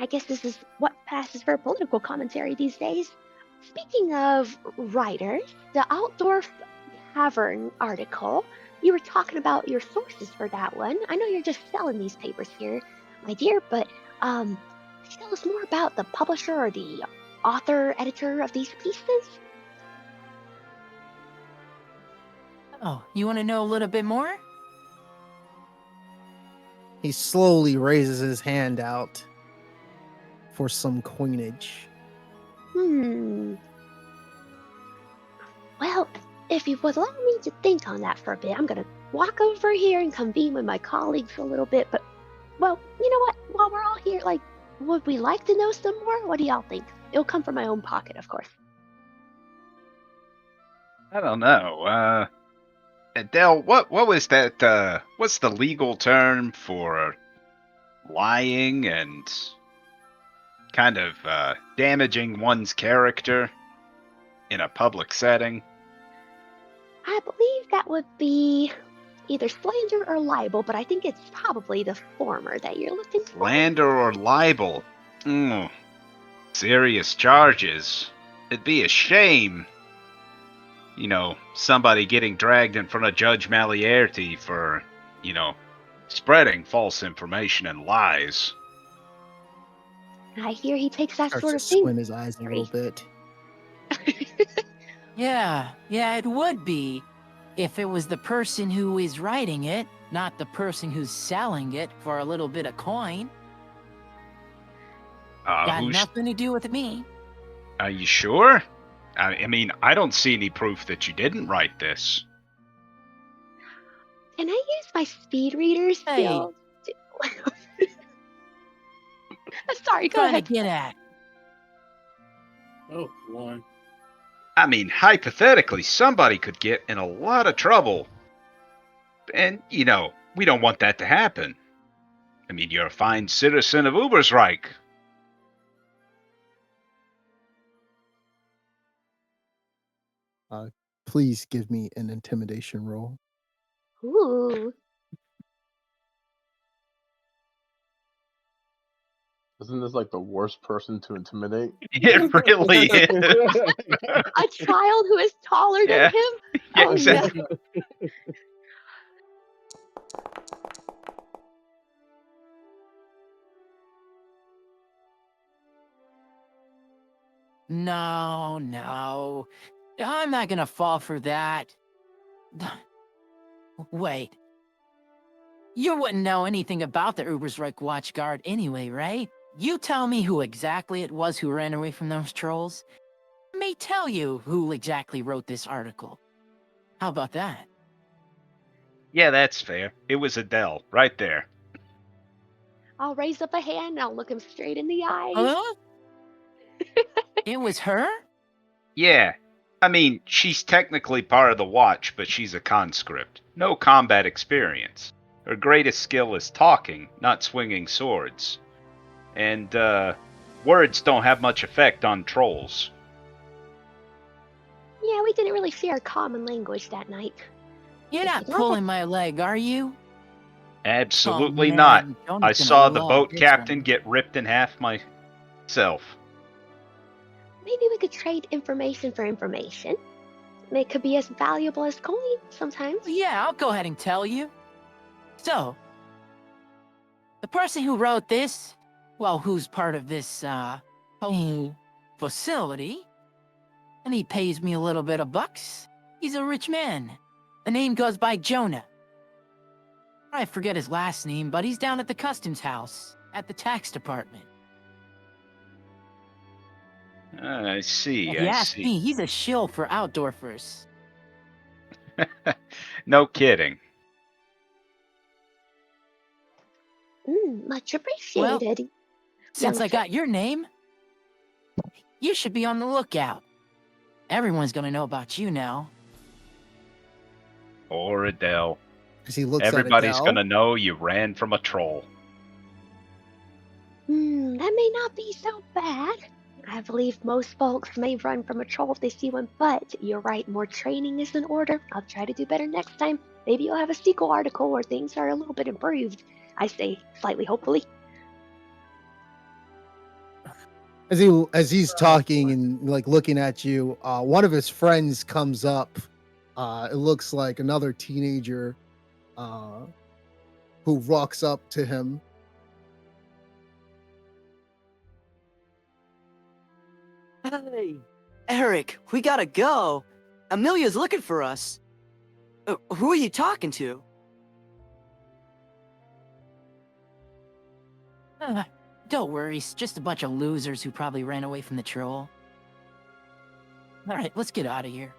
C: I guess this is what passes for political commentary these days. Speaking of writers, the Outdoor Tavern article, you were talking about your sources for that one. I know you're just selling these papers here, my dear, but could you tell us more about the publisher or the author, editor of these pieces?
N: Oh, you want to know a little bit more?
A: He slowly raises his hand out for some coinage.
C: Well, if you would allow me to think on that for a bit, I'm gonna walk over here and convene with my colleagues a little bit. But, well, you know what? While we're all here, like, would we like to know some more? What do y'all think? It'll come from my own pocket, of course.
F: I don't know. Adele, what was that? What's the legal term for lying and kind of damaging one's character in a public setting?
C: I believe that would be either slander or libel, but I think it's probably the former that you're looking for.
F: Slander or libel? Serious charges. It'd be a shame, somebody getting dragged in front of Judge Maliarty for, spreading false information and lies.
C: I hear he takes that
A: Starts
C: sort
A: to
C: of thing.
A: squint his eyes a little bit.
N: Yeah, it would be. If it was the person who is writing it, not the person who's selling it for a little bit of coin. Got nothing to do with me.
F: Are you sure? I mean, I don't see any proof that you didn't write this.
C: Can I use my speed reader skill? Sorry, go ahead.
N: Get at.
B: Oh, boy.
F: I mean, hypothetically, somebody could get in a lot of trouble. And, we don't want that to happen. I mean, you're a fine citizen of Uberreich.
A: Please give me an intimidation roll.
C: Ooh.
E: Isn't this like the worst person to intimidate?
F: It really is.
C: A child who is taller than him?
F: Yeah,
C: Oh,
F: exactly.
N: No. I'm not gonna fall for that. Wait. You wouldn't know anything about the Uberreich watch guard anyway, right? You tell me who exactly it was who ran away from those trolls. I may tell you who exactly wrote this article. How about that?
F: Yeah, that's fair. It was Adele, right there.
C: I'll raise up a hand and I'll look him straight in the eyes.
N: Huh? It was her?
F: Yeah. I mean, she's technically part of the watch, but she's a conscript. No combat experience. Her greatest skill is talking, not swinging swords. And, words don't have much effect on trolls.
C: Yeah, we didn't really share common language that night.
N: You're not pulling my leg, are you?
F: Absolutely not.
N: man,
F: I
N: Jonah's gonna
F: saw the
N: love
F: boat
N: this
F: captain
N: one.
F: get ripped in half myself.
C: Maybe we could trade information for information. It could be as valuable as coin sometimes.
N: Yeah, I'll go ahead and tell you. So, the person who wrote this, well, who's part of this, whole facility, and he pays me a little bit of bucks. He's a rich man. The name goes by Jonah. I forget his last name, but he's down at the customs house, at the tax department.
F: I see,
N: If you
F: I
N: ask
F: see.
N: me, he's a shill for outdoorfers.
F: No kidding.
C: Much
N: Well,
C: appreciated,
N: since I
C: youngster.
N: got your name, you should be on the lookout. Everyone's gonna know about you now.
F: Or Adele.
A: As he looks at
F: Everybody's
A: Adele.
F: gonna know you ran from a troll.
C: That may not be so bad. I believe most folks may run from a troll if they see one, but you're right, more training is in order. I'll try to do better next time. Maybe you'll have a sequel article where things are a little bit improved. I say slightly, hopefully.
A: As he's talking and like looking at you, one of his friends comes up. It looks like another teenager who walks up to him.
M: Hey, Eric, we gotta go. Amelia's looking for us. Who are you talking to?
N: Don't worry, it's just a bunch of losers who probably ran away from the troll. Alright, let's get out of here.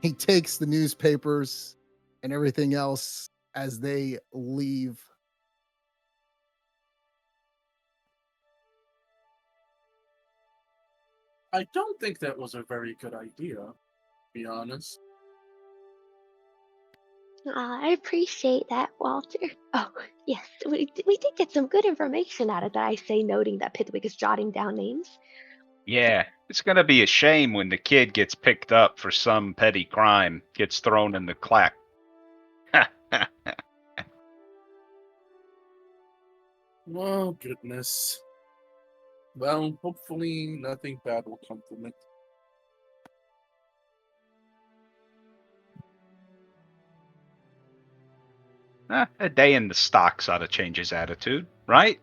A: He takes the newspapers and everything else as they leave.
B: I don't think that was a very good idea, to be honest.
C: I appreciate that, Walter. Oh, yes, we did get some good information out of that, I say, noting that Pithwick is jotting down names.
F: Yeah, it's gonna be a shame when the kid gets picked up for some petty crime, gets thrown in the clack.
B: Oh, goodness. Well, hopefully nothing bad will come from it.
F: A day in the stocks ought to change his attitude, right?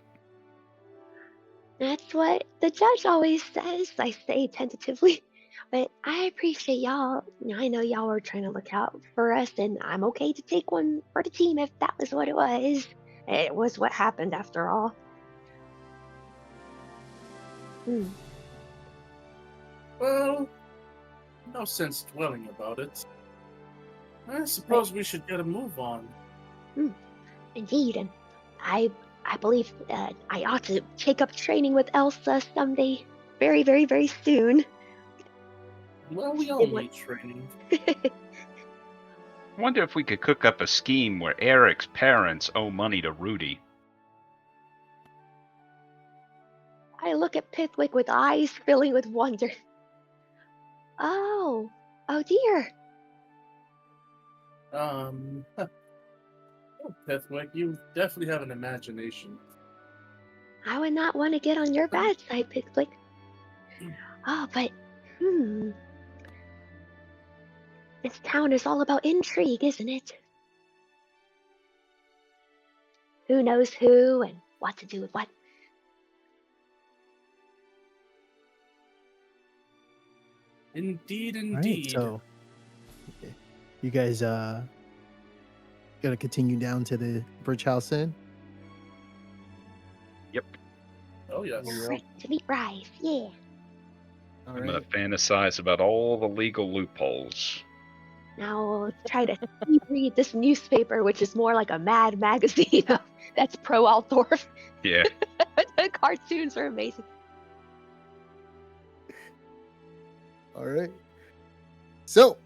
C: That's what the judge always says, I say tentatively. But I appreciate y'all. I know y'all were trying to look out for us, and I'm okay to take one for the team if that was what it was. It was what happened after all.
B: Well, no sense dwelling about it. I suppose we should get a move on.
C: Indeed, and I believe I ought to take up training with Elsa someday, very, very, very soon.
B: Well, we all need training.
F: I wonder if we could cook up a scheme where Eric's parents owe money to Rudy.
C: I look at Pithwick with eyes filling with wonder. Oh dear.
B: Oh, Pithwick, you definitely have an imagination.
C: I would not want to get on your bad side, Pithwick. Oh, but this town is all about intrigue, isn't it? Who knows who and what to do with what?
B: Indeed,
A: All right,
B: indeed.
A: so you guys gonna continue down to the Bridge House Inn?
F: Yep.
B: Oh, yes.
C: Right, to meet Rise, yeah.
F: I'm gonna fantasize about all the legal loopholes.
C: Now we'll try to read this newspaper, which is more like a Mad magazine that's pro Altdorf.
F: Yeah.
C: The cartoons are amazing.
A: All right. So,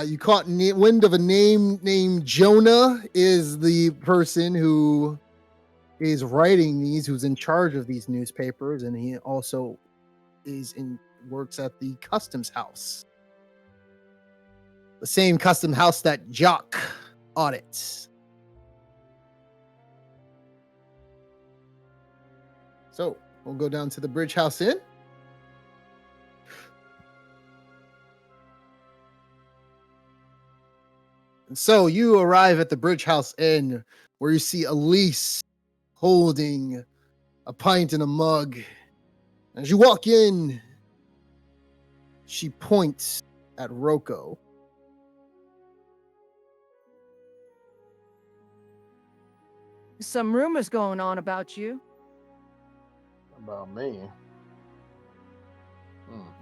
A: you caught wind of a name named Jonah is the person who is writing these, who's in charge of these newspapers, and he also works at the customs house. the same custom house that Jock audits. So we'll go down to the Bridge House Inn. And so you arrive at the Bridge House Inn, where you see Elise holding a pint and a mug. As you walk in, she points at Rocco.
O: Some rumors going on about you.
E: About me?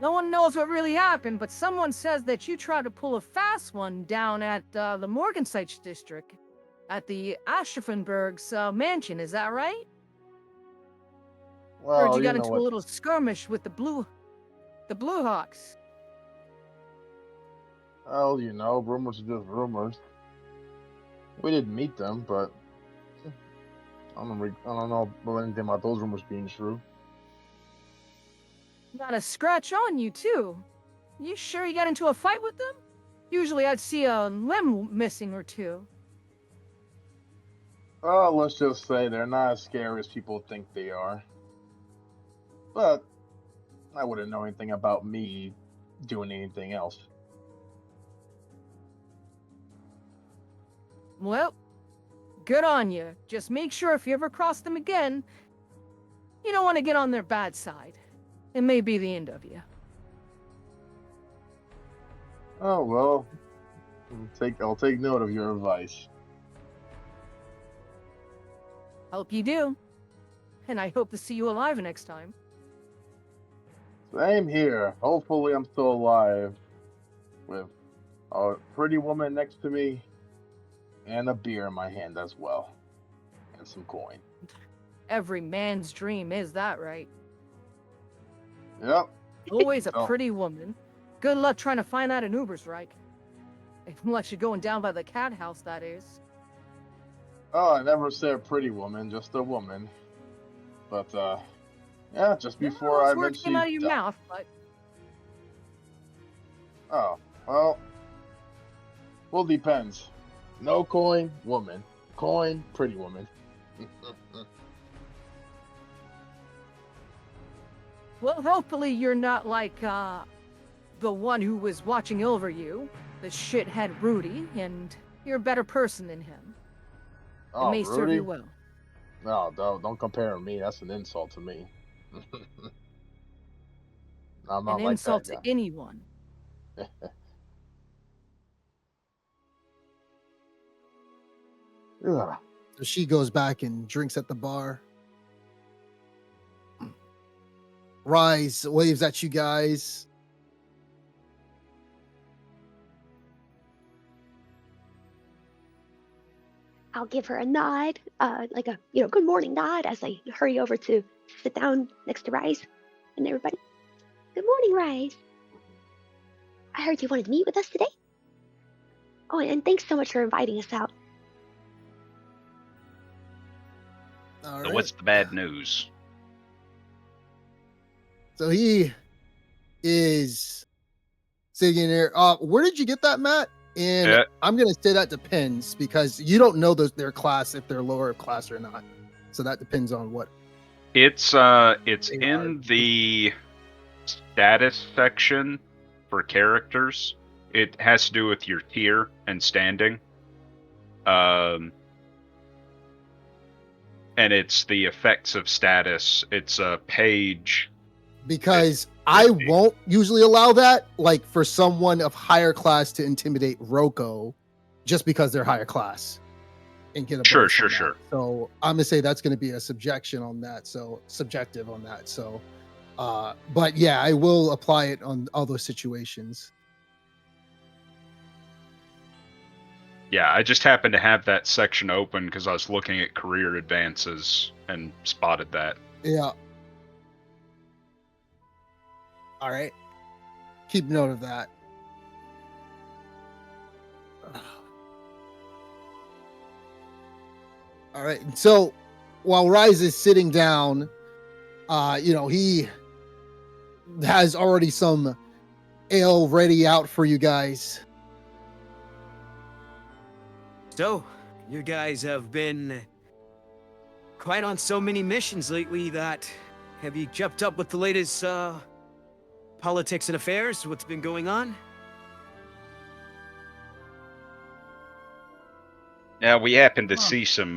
O: No one knows what really happened, but someone says that you tried to pull a fast one down at the Morgenseich district, at the Aschaffenberg's mansion. Is that right?
E: Well,
O: Heard you got
E: know
O: into
E: what?
O: a little skirmish with the Blue Hawks.
E: Well, rumors are just rumors. We didn't meet them, but I don't know about anything about those rumors being true.
O: Got a scratch on you too. You sure you got into a fight with them? Usually I'd see a limb missing or two.
E: Oh, let's just say they're not as scary as people think they are. But I wouldn't know anything about me doing anything else.
O: Well, good on you. Just make sure if you ever cross them again, you don't want to get on their bad side. It may be the end of you.
E: Oh well, I'll take note of your advice.
O: Hope you do. And I hope to see you alive next time.
E: Same here. Hopefully I'm still alive with a pretty woman next to me and a beer in my hand as well. And some coin.
O: Every man's dream, is that right?
E: Yep.
O: Always a
E: Oh.
O: pretty woman. Good luck trying to find that in Ubersreich. Unless you're going down by the cat house, that is.
E: Oh, I never said pretty woman, just a woman. But, yeah, just before I
O: Those words came
E: eventually
O: out of your
E: die.
O: mouth, but
E: Oh, well, depends. No coin, woman. Coin, pretty woman.
O: well, hopefully you're not like the one who was watching over you, the shithead Rudy, and you're a better person than him.
E: Oh,
O: it may serve you
E: Rudy?
O: well.
E: No, don't compare me. That's an insult to me. I'm not
O: An
E: like
O: insult
E: that
O: to anyone.
E: guy. Ugh.
A: So she goes back and drinks at the bar. Rise waves at you guys.
C: I'll give her a nod, like a good morning nod as I hurry over to sit down next to Rise and everybody. Good morning, Rise. I heard you wanted to meet with us today. Oh, and thanks so much for inviting us out.
A: All
F: So
A: right.
F: what's the bad news?
A: So he is sitting there. Where did you get that, Matt? And I'm gonna say that depends because you don't know their class if they're lower class or not. So that depends on what.
F: It's in the status section for characters. It has to do with your tier and standing. And it's the effects of status. It's a page.
A: Because I won't usually allow that, like for someone of higher class to intimidate Rocco, just because they're higher class, and get a
F: Sure.
A: So I'm gonna say that's gonna be a subjection on that. So subjective on that. So, but yeah, I will apply it on all those situations.
F: Yeah, I just happened to have that section open because I was looking at career advances and spotted that.
A: Yeah. All right. Keep note of that. All right. So while Rise is sitting down, he has already some ale ready out for you guys.
M: So, you guys have been quite on so many missions lately that have you kept up with the latest politics and affairs? What's been going on?
F: Yeah, we happened to see some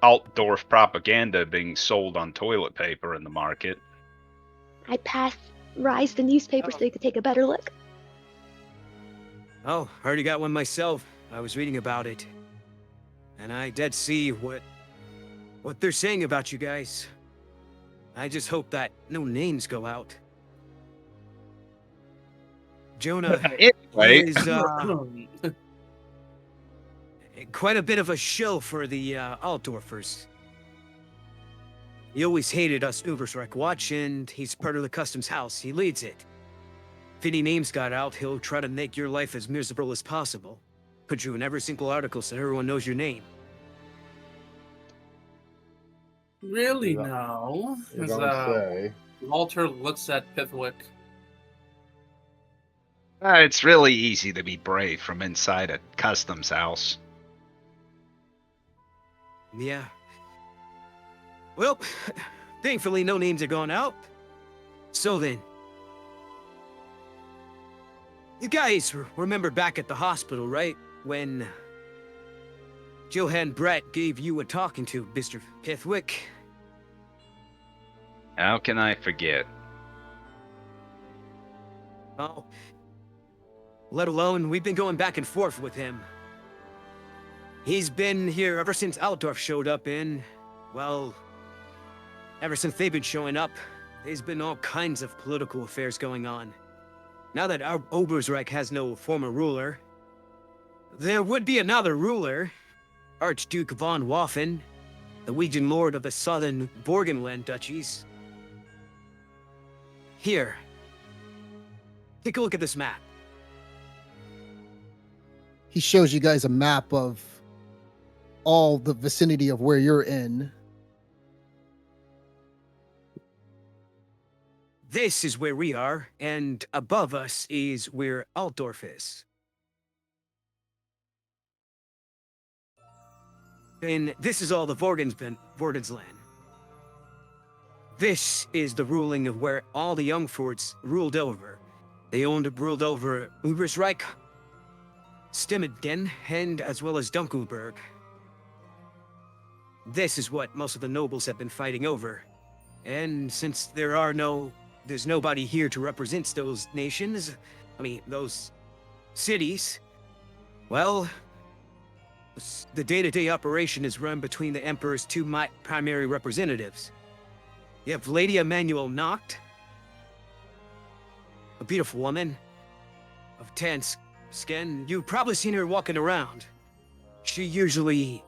F: Altdorf propaganda being sold on toilet paper in the market.
C: I passed Rise the newspaper so they could take a better look.
M: Oh, I already got one myself. I was reading about it. And I did see what they're saying about you guys. I just hope that no names go out. Jonah
F: Anyway,
M: is quite a bit of a shill for the Altdorfers. He always hated us Ubersreich Watch, and he's part of the Customs House. He leads it. If any names got out, he'll try to make your life as miserable as possible. Put you in every single article so everyone knows your name.
B: Really now?
E: You're gonna say.
B: Walter looks at Pithwick.
F: It's really easy to be brave from inside a customs house.
M: Yeah. Well, thankfully no names are gone out. So then, you guys remember back at the hospital, right? When Johann Brett gave you a talking to, Mr. Pithwick?
F: How can I forget?
M: Oh. Let alone, we've been going back and forth with him. He's been here ever since Altdorf showed up well, ever since they've been showing up, there's been all kinds of political affairs going on. Now that our Obersreich has no former ruler, there would be another ruler, Archduke von Waffen, the Legion Lord of the Southern Borgenland duchies. Here, take a look at this map.
A: He shows you guys a map of all the vicinity of where you're in.
M: This is where we are, and above us is where Altdorf is. And this is all the Vorden's land. This is the ruling of where all the Jungforts ruled over. They ruled over Ubersreich, Stimmingen, and as well as Dunkelberg. This is what most of the nobles have been fighting over. And since there's nobody here to represent those nations, those cities, well, the day-to-day operation is run between the Emperor's two primary representatives. You have Lady Emanuel Nacht, a beautiful woman of tan skin. You've probably seen her walking around. She usually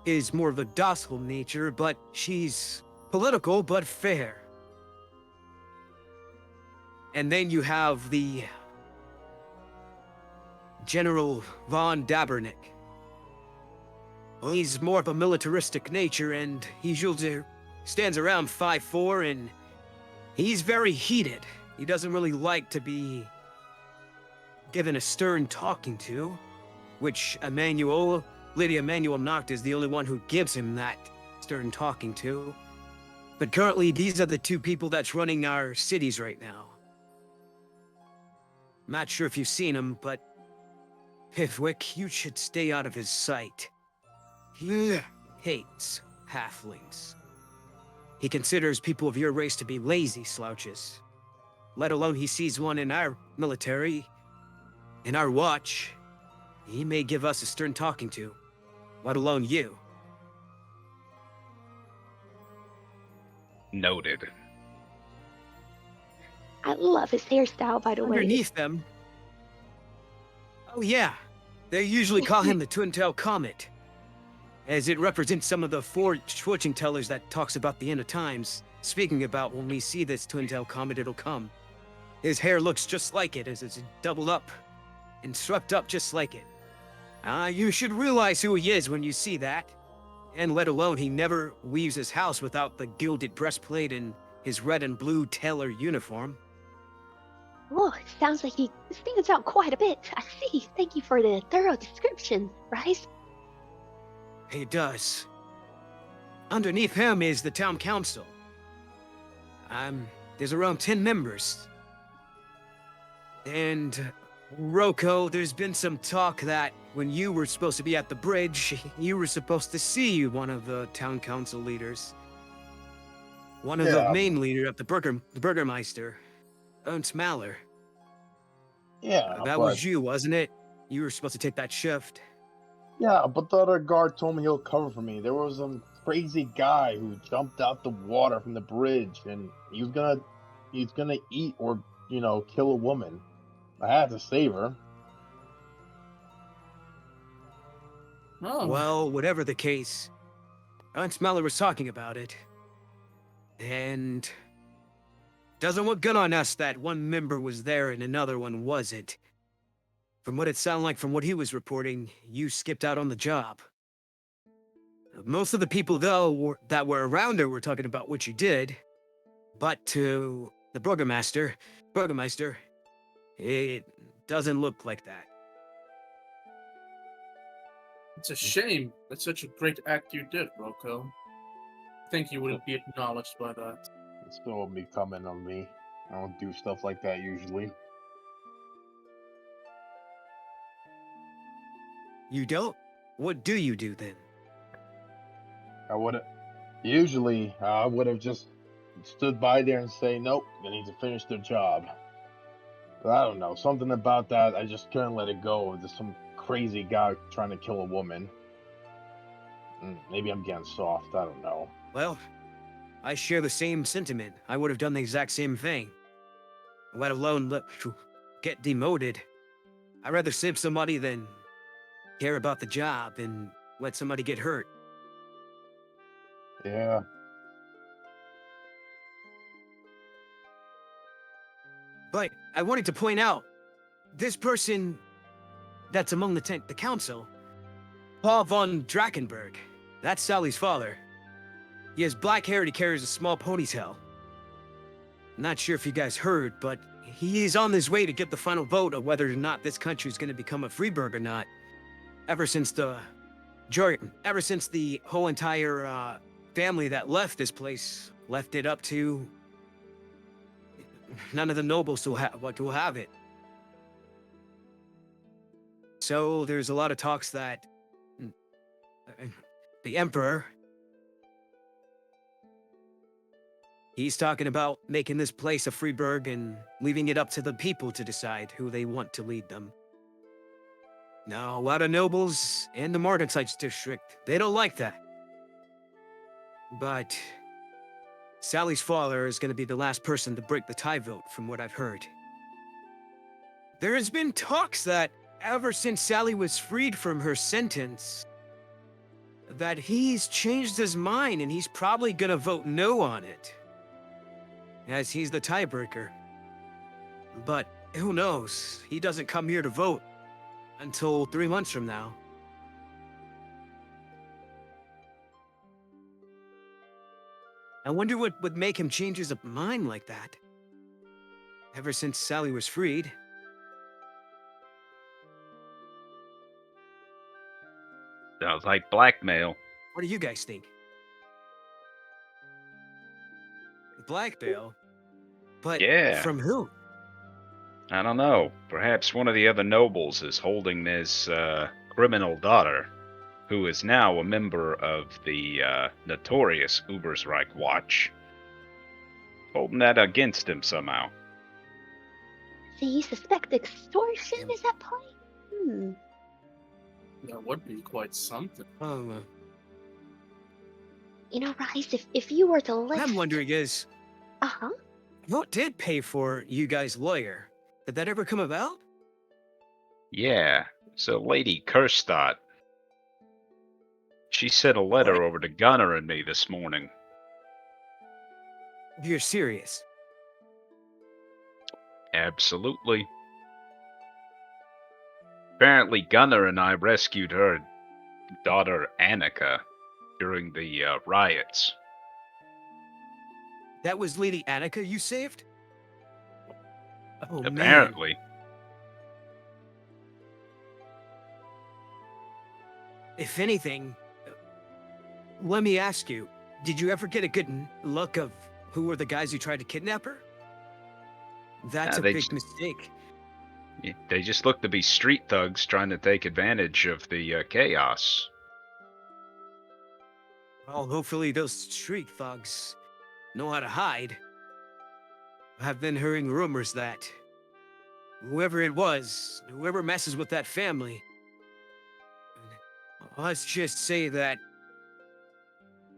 M: is more of a docile nature, but she's political but fair. And then you have the General von Dabernick. Well, he's more of a militaristic nature, and he usually stands around 5'4", and he's very heated. He doesn't really like to be given a stern talking to, which Lady Emanuel Nacht is the only one who gives him that stern talking to. But currently, these are the two people that's running our cities right now. I'm not sure if you've seen him, but Pithwick, you should stay out of his sight. He hates halflings. He considers people of your race to be lazy slouches. Let alone he sees one in our military, in our watch. He may give us a stern talking to, let alone you.
F: Noted.
C: I love his hairstyle, by the way.
M: Underneath them. Oh yeah, they usually call him the Twin-Tail Comet, as it represents some of the fortune tellers that talks about the end of times. Speaking about when we see this Twin-Tail Comet, it'll come. His hair looks just like it, as it's doubled up and swept up just like it. You should realize who he is when you see that. And let alone he never leaves his house without the gilded breastplate and his red and blue tailor uniform.
C: Oh, it sounds like he stands out quite a bit. I see. Thank you for the thorough description, Rice.
M: He does. Underneath him is the town council. There's around 10 members. And Rocco, there's been some talk that when you were supposed to be at the bridge, you were supposed to see one of the town council leaders. One of the main leader of the Burgermeister, Ernst Maller.
E: Yeah,
M: That
E: but
M: was you, wasn't it? You were supposed to take that shift.
E: yeah, but the other guard told me he'll cover for me. There was some crazy guy who jumped out the water from the bridge, and he's gonna eat or kill a woman. I had to save her.
B: Oh.
M: Well, whatever the case, Ernst Maller was talking about it. And doesn't look good on us that one member was there and another one wasn't. From what it sounded like from what he was reporting, you skipped out on the job. Most of the people, though, that were around her were talking about what you did. But to the Burgermeister, it doesn't look like that.
B: It's a shame. That's such a great act you did, Rocco. I think you wouldn't be acknowledged by that.
E: It's still me coming on me. I don't do stuff like that usually.
M: You don't? What do you do then?
E: I would have usually I would have just stood by there and say, nope, they need to finish their job. But I don't know, something about that, I just couldn't let it go. There's some crazy guy trying to kill a woman. Maybe I'm getting soft, I don't know.
M: Well, I share the same sentiment. I would have done the exact same thing. Let alone get demoted. I'd rather save somebody than care about the job and let somebody get hurt.
E: Yeah.
M: But I wanted to point out, this person that's among the council, Paul von Drakenberg, that's Sally's father. He has black hair and he carries a small ponytail. Not sure if you guys heard, but he is on his way to get the final vote of whether or not this country is going to become a Freeburg or not. Ever since the whole entire family that left this place left it up to none of the nobles to have it. So there's a lot of talks that the Emperor, he's talking about making this place a Freeburg and leaving it up to the people to decide who they want to lead them. Now, a lot of nobles in the Morgensites district, they don't like that. But Sally's father is going to be the last person to break the tie vote, from what I've heard. There has been talks that ever since Sally was freed from her sentence, that he's changed his mind and he's probably going to vote no on it, as he's the tiebreaker. But who knows? He doesn't come here to vote until 3 months from now. I wonder what would make him change his mind like that. Ever since Sally was freed.
F: Sounds like blackmail.
M: What do you guys think? Blackmail? But
F: yeah.
M: From who?
F: I don't know. Perhaps one of the other nobles is holding this criminal daughter, who is now a member of the notorious Ubersreich Watch, holding that against him somehow.
C: So you suspect extortion is at play?
B: That would be quite something.
C: You know, Rice, if you were to list...
M: What I'm wondering is...
C: Uh-huh.
M: What did pay for you guys' lawyer? Did that ever come about?
F: Yeah, so Lady Kerstadt. She sent a letter over to Gunnar and me this morning.
M: You're serious?
F: Absolutely. Apparently Gunnar and I rescued her daughter Annika during the riots.
M: That was Lady Annika you saved? Oh, man.
F: Apparently.
M: If anything, let me ask you, did you ever get a good look of who were the guys who tried to kidnap her? That's a
F: They
M: big mistake.
F: They just look to be street thugs trying to take advantage of the chaos.
M: Well, hopefully those street thugs know how to hide. I've been hearing rumors that whoever it was, whoever messes with that family, let's just say that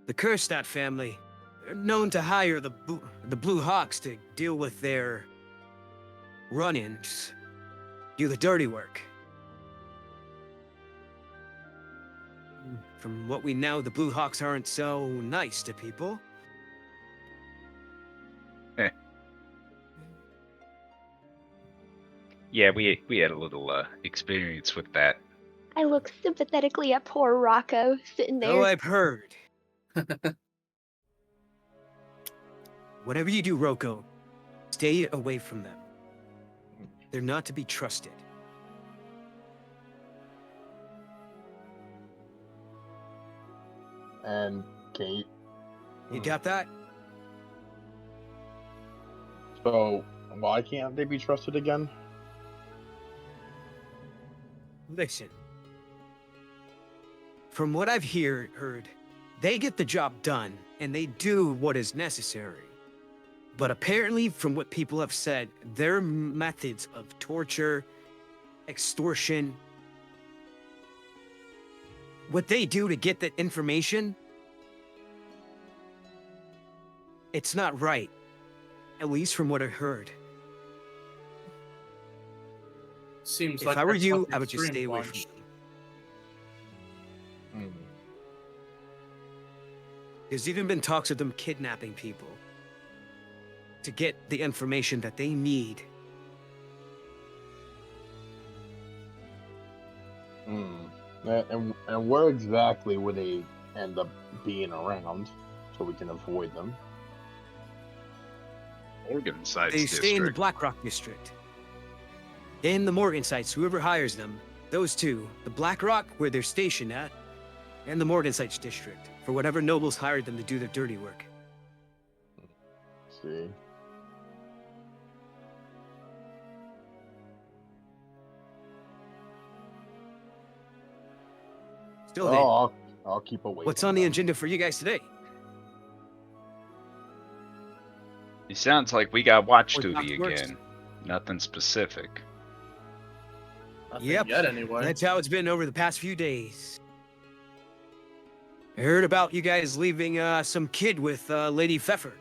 M: the Kerstadt family, they're known to hire the Blue Hawks to deal with their run-ins, do the dirty work. From what we know, the Blue Hawks aren't so nice to people.
F: Yeah, we had a little experience with that.
C: I look sympathetically at poor Rocco sitting there.
M: Oh, I've heard. Whatever you do, Rocco, stay away from them. They're not to be trusted.
E: And Kate.
M: You got that?
E: So, why can't they be trusted again?
M: Listen. From what I've heard, they get the job done, and they do what is necessary. But apparently, from what people have said, their methods of torture, extortion, what they do to get that information, it's not right. At least from what I heard.
B: Seems
M: If
B: like
M: I were
B: that's
M: you,
B: like an
M: I would just
B: extreme
M: stay away
B: bunch.
M: from them. There's even been talks of them kidnapping people to get the information that they need.
E: And where exactly would they end up being around so we can avoid them?
F: Morgan Sites
M: They stay in the
F: district.
M: Blackrock district. In the Morgan sites, whoever hires them, those two, the Blackrock, where they're stationed at, and the Morgan sites district, for whatever nobles hired them to do their dirty work.
E: See.
M: Still then,
E: I'll keep away.
M: what's
E: from
M: on the
E: them.
M: agenda for you guys today?
F: It sounds like we got watch
M: Or
F: duty
M: Dr. Works.
F: again. Nothing specific.
B: Nothing
M: Yep,
B: yet, anyway.
M: that's how it's been over the past few days. I heard about you guys leaving some kid with Lady Pfeffer.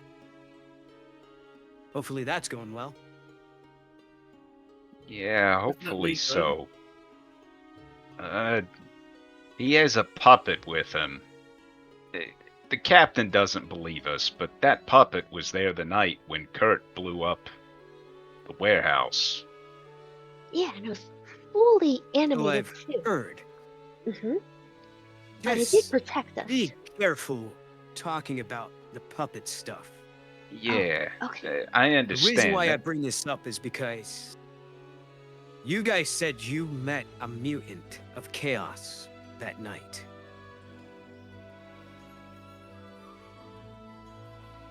M: Hopefully that's going well.
F: Yeah,
B: Definitely
F: hopefully
B: good.
F: so. He has a puppet with him. The captain doesn't believe us, but that puppet was there the night when Kurt blew up the warehouse.
C: Yeah, and it was fully animated
M: I've
C: too.
M: heard.
C: Mm-hmm. But it did
M: Just
C: protect us.
M: be careful talking about the puppet stuff.
F: Yeah,
C: Okay.
F: I
M: The
F: understand.
M: reason why I
F: that-
M: bring this up is because you guys said you met a mutant of chaos that night.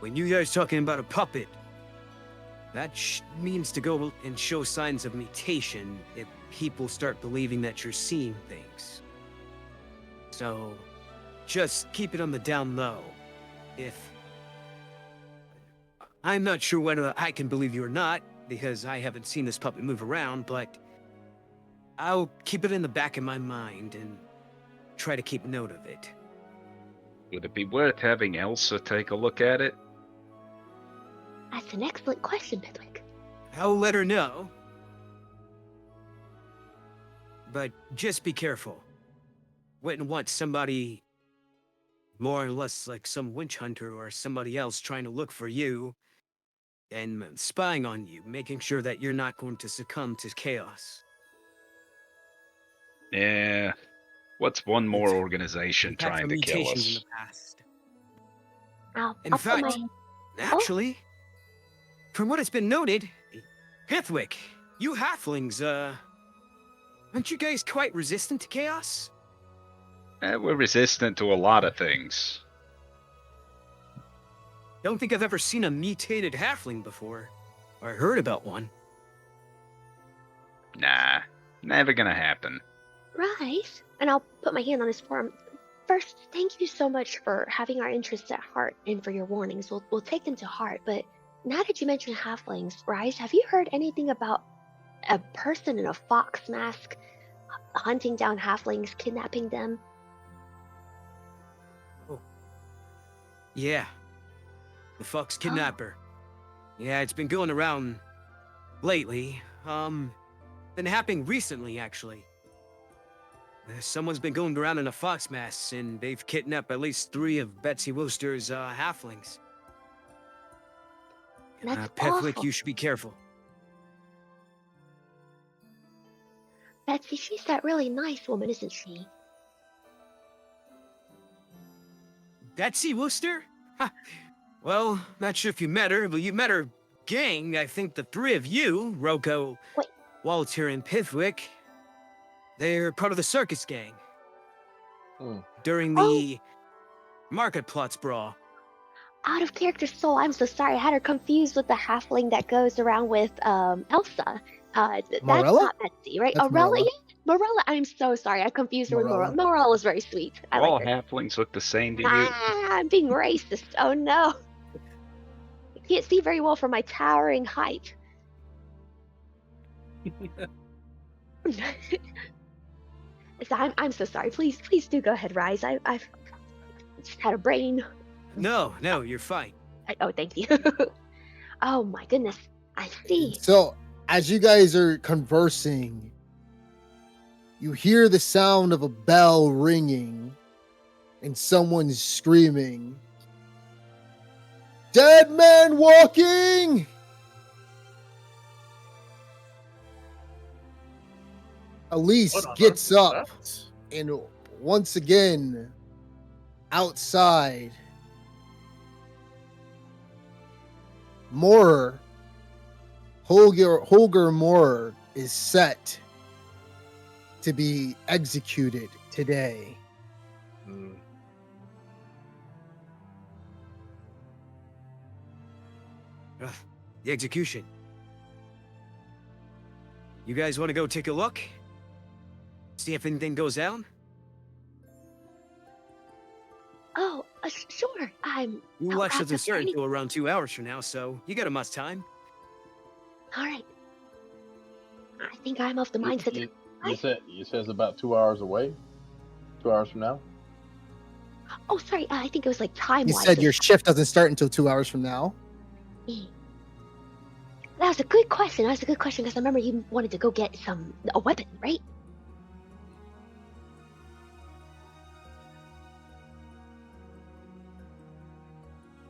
M: When you guys talking about a puppet, that means to go and show signs of mutation if people start believing that you're seeing things. So, just keep it on the down low. I'm not sure whether I can believe you or not, because I haven't seen this puppet move around, but I'll keep it in the back of my mind and try to keep note of it.
F: Would it be worth having Elsa take a look at it?
C: That's an excellent question, Pidwick.
M: I'll let her know. But just be careful. Wouldn't want somebody more or less like some witch hunter or somebody else trying to look for you and spying on you, making sure that you're not going to succumb to chaos.
F: Yeah. What's one more
M: We've
F: organization
M: had
F: trying
M: some
F: to kill
M: mutations in
F: us?
M: the past.
C: I'll
M: In
C: put
M: fact,
C: my...
M: actually, from what has been noted, Pithwick, you halflings, aren't you guys quite resistant to chaos?
F: We're resistant to a lot of things.
M: Don't think I've ever seen a mutated halfling before. Or heard about one.
F: Nah, never gonna happen.
C: Right. And I'll put my hand on his forearm. First, thank you so much for having our interests at heart and for your warnings. We'll take them to heart. But now that you mention halflings, Rise, have you heard anything about a person in a fox mask hunting down halflings, kidnapping them?
M: Yeah. The Fox Kidnapper. Yeah, it's been going around lately. Been happening recently, actually. Someone's been going around in a fox mask, and they've kidnapped at least 3 of Betsy Wooster's halflings.
C: That's
M: Pithwick,
C: awful.
M: you should be careful.
C: Betsy, she's that really nice woman, isn't she?
M: Betsy Wooster? Ha. Well, not sure if you met her, but you met her gang. I think the 3 of you, Rocco, Walter, and Pithwick, they're part of the circus gang. During the market plots brawl.
C: Out of character soul, I'm so sorry. I had her confused with the halfling that goes around with Elsa. That's
A: Morella?
C: not Betsy, right?
A: That's
C: Morella,
A: Morella.
C: yeah. Morella, I'm so sorry. I confused her with
A: Morella.
C: Morella. Morella's very sweet. I
F: All
C: like her.
F: halflings look the same to you.
C: Ah, I'm being racist. Oh no. I can't see very well from my towering height. So I'm so sorry. Please do go ahead, Rise. I've just had a brain.
M: No, you're fine.
C: Oh, thank you. Oh my goodness. I see.
A: So, as you guys are conversing, you hear the sound of a bell ringing and someone's screaming, "Dead man walking!" Elise
B: What on
A: gets
B: earth is
A: up
B: that?
A: and once again outside, Holger Moorer is set to be executed today.
M: The execution. You guys want to go take a look? See if anything goes down?
C: Oh, sure. I'm.
M: Your
C: I'll
M: election
C: wrap
M: doesn't
C: up
M: start
C: ready.
M: until around 2 hours from now, so you got a much time.
C: All right. I think I'm of the mindset.
E: You said it's about 2 hours away. 2 hours from now.
C: Oh, sorry. I think it was like time.
A: You said your shift doesn't start until 2 hours from now.
C: That was a good question. Because I remember you wanted to go get a weapon, right?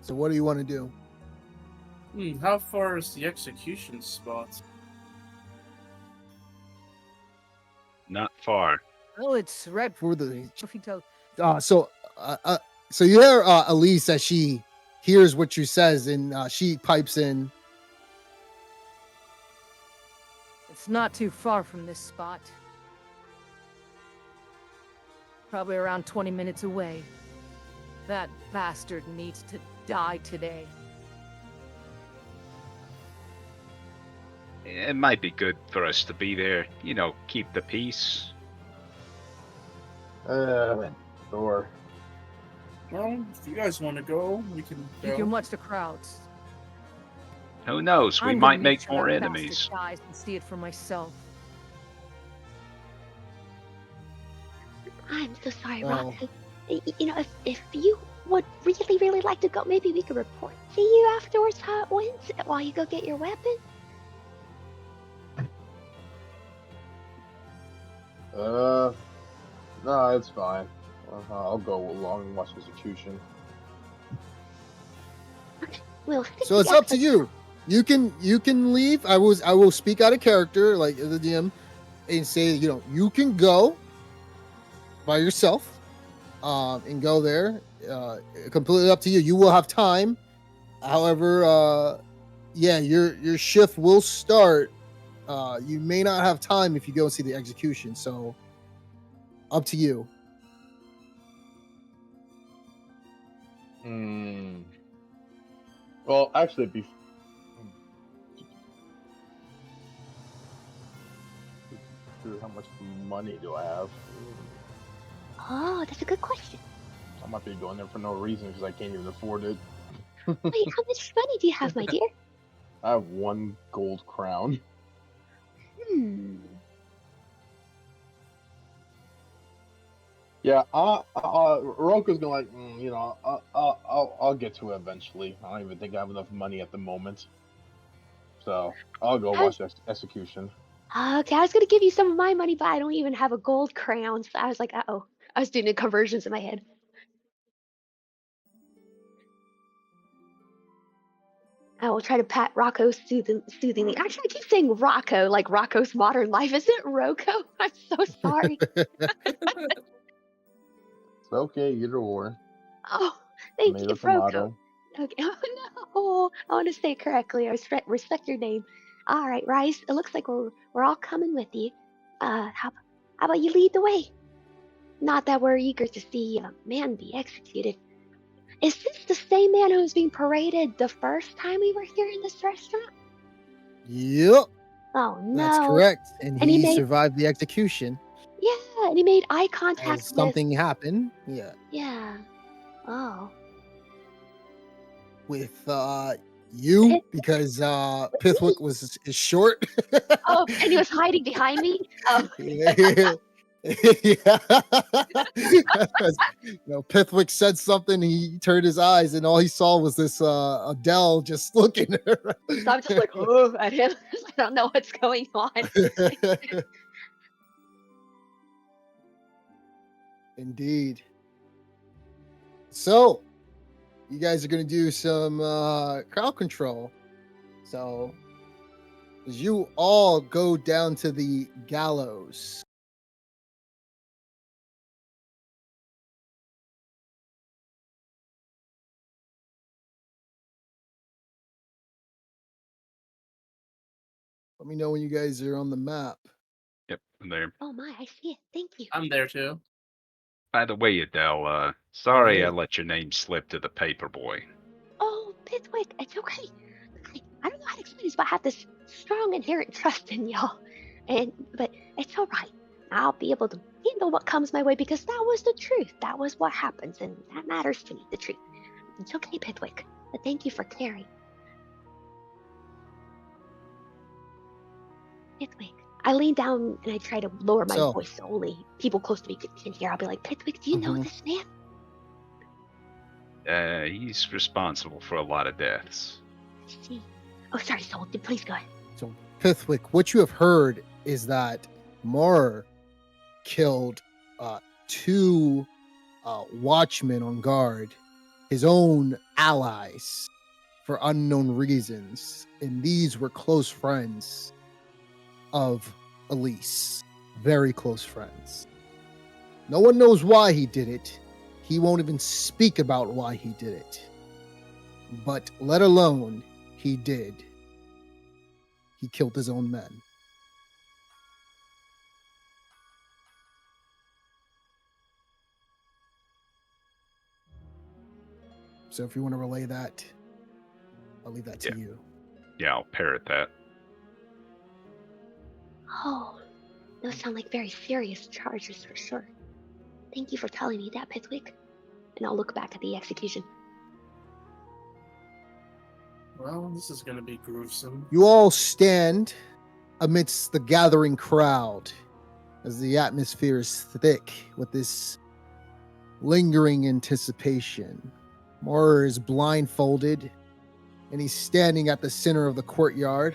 A: So what do you want to do?
B: How far is the execution spot?
F: Not far.
O: Oh, it's right
A: for the.
O: If you tell.
A: So you hear Elise as she hears what you says, and she pipes in.
O: It's not too far from this spot. Probably around 20 minutes away. That bastard needs to die today.
F: It might be good for us to be there. You know, keep the peace.
E: Sure.
B: Well, if you guys want to go, we can
O: You
B: go.
O: can watch the crowds.
F: Who knows? We
O: I'm
F: might
O: gonna
F: make
O: sure
F: more
O: that bastard
F: enemies.
O: dies and see it for myself.
C: I'm so sorry,
A: Well-
C: Rob. You know, if you would really like to go, maybe we could report to you afterwards how it went while you go get your weapon.
E: No, it's fine. I'll go along and watch execution.
C: We'll stick
A: So it's
C: together.
A: up to you. You can leave. I will speak out of character, like the DM, and say, you can go by yourself, and go there. Completely up to you. You will have time. However, yeah, your shift will start. You may not have time if you go and see the execution, so up to you.
E: Well, actually, how much money do I have?
C: Oh, that's a good question.
E: I might be going there for no reason because I can't even afford it.
C: Wait, how much money do you have, my dear?
E: I have 1 gold crown. Yeah, Roka's gonna like, I'll get to it eventually. I don't even think I have enough money at the moment, so I'll go watch the execution.
C: Okay, I was gonna give you some of my money, but I don't even have a gold crown. So I was like, uh-oh. I was doing the conversions in my head. I will try to pat Rocco soothingly. Actually, I keep saying Rocco, like Rocco's Modern Life. Is it Rocco? I'm so sorry.
E: It's okay, either or.
C: Oh, thank you,
E: Tomato,
C: Rocco.
E: tomato.
C: Okay. Oh, no. I want to say it correctly. I respect your name. All right, Rice. It looks like we're all coming with you. How about you lead the way? Not that we're eager to see a man be executed. Is this the same man who was being paraded the first time we were here in this restaurant?
A: Yep.
C: Oh
A: That's
C: no.
A: correct. And
C: And he
A: he
C: made
A: survived the execution.
C: Yeah, and he made eye contact
A: As
C: with
A: something happened. Yeah.
C: Yeah. Oh.
A: With you
C: Pith
A: because
C: with me.
A: Pithwick is short.
C: Oh, and he was hiding behind me? Oh.
A: Yeah. Yeah. Pithwick said something, he turned his eyes and all he saw was this Adele just looking at her.
C: So I'm just like, oh, at him. I don't know what's going on.
A: Indeed. So, you guys are going to do some crowd control. So, as you all go down to the gallows. Let me know when you guys are on the map.
F: Yep, I'm there.
C: Oh my, I see it. Thank you.
B: I'm there too.
F: By the way, Adele, sorry I
A: Hey.
F: let your name slip to the paperboy.
C: Oh, Pithwick, it's okay. I don't know how to explain this, but I have this strong inherent trust in y'all. But it's all right. I'll be able to handle what comes my way because that was the truth. That was what happens, and that matters to me, the truth. It's okay, Pithwick. But thank you for caring. Pithwick. I lean down and I try to lower my
A: So,
C: voice so only people close to me can hear. I'll be like, Pithwick, do you know this man?
F: He's responsible for a lot of deaths.
C: I see. Oh, sorry, Soul. Please go ahead.
A: So, Pithwick, what you have heard is that Mar killed 2 watchmen on guard, his own allies, for unknown reasons. And these were close friends of Elise. Very close friends. No one knows why he did it. He won't even speak about why he did it. But let alone he did. He killed his own men. So if you want to relay that, I'll leave that to you.
F: Yeah, I'll parrot that.
C: Oh, those sound like very serious charges for sure. Thank you for telling me that, Pithwick. And I'll look back at the execution.
B: Well, this is gonna be gruesome.
A: You all stand amidst the gathering crowd as the atmosphere is thick with this lingering anticipation. Moore is blindfolded and he's standing at the center of the courtyard.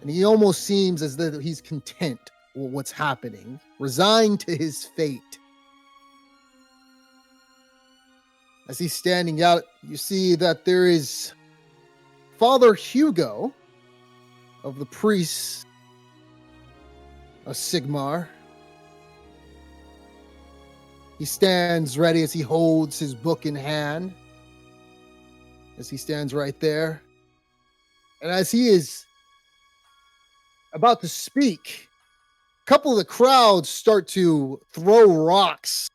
A: And he almost seems as though he's content with what's happening, resigned to his fate. As he's standing out, you see that there is Father Hugo of the priests of Sigmar. He stands ready as he holds his book in hand. as he stands right there. And as he is about to speak, a couple of the crowds start to throw rocks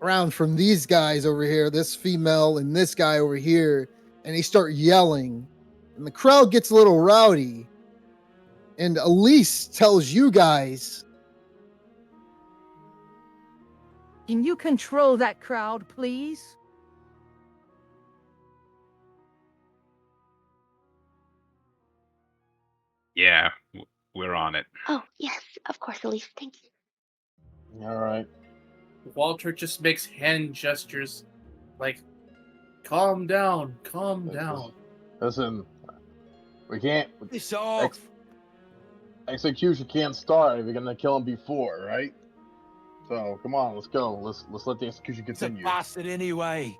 A: around from these guys over here, this female and this guy over here, and they start yelling. And the crowd gets a little rowdy. And Elise tells you guys,
O: Can you control that crowd, please?
F: Yeah, we're on it.
C: Oh, yes, of course, Elise. Thank you.
E: All right.
B: Walter just makes hand gestures like, calm down, calm down.
E: Listen, we can't.
J: This off.
E: Execution can't start if you're gonna kill him before, right? So come on, let's go. Let's let the execution
J: He's a
E: continue.
J: bastard anyway.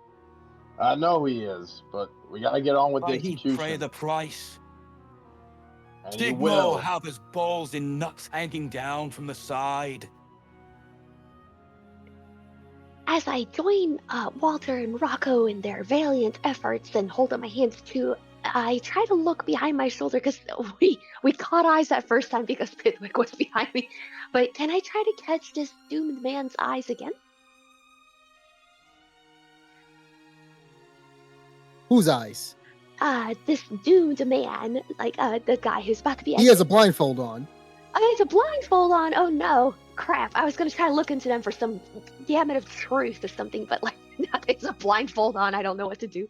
E: I know he is, but we gotta get on with the
J: But he'd
E: execution.
J: pay the price.
E: And you
J: Sigmund
E: will.
J: will have his balls and nuts hanging down from the side.
C: As I join Walter and Rocco in their valiant efforts and hold up my hands too, I try to look behind my shoulder because we caught eyes that first time because Pithwick was behind me. But can I try to catch this doomed man's eyes again?
A: whose eyes?
C: This doomed man, like the guy who's about to be.
A: He has a blindfold on.
C: Oh, he has a blindfold on. Oh no, crap! I was gonna try to look into them for some gamut of truth or something, but like now there's a blindfold on. I don't know what to do.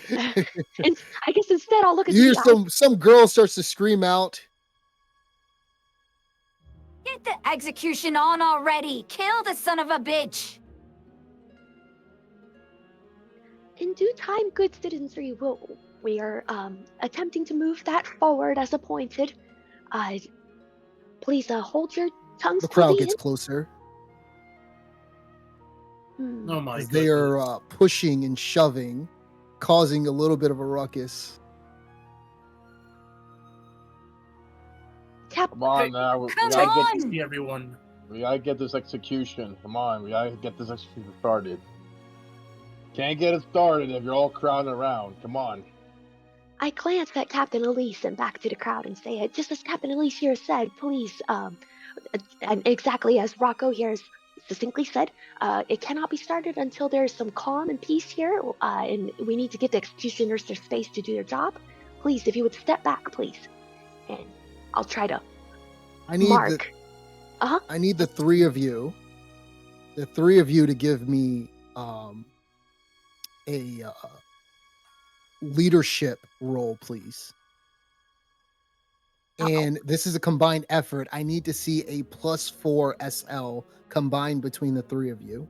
C: And I guess instead I'll look at
A: You hear
C: the
A: some girl starts to scream out.
H: Get the execution on already! Kill the son of a bitch!
C: In due time, good citizenry, we are attempting to move that forward as appointed. Please hold your tongues.
A: The crowd
C: to the
A: gets
C: end.
A: closer.
B: Oh my
A: As
B: god.
A: they are pushing and shoving, causing a little bit of a ruckus.
E: Come on now. We
H: Come
E: gotta
H: on!
B: See everyone.
E: we gotta get this execution. Come on, we gotta get this execution started. Can't get it started if you're all crowding around. Come on.
C: I glance at Captain Elise and back to the crowd and say, just as Captain Elise here said, please, and exactly as Rocco here has succinctly said, it cannot be started until there's some calm and peace here, and we need to get the executioners their space to do their job. Please, if you would step back, please. And I'll try to mark.
A: I need the three of you to give me a leadership role, please. And this is a combined effort. I need to see a +4 SL combined between the three of you.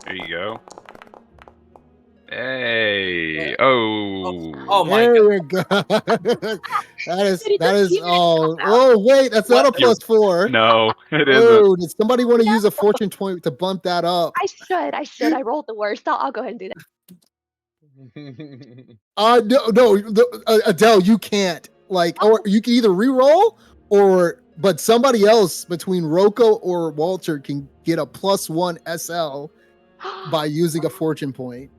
F: There you go. Hey. Oh.
B: my
A: there we go. that is oh wait, that's not a +4.
F: No, it isn't.
A: Oh, does somebody want to use a fortune point to bump that up?
C: I should. I rolled the worst. I'll go ahead and do that.
A: No, Adele, you can't. Like, or you can either re-roll, but somebody else between Rocco or Walter can get a +1 SL by using a fortune point.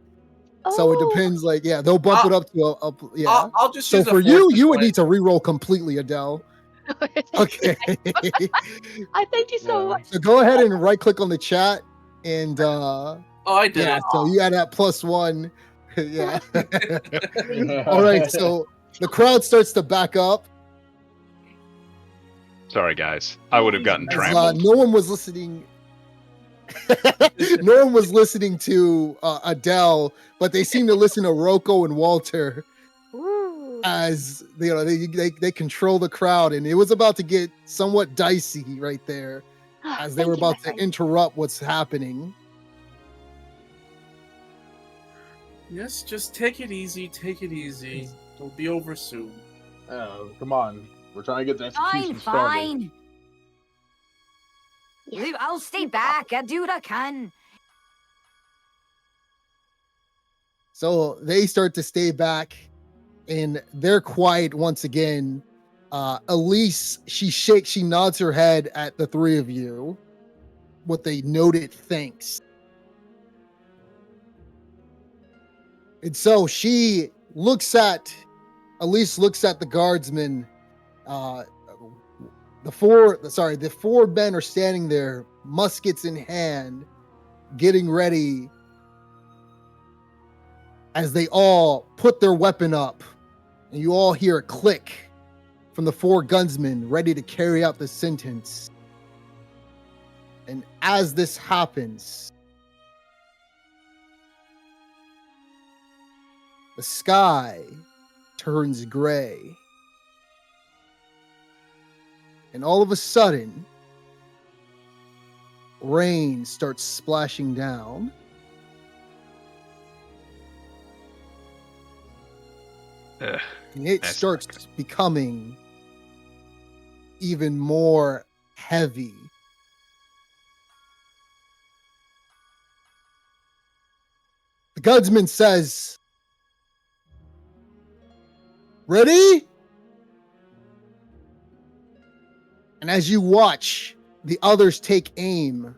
A: So it depends. Like, yeah, they'll bump it up to a yeah.
B: I'll just
A: so
B: use a
A: for you,
B: fortune
A: you would
B: point.
A: need to re-roll completely, Adele. Okay.
C: I thank you so much.
A: So go ahead and right-click on the chat and
B: I did
A: yeah.
B: it.
A: So you had that +1. Yeah. All right. So the crowd starts to back up.
F: Sorry, guys. I would have gotten
A: As,
F: trampled.
A: no one was listening. No one was listening to Adele, but they seem to listen to Rocco and Walter. As they control the crowd, and it was about to get somewhat dicey right there, as they were about to interrupt what's happening.
B: Yes, just take it easy. Take it easy. It'll be over soon.
E: Come on. We're trying to get the execution
H: Fine,
E: started.
H: fine. I'll stay back. I do what I can.
A: So they start to stay back, and they're quiet once again. Elise, she nods her head at the three of you with a noted thanks. And so Elise looks at the guardsmen. The four men are standing there, muskets in hand, getting ready as they all put their weapon up. And you all hear a click from the four gunsmen ready to carry out the sentence. And as this happens, the sky turns gray. And all of a sudden, rain starts splashing down. And it starts becoming even more heavy. The guardsman says, "Ready?" And as you watch the others take aim,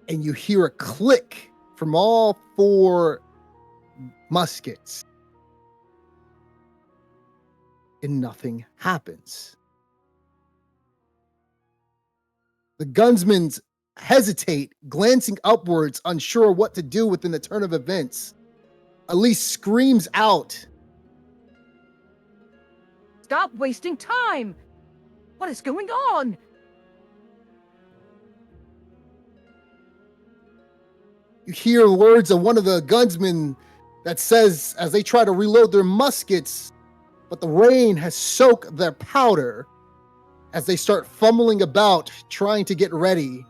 A: and you hear a click from all four muskets, and nothing happens. The gunsmen hesitate, glancing upwards, unsure what to do within the turn of events. Elise screams out,
O: Stop wasting time! What is going on?
A: You hear words of one of the gunsmen that says, as they try to reload their muskets, but the rain has soaked their powder, as they start fumbling about, trying to get ready.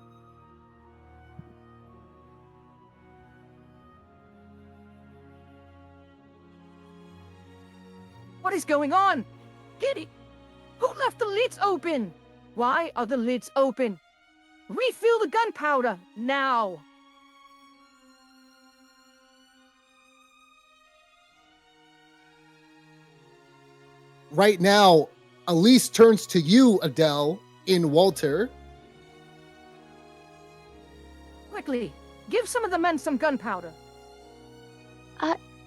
O: What is going on? Kitty, who left the lids open? Why are the lids open? Refill the gunpowder, now!
A: Right now, Elise turns to you, Adele, in Walter.
O: Quickly, give some of the men some gunpowder.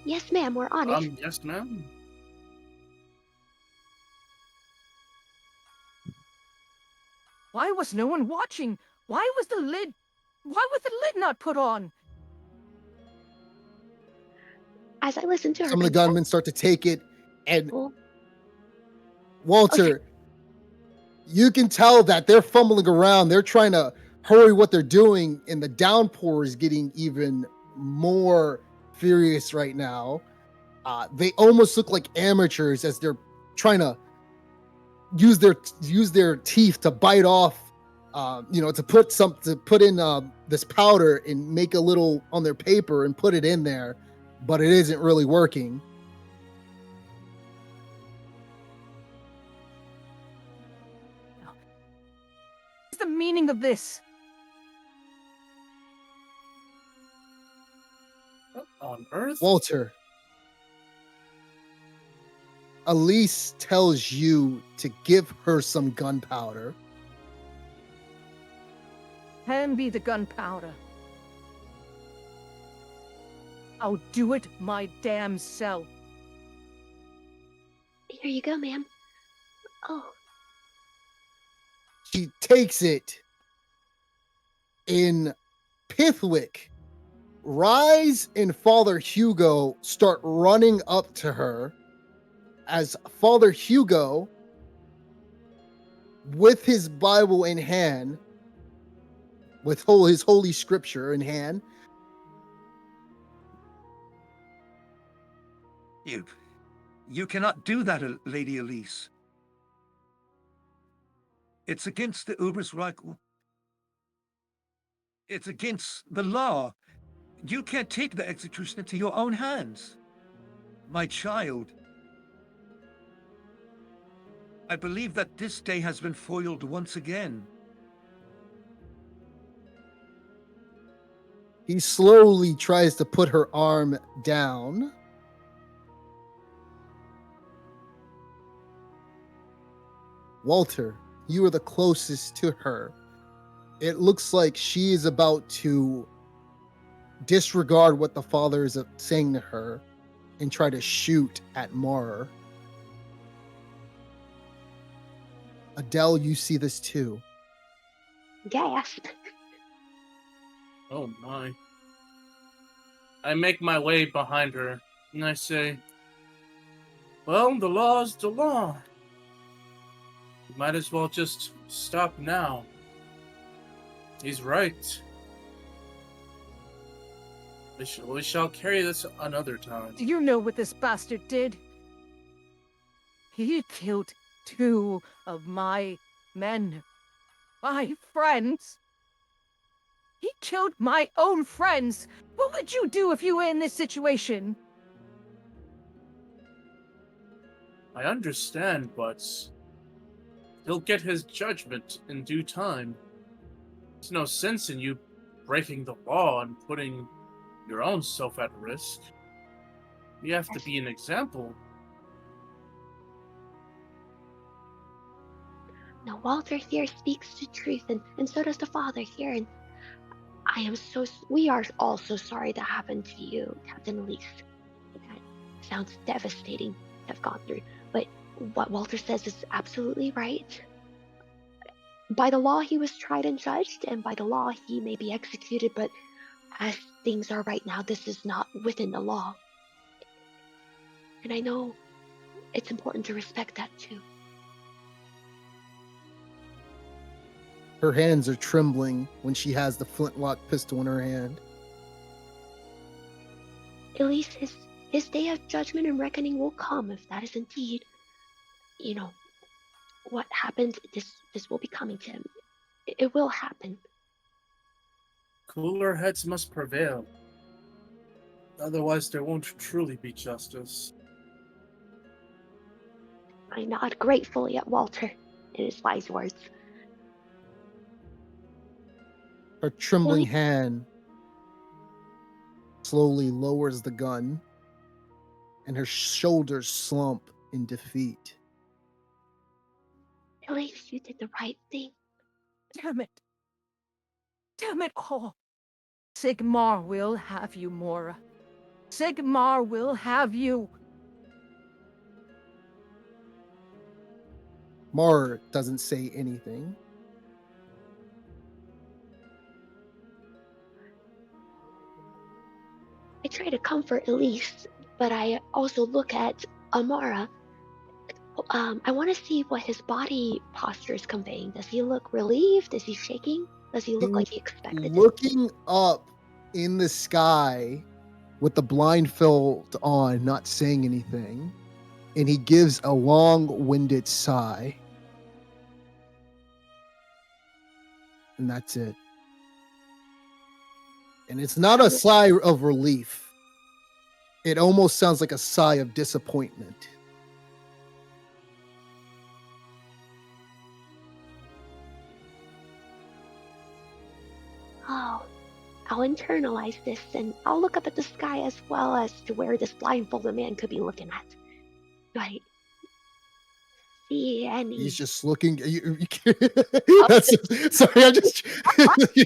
C: Yes, ma'am, we're on it.
B: Yes, ma'am.
O: Why was no one watching? Why was the lid not put on?
C: As I listen to her,
A: Some of the
C: confess-
A: gunmen start to take it, and
C: Well,
A: Walter, you can tell that they're fumbling around. They're trying to hurry what they're doing, and the downpour is getting even more furious right now. They almost look like amateurs as they're trying to use their teeth to bite off, to put in this powder and make a little on their paper and put it in there, but it isn't really working.
O: What's the meaning of this?
B: What on earth?
A: Walter, Elise tells you to give her some gunpowder.
O: Hand me the gunpowder. I'll do it my damn self.
C: Here you go, ma'am. Oh.
A: She takes it. In Pithwick, Rise and Father Hugo start running up to her as Father Hugo, with his Bible in hand, with his holy scripture in hand,
P: You cannot do that, Lady Elise. It's against the Ubersreich. It's against the law. You can't take the execution into your own hands. My child, I believe that this day has been foiled once again.
A: he slowly tries to put her arm down. Walter, you are the closest to her. It looks like she is about to disregard what the father is saying to her and try to shoot at Mara. Adele, you see this too.
C: Gasp.
B: Oh my. I make my way behind her, and I say, well, the law's the law. You might as well just stop now. He's right. We shall carry this another time.
O: Do you know what this bastard did? He killed 2 of my men. My friends. He killed my own friends. What would you do if you were in this situation?
B: I understand, but he'll get his judgment in due time. There's no sense in you breaking the law and putting your own self at risk. You have to be an example.
C: Now, Walter here speaks the truth, and so does the father here, and we are all so sorry that happened to you, Captain Elise. That sounds devastating to have gone through, but what Walter says is absolutely right. By the law, he was tried and judged, and by the law, he may be executed, but as things are right now, this is not within the law. And I know it's important to respect that too.
A: Her hands are trembling when she has the flintlock pistol in her hand.
C: At least his day of judgment and reckoning will come if that is indeed, what happened. This will be coming to him. It will happen.
B: Cooler heads must prevail. Otherwise, there won't truly be justice.
C: I nod gratefully at Walter in his wise words.
A: Her trembling hand slowly lowers the gun, and her shoulders slump in defeat.
C: Elise, you did the right thing.
O: Damn it. Damn it all. Sigmar will have you, Mora. Sigmar will have you.
A: Mara doesn't say anything.
C: I try to comfort Elise, but I also look at Amara. I want to see what his body posture is conveying. Does he look relieved? Is he shaking? Does he look like he expected it?
A: Looking up in the sky with the blindfold on, not saying anything, and he gives a long-winded sigh. And that's it. And it's not a sigh of relief. It almost sounds like a sigh of disappointment.
C: Oh, I'll internalize this, and I'll look up at the sky as well as to where this blindfolded man could be looking at. Do I see any?
A: He's just looking. That's sorry. I'm just.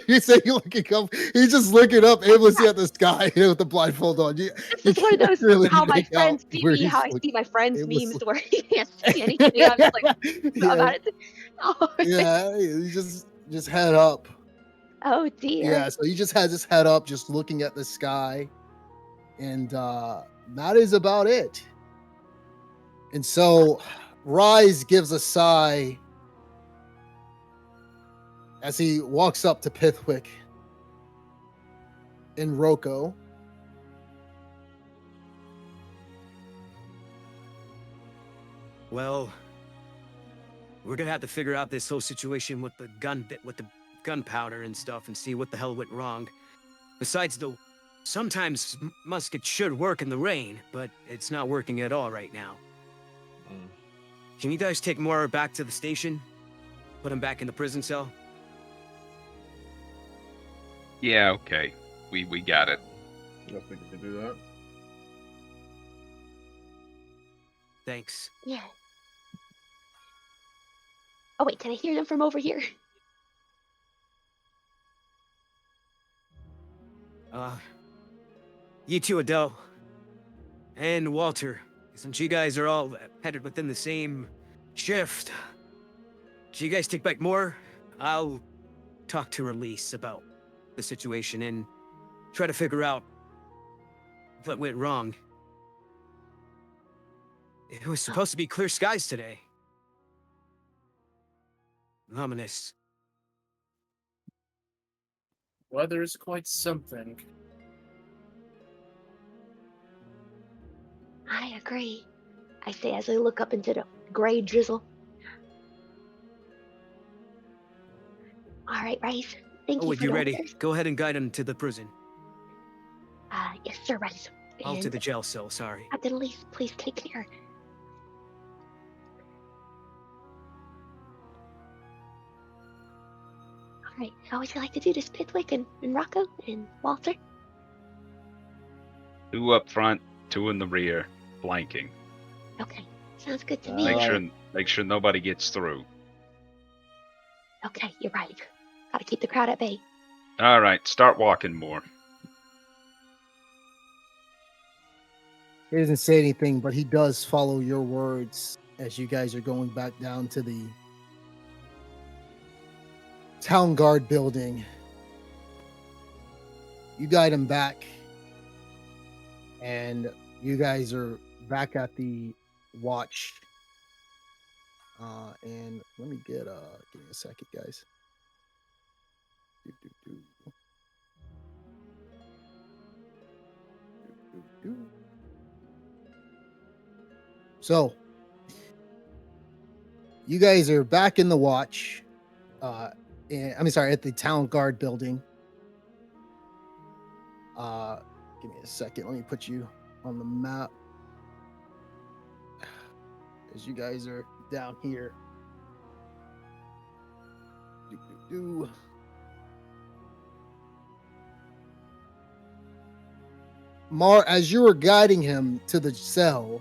A: You say you're looking up. He's just looking up, aimlessly at the sky with the blindfold on.
C: This is one of those
A: really
C: how my
A: make out
C: friends see
A: where
C: me,
A: he's
C: how I
A: looking
C: see my friends
A: aimlessly.
C: memes where you can't see anything. I'm just like about it. Oh,
A: Yeah, he just head up.
C: oh dear.
A: Yeah, so he just has his head up, just looking at the sky, and that is about it. And so, Rise gives a sigh as he walks up to Pithwick and Roko.
M: Well, we're gonna have to figure out this whole situation with the gunpowder and stuff and see what the hell went wrong. Besides, though, sometimes musket should work in the rain, but it's not working at all right now. Can you guys take Mora back to the station? Put him back in the prison cell?
F: Yeah, okay. We got it.
E: I think we can do that.
M: Thanks.
C: Yeah. Oh wait, can I hear them from over here?
M: You two, Adele. And Walter. Since you guys are all headed within the same shift, do you guys take back more? I'll talk to Release about the situation and try to figure out what went wrong. It was supposed to be clear skies today. Ominous.
B: Weather is quite something.
C: I agree, I say as I look up into the gray drizzle. All right, Rice. Thank you
M: Oh,
C: for
M: you
C: the
M: ready?
C: answers.
M: Go ahead and guide him to the prison.
C: Yes, sir, Rice.
M: Oh, to
C: And
M: the jail cell, sorry.
C: Captain Elise, please take care. All right, how would you like to do this, Pitwick and Rocco and Walter?
F: 2 up front, 2 in the rear, flanking.
C: Okay, sounds good to
F: Make
C: me.
F: sure nobody gets through.
C: Okay, you're right. Gotta keep the crowd at bay.
F: All right, start walking more.
A: He doesn't say anything, but he does follow your words as you guys are going back down to the town guard building. You guide him back, and you guys are back at the watch. And let me give me a second, guys. Do, do, do. Do, do, do. So, you guys are back in the watch. At the town guard building. Give me a second. Let me put you on the map. As you guys are down here. Do, do, do. Mar, as you were guiding him to the cell,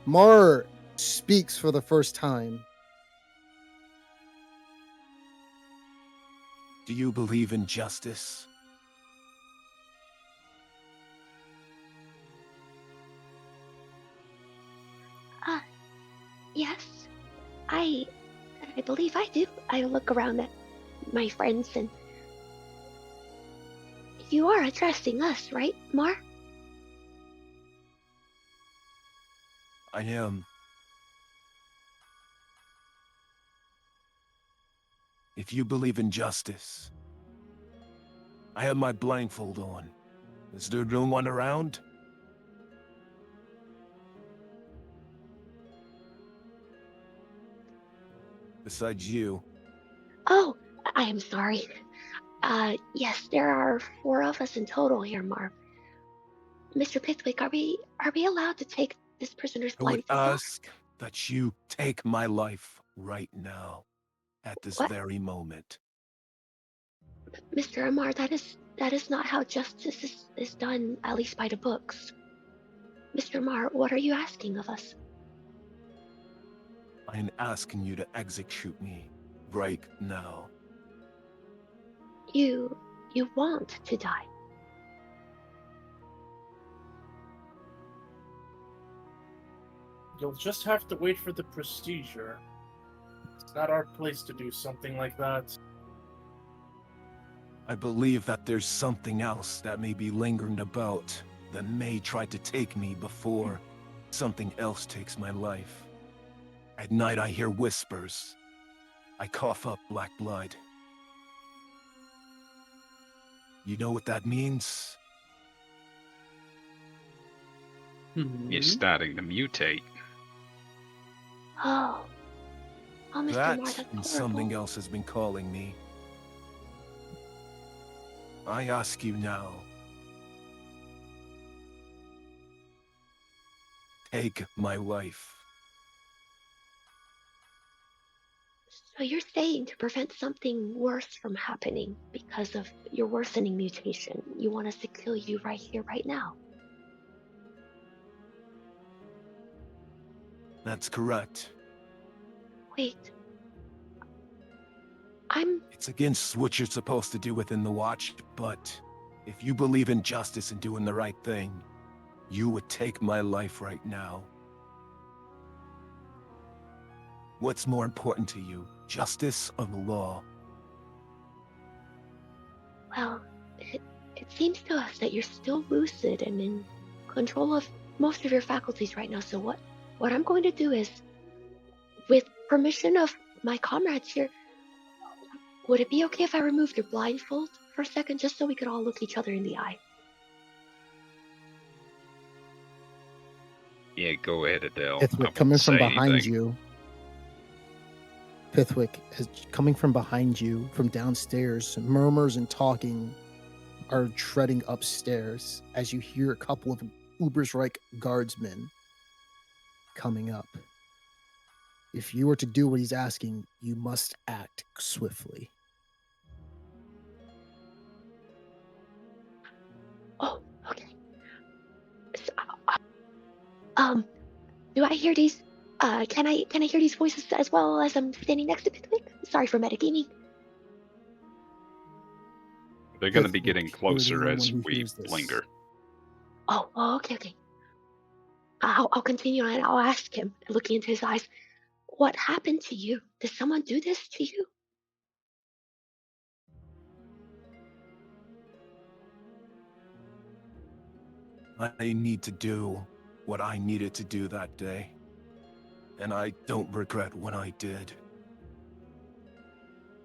A: Mar speaks for the first time.
J: Do you believe in justice?
C: Yes, I believe I do. I look around at my friends, and you are addressing us, right, Mar?
J: I am. If you believe in justice, I have my blindfold on. Is there no one around? Besides you.
C: Oh, I am sorry. Yes, there are 4 of us in total here, Mar. Mr. Pithwick, are we allowed to take this prisoner's
J: I would
C: blindfold off?
J: ask that you take my life right now, at this
C: What?
J: very moment.
C: Mr. Amar, that is not how justice is done, at least by the books. Mr. Amar, what are you asking of us?
J: I am asking you to execute me right now.
C: You want to die.
B: You'll just have to wait for the procedure. It's not our place to do something like that.
J: I believe that there's something else that may be lingering about that may try to take me before something else takes my life. At night I hear whispers. I cough up black blood. You know what that means?
F: You're starting to mutate.
C: Oh. Oh, Mr. Amar,
J: That
C: that's
J: and
C: horrible.
J: something else has been calling me. I ask you now. Take my life.
C: So you're saying to prevent something worse from happening because of your worsening mutation, you want us to kill you right here, right now?
J: That's correct.
C: Wait. I'm.
J: It's against what you're supposed to do within the Watch, but if you believe in justice and doing the right thing, you would take my life right now. What's more important to you, justice or the law?
C: Well, it seems to us that you're still lucid and in control of most of your faculties right now. So what I'm going to do is, with permission of my comrades here, would it be okay if I removed your blindfold for a second, just so we could all look each other in the eye?
F: Yeah, go ahead, Adele. I
A: Pithwick
F: won't
A: coming from
F: say
A: behind
F: anything.
A: you. Pithwick is coming from behind you, from downstairs. Murmurs and talking are treading upstairs as you hear a couple of Ubersreich guardsmen coming up. If you were to do what he's asking, you must act swiftly.
C: Oh, okay. So, do I hear these? Can I hear these voices as well as I'm standing next to Pithwick? Sorry for metagaming.
F: They're going to be
A: Pithwick,
F: getting
A: you're the
F: closer
A: only one
F: as
A: who
F: we
A: hears this.
F: linger.
C: Oh, okay. I'll continue and I'll ask him, looking into his eyes, what happened to you? Did someone do this to you?
J: I need to do what I needed to do that day. And I don't regret what I did.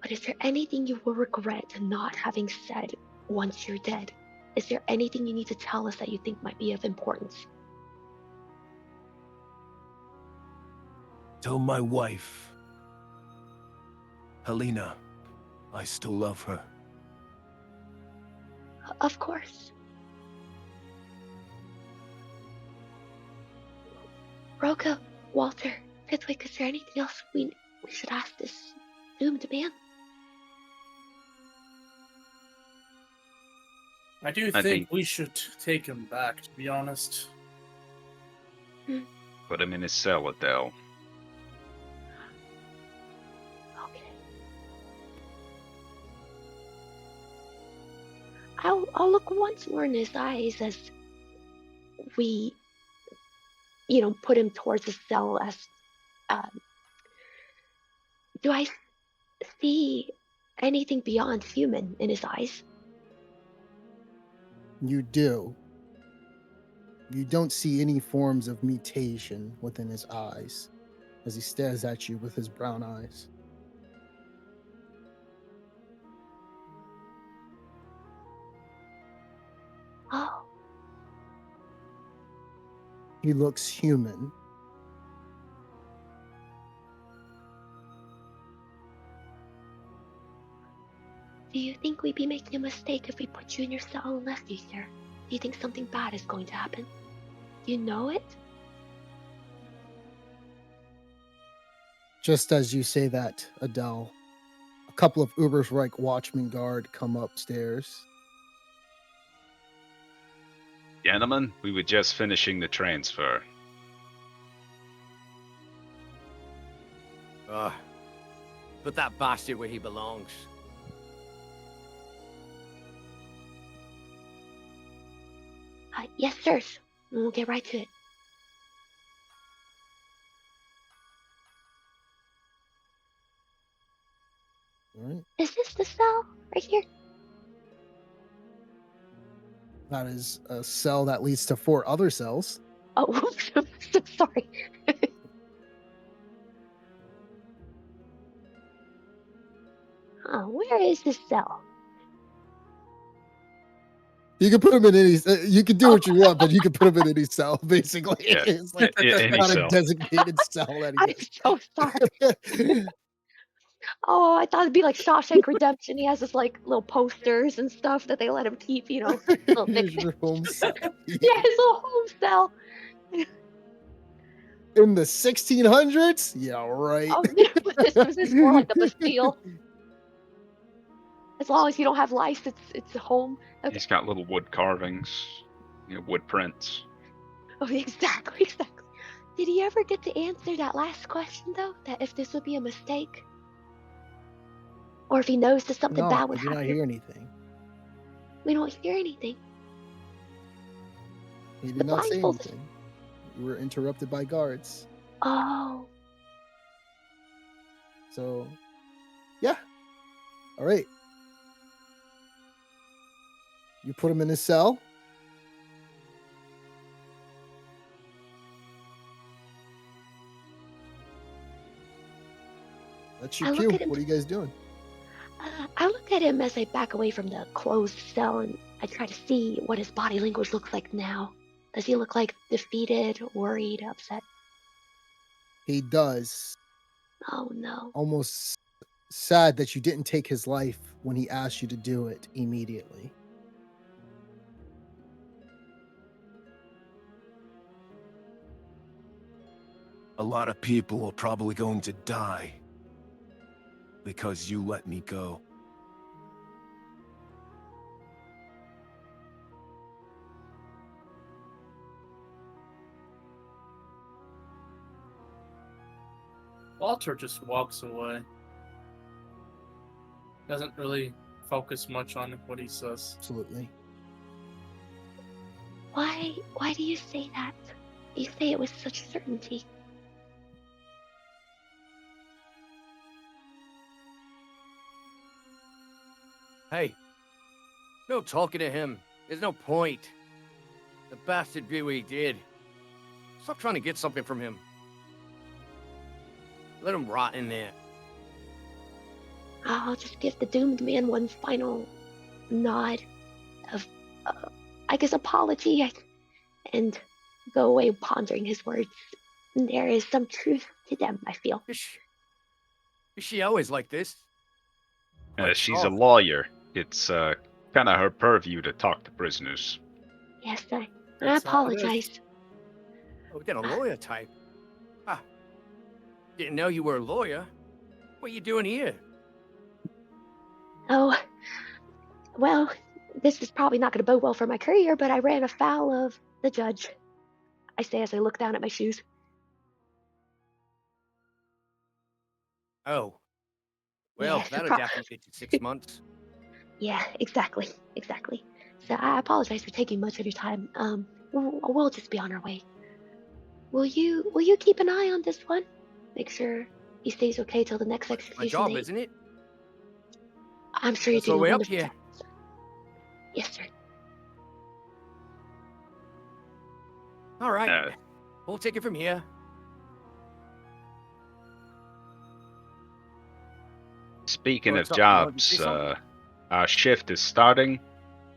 C: But is there anything you will regret not having said once you're dead? Is there anything you need to tell us that you think might be of importance?
J: Tell my wife, Helena, I still love her.
C: Of course. Roka, Walter, Pithwick, is there anything else we should ask this doomed man?
B: I do think we should take him back, to be honest.
F: Put him in his cell, Adele.
C: Okay. I'll look once more in his eyes as we, put him towards his cell. As do I see anything beyond human in his eyes?
A: You do. You don't see any forms of mutation within his eyes as he stares at you with his brown eyes.
C: Oh.
A: He looks human.
C: Do you think we'd be making a mistake if we put you in your cell and left you here? Do you think something bad is going to happen? Do you know it?
A: Just as you say that, Adele, a couple of Ubersreich watchmen guard come upstairs.
F: Gentlemen, we were just finishing the transfer.
I: Put that bastard where he belongs.
C: Yes, sirs. We'll get right to it.
A: All right.
C: Is this the cell right here?
A: That is a cell that leads to 4 other cells.
C: Oh, so sorry. Where is this cell?
A: You can put them in any. You can do what you want, but you can put them in any cell. Basically,
F: Yeah,
A: it's like
F: any
A: not
F: cell.
A: a designated cell that he
C: I'm
A: gets.
C: so sorry. Oh, I thought it'd be like Shawshank Redemption. He has this like little posters and stuff that they let him keep. Little
A: Here's your home cell.
C: Yeah, his little home cell.
A: In the 1600s? Yeah, right.
C: Oh, this is more like the Bastille. As long as you don't have lice, it's a home. Okay.
F: He's got little wood carvings, wood prints.
C: Oh, exactly. Did he ever get to answer that last question though? That if this would be a mistake, or if he knows that something
A: No,
C: bad
A: I
C: would
A: did not
C: happen?
A: hear anything.
C: We don't hear anything.
A: He
C: The
A: did not say
C: blindfold is.
A: anything. We were interrupted by guards.
C: Oh.
A: So, yeah. All right. You put him in his cell. That's your
C: I look
A: cue.
C: at him.
A: What are you guys doing?
C: I look at him as I back away from the closed cell, and I try to see what his body language looks like now. Does he look like defeated, worried, upset?
A: He does.
C: Oh no.
A: Almost sad that you didn't take his life when he asked you to do it immediately.
J: A lot of people are probably going to die because you let me go.
B: Walter just walks away. Doesn't really focus much on what he says.
A: Absolutely.
C: Why do you say that? You say it with such certainty.
I: Hey, no talking to him. There's no point. The bastard did what he did. Stop trying to get something from him. Let him rot in there.
C: I'll just give the doomed man one final nod of, I guess, apology, and go away pondering his words. There is some truth to them, I feel.
I: Is she always like this?
F: She's a lawyer. It's kind of her purview to talk to prisoners.
C: Yes, I
I: That's how it is.
C: apologize.
I: Oh, we got a lawyer type. Ah, didn't know you were a lawyer. What are you doing here?
C: Oh, well, this is probably not going to bode well for my career, but I ran afoul of the judge. I say as I look down at my shoes.
I: Oh. Well,
C: Yes,
I: that'll definitely get you 6 months.
C: Yeah, exactly. So I apologize for taking much of your time. We'll just be on our way. Will you keep an eye on this one? Make sure he stays okay till the next execution
I: My job,
C: date.
I: isn't it?
C: I'm sure you're
I: That's why
C: doing a
I: we're up
C: wonderful
I: here.
C: job. Yes, sir.
I: All right. We'll take it from here.
F: Speaking
I: Oh,
F: of
I: something, you wanted to say
F: jobs,
I: something?
F: our shift is starting,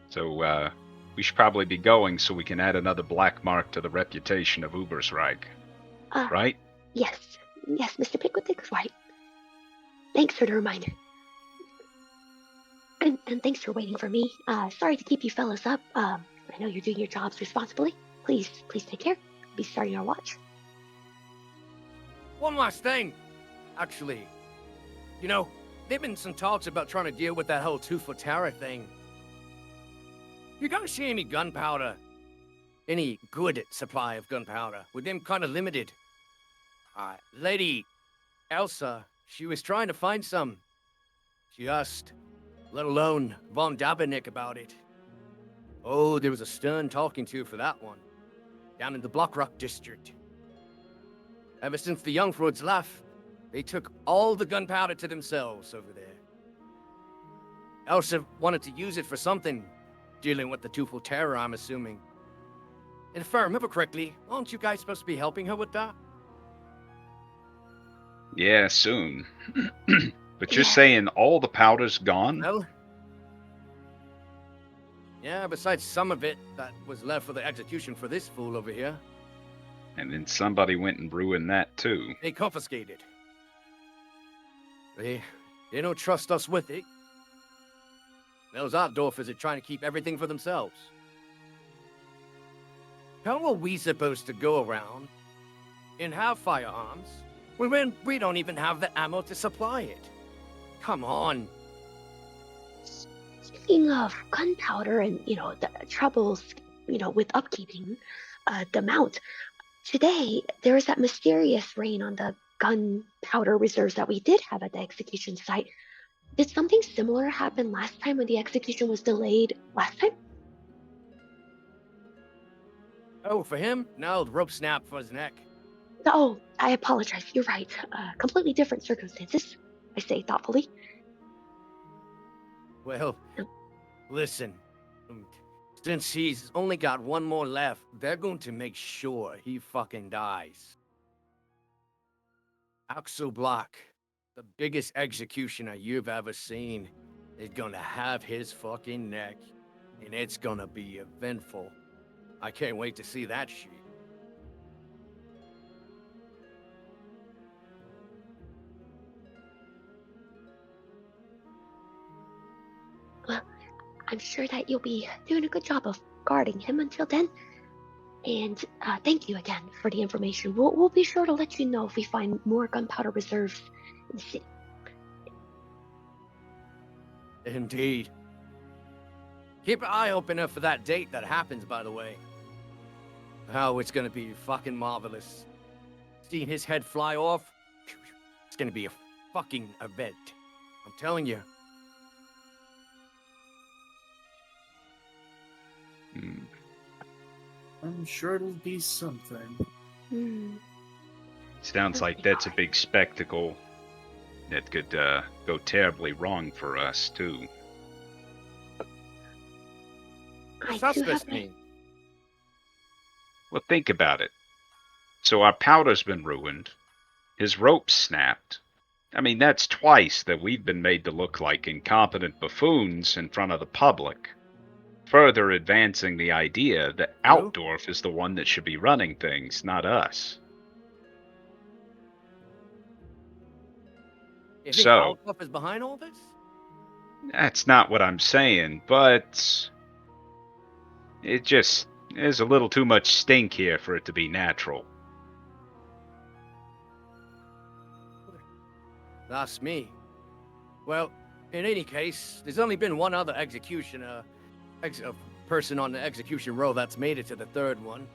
F: so we should probably be going so we can add another black mark to the reputation of Ubersreich. Right?
C: Yes, Mr. Pickwick is right. Thanks for the reminder. And thanks for waiting for me. Sorry to keep you fellas up. I know you're doing your jobs responsibly. Please take care. Be starting our watch.
I: One last thing. Actually, you know, there've been some talks about trying to deal with that whole two-foot terror thing. You guys see any gunpowder? Any good supply of gunpowder? With them kind of limited. Lady Elsa, she was trying to find some. She asked, let alone Von Dabernick about it. Oh, there was a stern talking to for that one. Down in the Blockrock district. Ever since the Jungfrauds left, they took all the gunpowder to themselves over there. Elsa wanted to use it for something, dealing with the two-foot terror, I'm assuming. And if I remember correctly, aren't you guys supposed to be helping her with that?
F: Yeah, soon. But you're saying all the powder's gone?
I: Well, yeah, besides some of it that was left for the execution for this fool over here.
F: And then somebody went and ruined that too.
I: They confiscated. They don't trust us with it. Those Altdorfers are trying to keep everything for themselves. How are we supposed to go around and have firearms when we don't even have the ammo to supply it? Come on.
C: Speaking of gunpowder and, the troubles, with upkeeping the mount, today there was that mysterious rain on the gunpowder reserves that we did have at the execution site. Did something similar happen last time when the execution was delayed last time?
I: Oh, for him? No, the rope snapped for his neck.
C: Oh, I apologize. You're right. Completely different circumstances, I say thoughtfully.
I: Well, listen. Since he's only got one more left, they're going to make sure he fucking dies. Axel Block, the biggest executioner you've ever seen, is gonna have his fucking neck, and it's gonna be eventful. I can't wait to see that shit.
C: Well, I'm sure that you'll be doing a good job of guarding him until then. And thank you again for the information. We'll be sure to let you know if we find more gunpowder reserves in the city.
I: Indeed. Keep an eye open for that date that happens, by the way. Oh, it's gonna be fucking marvelous. Seeing his head fly off, it's gonna be a fucking event. I'm telling you.
B: I'm sure it'll be something.
F: Sounds like that's a big spectacle that could go terribly wrong for us, too.
I: Suspect me.
F: Well, think about it. So our powder's been ruined. His rope's snapped. I mean, that's twice that we've been made to look like incompetent buffoons in front of the public. Further advancing the idea that Altdorf is the one that should be running things, not us.
I: You think
F: So,
I: Altdorf is behind all this?
F: that's not what I'm saying, but it just is a little too much stink here for it to be natural.
I: That's me. Well, in any case, there's only been one other executioner, person on the execution row that's made it to the third one.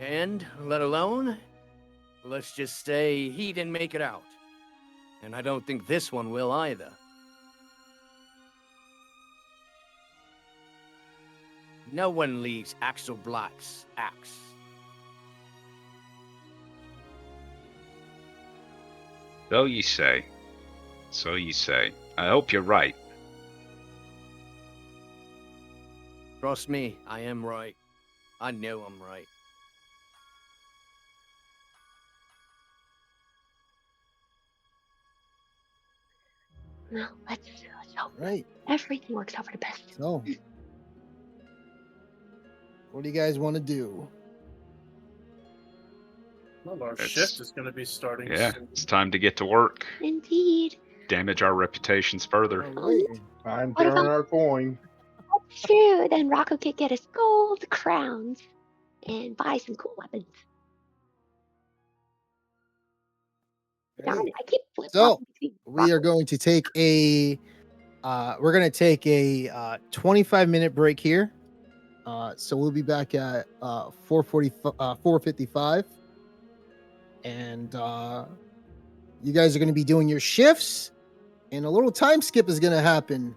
I: And, let alone, let's just say he didn't make it out. And I don't think this one will either. No one leaves Axel Block's axe.
F: So you say. So you say. I hope you're right.
I: Trust me, I am right. I know I'm right.
C: No, let's hope
A: Right.
C: everything works out for the best.
A: So, what do you guys want to do?
B: Well, our
F: It's-
B: shift is going to be starting
F: Yeah,
B: soon.
F: it's time to get to work.
C: Indeed.
F: Damage our reputations further.
E: Time
C: What
E: to
C: about-
E: earn our coin.
C: That's true. Then Rocco could get us gold crowns and buy some cool weapons. Darn it, I keep flip
A: So,
C: flopping between
A: we are going to take a 25-minute break here. So we'll be back at 4:55, and you guys are going to be doing your shifts, and a little time skip is going to happen.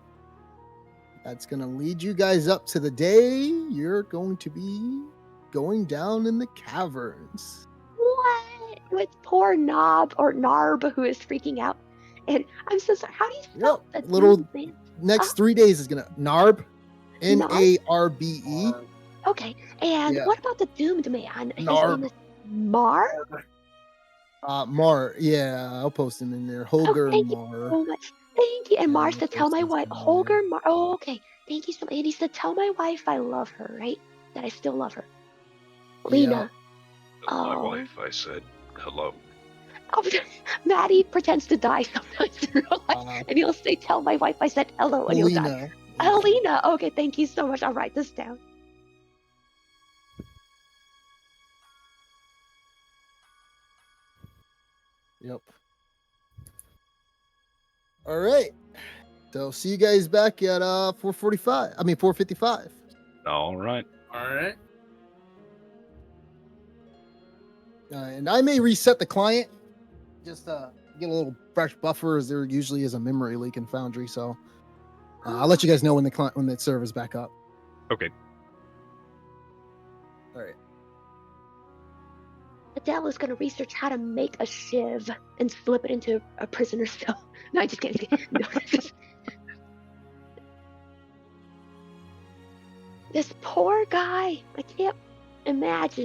A: That's going to lead you guys up to the day you're going to be going down in the caverns.
C: What? With poor Knob or Narb who is freaking out. And I'm so sorry. How do you spell that
A: Little
C: name?
A: next 3 days is going to Narb,
C: Narb?
A: Narbe.
C: Okay. And
A: Yeah.
C: what about the doomed man? His
A: Narb.
C: name is Mar?
A: Mar. Yeah, I'll post him in there. Holger
C: Thank you
A: Mar.
C: so much. Thank you. And
A: Yeah,
C: Mar
A: I'll
C: said, tell
A: post
C: my
A: his
C: wife,
A: name in
C: Holger Mar. Oh, okay. Thank you so much. And he said, tell my wife I love her, right? That I still love her. Lena.
F: My
C: Oh.
F: wife, I said hello.
C: Oh, Maddie pretends to die sometimes in real life, and he'll say, tell my wife I said hello, and he'll die.
A: Helena.
C: Helena. Okay, thank you so much. I'll write this down.
A: Yep. All right. So see you guys back at 4:45. I mean 4:55.
F: All right.
B: All right.
A: And I may reset the client, just get a little fresh buffer, as there usually is a memory leak in Foundry. So I'll let you guys know when the server's back up.
F: Okay.
A: All right.
C: Adele is going to research how to make a shiv and slip it into a prisoner's cell. No, I just kidding. No, this poor guy. I can't imagine.